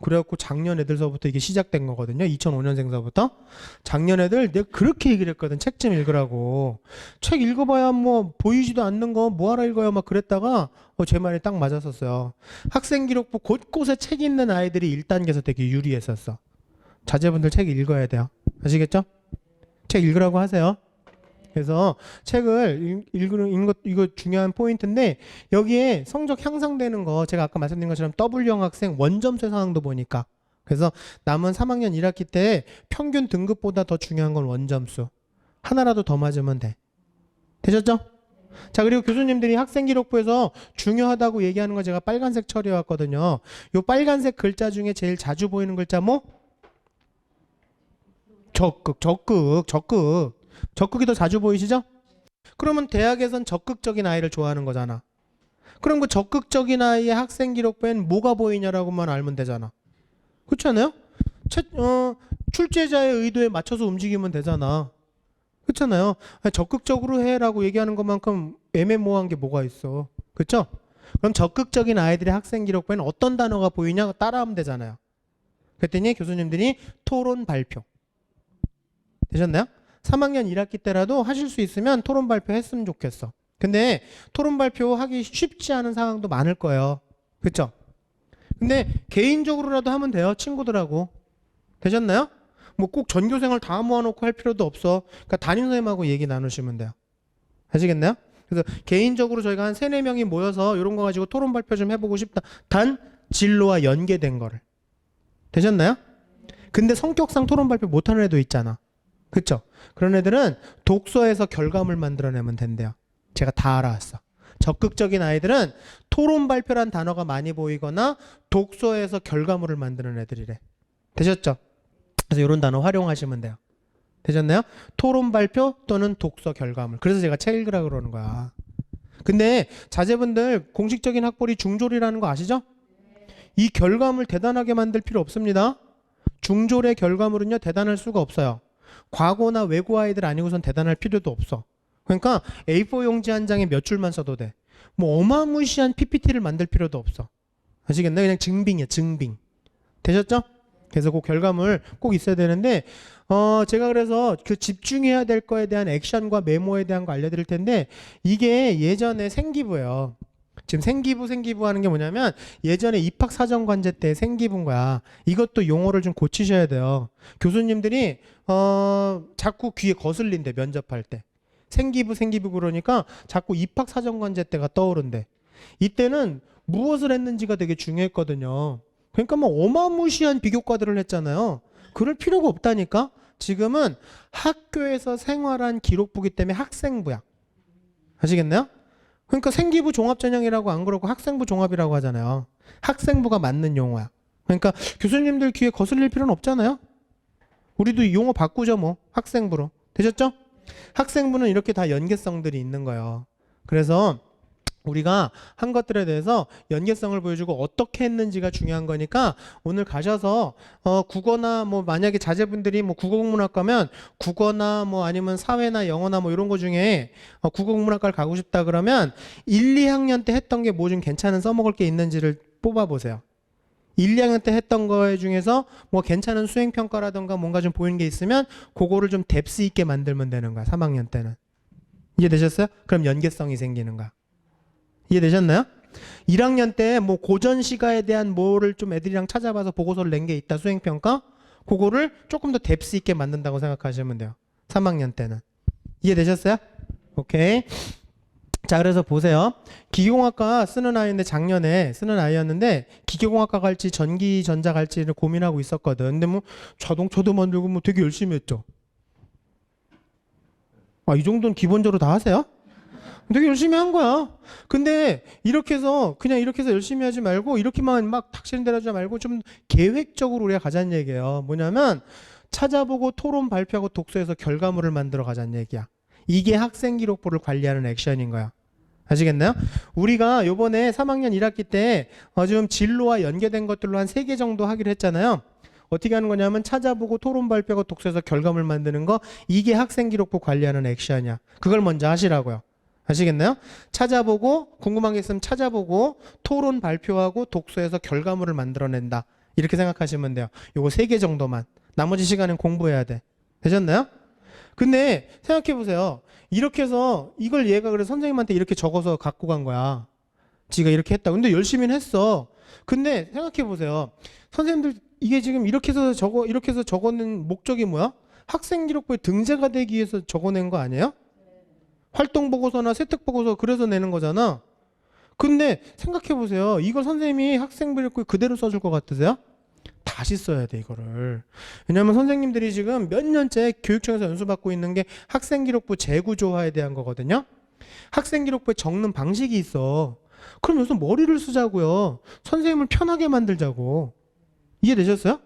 그래갖고 작년 애들서부터 이게 시작된 거거든요. 2005년생서부터. 작년 애들 내가 그렇게 얘기를 했거든. 책 좀 읽으라고. 책 읽어봐야 뭐 보이지도 않는 거 뭐하러 읽어요 막 그랬다가 제 말이 딱 맞았었어요. 학생기록부 곳곳에 책 있는 아이들이 1단계에서 되게 유리했었어. 자제분들 책 읽어야 돼요. 아시겠죠? 책 읽으라고 하세요. 그래서 책을 읽는 것 이거 중요한 포인트인데 여기에 성적 향상되는 거 제가 아까 말씀드린 것처럼 W형 학생 원점수 상황도 보니까 그래서 남은 3학년 1학기 때 평균 등급보다 더 중요한 건 원점수. 하나라도 더 맞으면 돼. 되셨죠? 자, 그리고 교수님들이 학생기록부에서 중요하다고 얘기하는 거 제가 빨간색 처리해왔거든요. 요 빨간색 글자 중에 제일 자주 보이는 글자 뭐? 적극이 더 자주 보이시죠? 그러면 대학에선 적극적인 아이를 좋아하는 거잖아. 그럼 그 적극적인 아이의 학생기록부엔 뭐가 보이냐라고만 알면 되잖아. 그렇지 않아요? 출제자의 의도에 맞춰서 움직이면 되잖아. 그렇잖아요. 적극적으로 해라고 얘기하는 것만큼 애매모호한 게 뭐가 있어. 그렇죠? 그럼 적극적인 아이들의 학생기록부에는 어떤 단어가 보이냐 따라하면 되잖아요. 그랬더니 교수님들이 토론 발표. 되셨나요? 3학년 1학기 때라도 하실 수 있으면 토론 발표 했으면 좋겠어. 근데 토론 발표 하기 쉽지 않은 상황도 많을 거예요. 그렇죠? 근데 개인적으로라도 하면 돼요. 친구들하고. 되셨나요? 뭐 꼭 전교생을 다 모아놓고 할 필요도 없어. 그러니까 담임선생님하고 얘기 나누시면 돼요. 아시겠나요? 그래서 개인적으로 저희가 한 3, 4명이 모여서 이런 거 가지고 토론 발표 좀 해보고 싶다. 단 진로와 연계된 거를. 되셨나요? 근데 성격상 토론 발표 못하는 애도 있잖아. 그쵸? 그런 애들은 독서에서 결과물 만들어내면 된대요. 제가 다 알아왔어. 적극적인 아이들은 토론 발표란 단어가 많이 보이거나 독서에서 결과물을 만드는 애들이래. 되셨죠? 그래서 이런 단어 활용하시면 돼요. 되셨나요? 토론 발표 또는 독서 결과물. 그래서 제가 책 읽으라 그러는 거야. 근데 자제분들 공식적인 학벌이 중졸이라는 거 아시죠? 이 결과물 대단하게 만들 필요 없습니다. 중졸의 결과물은요 대단할 수가 없어요. 과거나 외고 아이들 아니고선 대단할 필요도 없어. 그러니까 A4 용지 한 장에 몇 줄만 써도 돼. 뭐 어마무시한 PPT를 만들 필요도 없어. 아시겠나요? 그냥 증빙이야, 증빙. 되셨죠? 그래서 그 결과물 꼭 있어야 되는데 제가 그래서 그 집중해야 될 거에 대한 액션과 메모에 대한 거 알려드릴 텐데 이게 예전에 생기부예요. 지금 생기부 하는 게 뭐냐면 예전에 입학사정관제 때 생기부인 거야. 이것도 용어를 좀 고치셔야 돼요. 교수님들이 자꾸 귀에 거슬린대 면접할 때. 생기부 그러니까 자꾸 입학사정관제 때가 떠오른대. 이때는 무엇을 했는지가 되게 중요했거든요. 그러니까 뭐 어마무시한 비교과들을 했잖아요. 그럴 필요가 없다니까. 지금은 학교에서 생활한 기록부기 때문에 학생부야. 아시겠나요? 그러니까 생기부 종합전형이라고 안 그러고 학생부 종합이라고 하잖아요. 학생부가 맞는 용어야. 그러니까 교수님들 귀에 거슬릴 필요는 없잖아요. 우리도 용어 바꾸죠 뭐. 학생부로. 되셨죠? 학생부는 이렇게 다 연계성들이 있는 거예요. 그래서 우리가 한 것들에 대해서 연계성을 보여주고 어떻게 했는지가 중요한 거니까 오늘 가셔서 국어나 뭐 만약에 자제분들이 뭐 국어국문학과면 국어나 뭐 아니면 사회나 영어나 뭐 이런 거 중에 국어국문학과를 가고 싶다 그러면 1, 2학년 때 했던 게 뭐 좀 괜찮은 써먹을 게 있는지를 뽑아보세요. 1, 2학년 때 했던 거 중에서 뭐 괜찮은 수행평가라던가 뭔가 좀 보이는 게 있으면 그거를 좀 뎁스 있게 만들면 되는 거야. 3학년 때는. 이해되셨어요? 그럼 연계성이 생기는 거야. 이해되셨나요? 1학년 때 뭐 고전 시가에 대한 뭐를 좀 애들이랑 찾아봐서 보고서를 낸 게 있다. 수행평가. 그거를 조금 더 뎁스 있게 만든다고 생각하시면 돼요. 3학년 때는. 이해되셨어요? 오케이. 자, 그래서 보세요. 기계공학과 쓰는 아이인데 작년에 쓰는 아이였는데 기계공학과 갈지 전기전자 갈지를 고민하고 있었거든. 근데 뭐 자동차도 만들고 뭐 되게 열심히 했죠. 이 정도는 기본적으로 다 하세요? 되게 열심히 한 거야. 근데 이렇게 해서 그냥 이렇게 해서 열심히 하지 말고 이렇게만 막 닥치는 대로 하지 말고 좀 계획적으로 우리가 가자는 얘기예요. 뭐냐면 찾아보고 토론 발표하고 독서에서 결과물을 만들어 가자는 얘기야. 이게 학생기록부를 관리하는 액션인 거야. 아시겠나요? 우리가 요번에 3학년 1학기 때 좀 진로와 연계된 것들로 한 3개 정도 하기로 했잖아요. 어떻게 하는 거냐면 찾아보고 토론 발표하고 독서에서 결과물 만드는 거, 이게 학생기록부 관리하는 액션이야. 그걸 먼저 하시라고요. 아시겠나요? 찾아보고 궁금한 게 있으면 찾아보고 토론 발표하고 독서에서 결과물을 만들어낸다. 이렇게 생각하시면 돼요. 요거 3개 정도만. 나머지 시간은 공부해야 돼. 되셨나요? 근데 생각해 보세요. 이렇게 해서 이걸 얘가 그래서 선생님한테 이렇게 적어서 갖고 간 거야. 지가 이렇게 했다. 근데 열심히는 했어. 근데 생각해 보세요. 선생님들 이게 지금 이렇게 해서 적어낸 목적이 뭐야? 학생기록부에 등재가 되기 위해서 적어낸 거 아니에요? 활동 보고서나 세특 보고서 그래서 내는 거잖아. 근데 생각해 보세요. 이걸 선생님이 학생기록부에 그대로 써줄 것 같으세요? 다시 써야 돼, 이거를. 왜냐면 선생님들이 지금 몇 년째 교육청에서 연수받고 있는 게 학생기록부 재구조화에 대한 거거든요. 학생기록부에 적는 방식이 있어. 그럼 여기서 머리를 쓰자고요. 선생님을 편하게 만들자고. 이해되셨어요?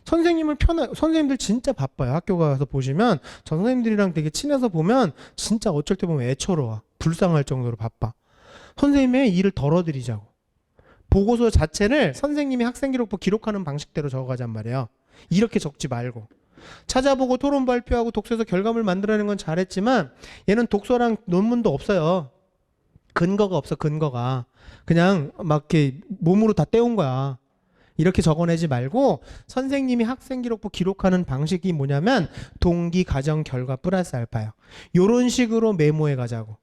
선생님들 진짜 바빠요. 학교 가서 보시면 저 선생님들이랑 되게 친해서 보면 진짜 어쩔 때 보면 애처로워. 불쌍할 정도로 바빠. 선생님의 일을 덜어드리자고. 보고서 자체를 선생님이 학생기록부 기록하는 방식대로 적어가잔 말이에요. 이렇게 적지 말고. 찾아보고 토론 발표하고 독서에서 결과물 만들어내는 건 잘했지만 얘는 독서랑 논문도 없어요. 근거가 없어, 근거가. 그냥 막 이렇게 몸으로 다 때운 거야. 이렇게 적어내지 말고 선생님이 학생기록부 기록하는 방식이 뭐냐면 동기, 과정, 결과 플러스 알파예요. 요런 식으로 메모해 가자고.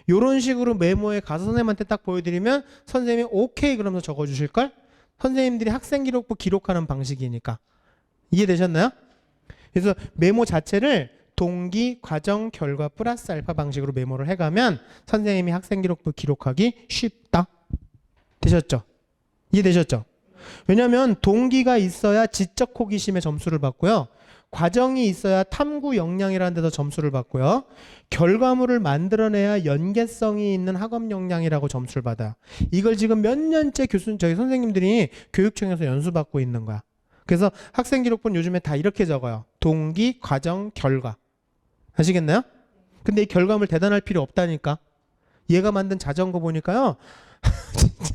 요런 식으로 메모해 가서 선생님한테 딱 보여드리면 선생님이 오케이 그러면서 적어주실걸? 선생님들이 학생기록부 기록하는 방식이니까. 이해되셨나요? 그래서 메모 자체를 동기, 과정, 결과 플러스 알파 방식으로 메모를 해가면 선생님이 학생기록부 기록하기 쉽다. 되셨죠? 이해되셨죠? 왜냐하면 동기가 있어야 지적 호기심에 점수를 받고요. 과정이 있어야 탐구 역량이라는 데서 점수를 받고요. 결과물을 만들어내야 연계성이 있는 학업 역량이라고 점수를 받아요. 이걸 지금 몇 년째 저희 선생님들이 교육청에서 연수받고 있는 거야. 그래서 학생기록부는 요즘에 다 이렇게 적어요. 동기, 과정, 결과. 아시겠나요? 근데 이 결과물 대단할 필요 없다니까. 얘가 만든 자전거 보니까요. 진짜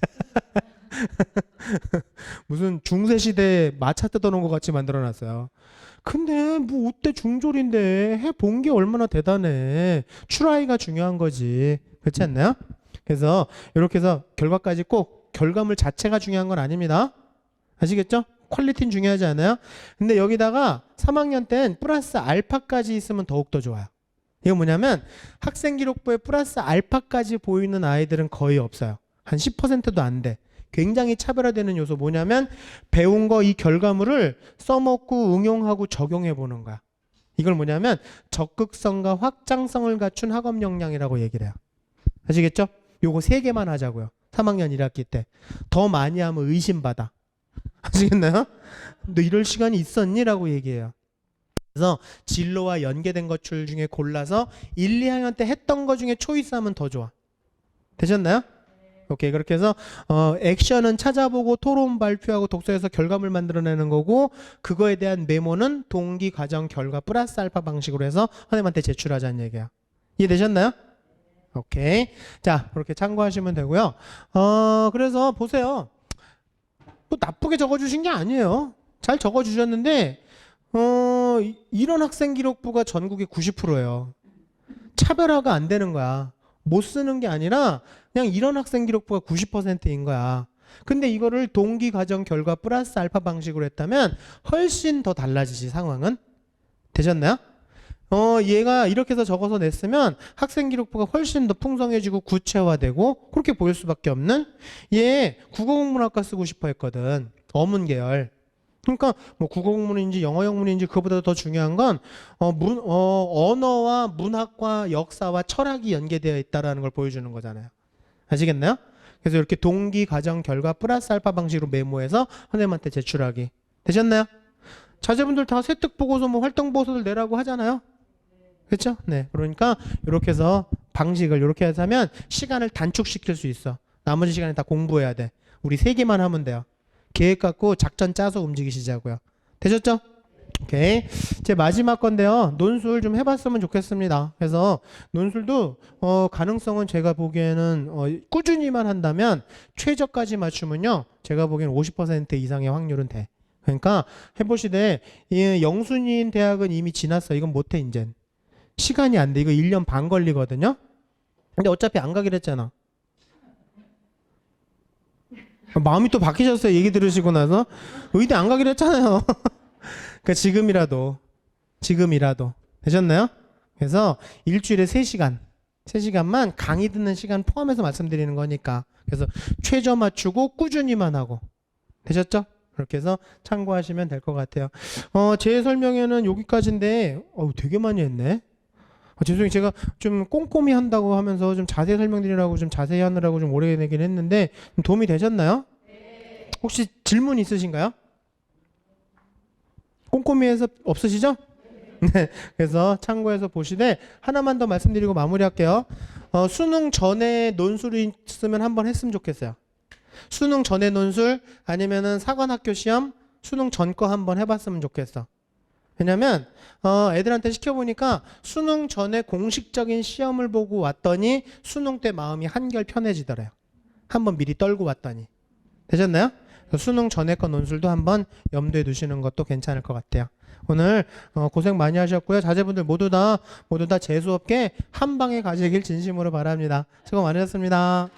무슨 중세시대에 마차 뜯어놓은 것 같이 만들어놨어요. 근데 뭐 어때, 중졸인데 해본 게 얼마나 대단해. 추라이가 중요한 거지. 그렇지 않나요? 그래서 이렇게 해서 결과까지 꼭 결과물 자체가 중요한 건 아닙니다. 아시겠죠? 퀄리티는 중요하지 않아요? 근데 여기다가 3학년 땐 플러스 알파까지 있으면 더욱더 좋아요. 이건 뭐냐면 학생기록부에 플러스 알파까지 보이는 아이들은 거의 없어요. 한 10%도 안 돼. 굉장히 차별화되는 요소 뭐냐면 배운 거 이 결과물을 써먹고 응용하고 적용해 보는 거야. 이걸 뭐냐면 적극성과 확장성을 갖춘 학업 역량이라고 얘기를 해요. 아시겠죠? 요거 3개만 하자고요. 3학년 1학기 때. 더 많이 하면 의심받아. 아시겠나요? 너 이럴 시간이 있었니? 라고 얘기해요. 그래서 진로와 연계된 것들 중에 골라서 1, 2학년 때 했던 것 중에 초이스하면 더 좋아. 되셨나요? 오케이. 그렇게 해서 액션은 찾아보고 토론 발표하고 독서에서 결과물 만들어내는 거고, 그거에 대한 메모는 동기, 과정, 결과 플러스 알파 방식으로 해서 선생님한테 제출하자는 얘기야. 이해되셨나요? 오케이. 자, 그렇게 참고하시면 되고요. 그래서 보세요. 뭐 나쁘게 적어주신 게 아니에요. 잘 적어주셨는데 이런 학생기록부가 전국에 90%예요. 차별화가 안 되는 거야. 못 쓰는 게 아니라 그냥 이런 학생기록부가 90%인 거야. 근데 이거를 동기, 과정, 결과 플러스 알파 방식으로 했다면 훨씬 더 달라지지, 상황은. 되셨나요? 얘가 이렇게 해서 적어서 냈으면 학생기록부가 훨씬 더 풍성해지고 구체화되고 그렇게 보일 수밖에 없는, 얘 국어국문학과 쓰고 싶어 했거든. 어문 계열. 그러니까 뭐 국어국문인지 영어영문인지 그거보다 더 중요한 건 언어와 문학과 역사와 철학이 연계되어 있다는 걸 보여주는 거잖아요. 아시겠나요? 그래서 이렇게 동기, 과정, 결과 플러스 알파 방식으로 메모해서 선생님한테 제출하기. 되셨나요? 자제분들 다 세특 보고서 뭐 활동 보고서를 내라고 하잖아요. 그렇죠? 네. 그러니까 이렇게 해서 방식을 이렇게 해서 하면 시간을 단축시킬 수 있어. 나머지 시간에 다 공부해야 돼. 우리 3개만 하면 돼요. 계획 갖고 작전 짜서 움직이시자고요. 되셨죠? 오케이. 제 마지막 건데요. 논술 좀 해봤으면 좋겠습니다. 그래서 논술도 가능성은 제가 보기에는 꾸준히만 한다면 최저까지 맞추면요, 제가 보기에는 50% 이상의 확률은 돼. 그러니까 해보시되 영순이인 대학은 이미 지났어. 이건 못해 이젠. 시간이 안 돼. 이거 1년 반 걸리거든요. 근데 어차피 안 가기로 했잖아. 마음이 또 바뀌셨어요. 얘기 들으시고 나서. 의대 안 가기로 했잖아요. 그러니까 지금이라도 되셨나요? 그래서 일주일에 3시간만 강의 듣는 시간 포함해서 말씀드리는 거니까. 그래서 최저 맞추고 꾸준히만 하고. 되셨죠? 그렇게 해서 참고하시면 될 것 같아요. 제 설명에는 여기까지인데 되게 많이 했네. 죄송해요. 제가 좀 꼼꼼히 한다고 하면서 좀 자세히 설명드리라고 좀 자세히 하느라고 좀 오래 내긴 했는데 도움이 되셨나요? 혹시 질문 있으신가요? 꼼꼼히 해서 없으시죠? 네. 그래서 참고해서 보시되 하나만 더 말씀드리고 마무리할게요. 수능 전에 논술이 있으면 한번 했으면 좋겠어요. 수능 전에 논술 아니면은 사관학교 시험 수능 전 거 한번 해봤으면 좋겠어. 왜냐면 애들한테 시켜보니까 수능 전에 공식적인 시험을 보고 왔더니 수능 때 마음이 한결 편해지더래요. 한번 미리 떨고 왔더니. 되셨나요? 수능 전에 거 논술도 한번 염두에 두시는 것도 괜찮을 것 같아요. 오늘 고생 많이 하셨고요. 자제분들 모두 다 재수없게 한 방에 가시길 진심으로 바랍니다. 수고 많으셨습니다.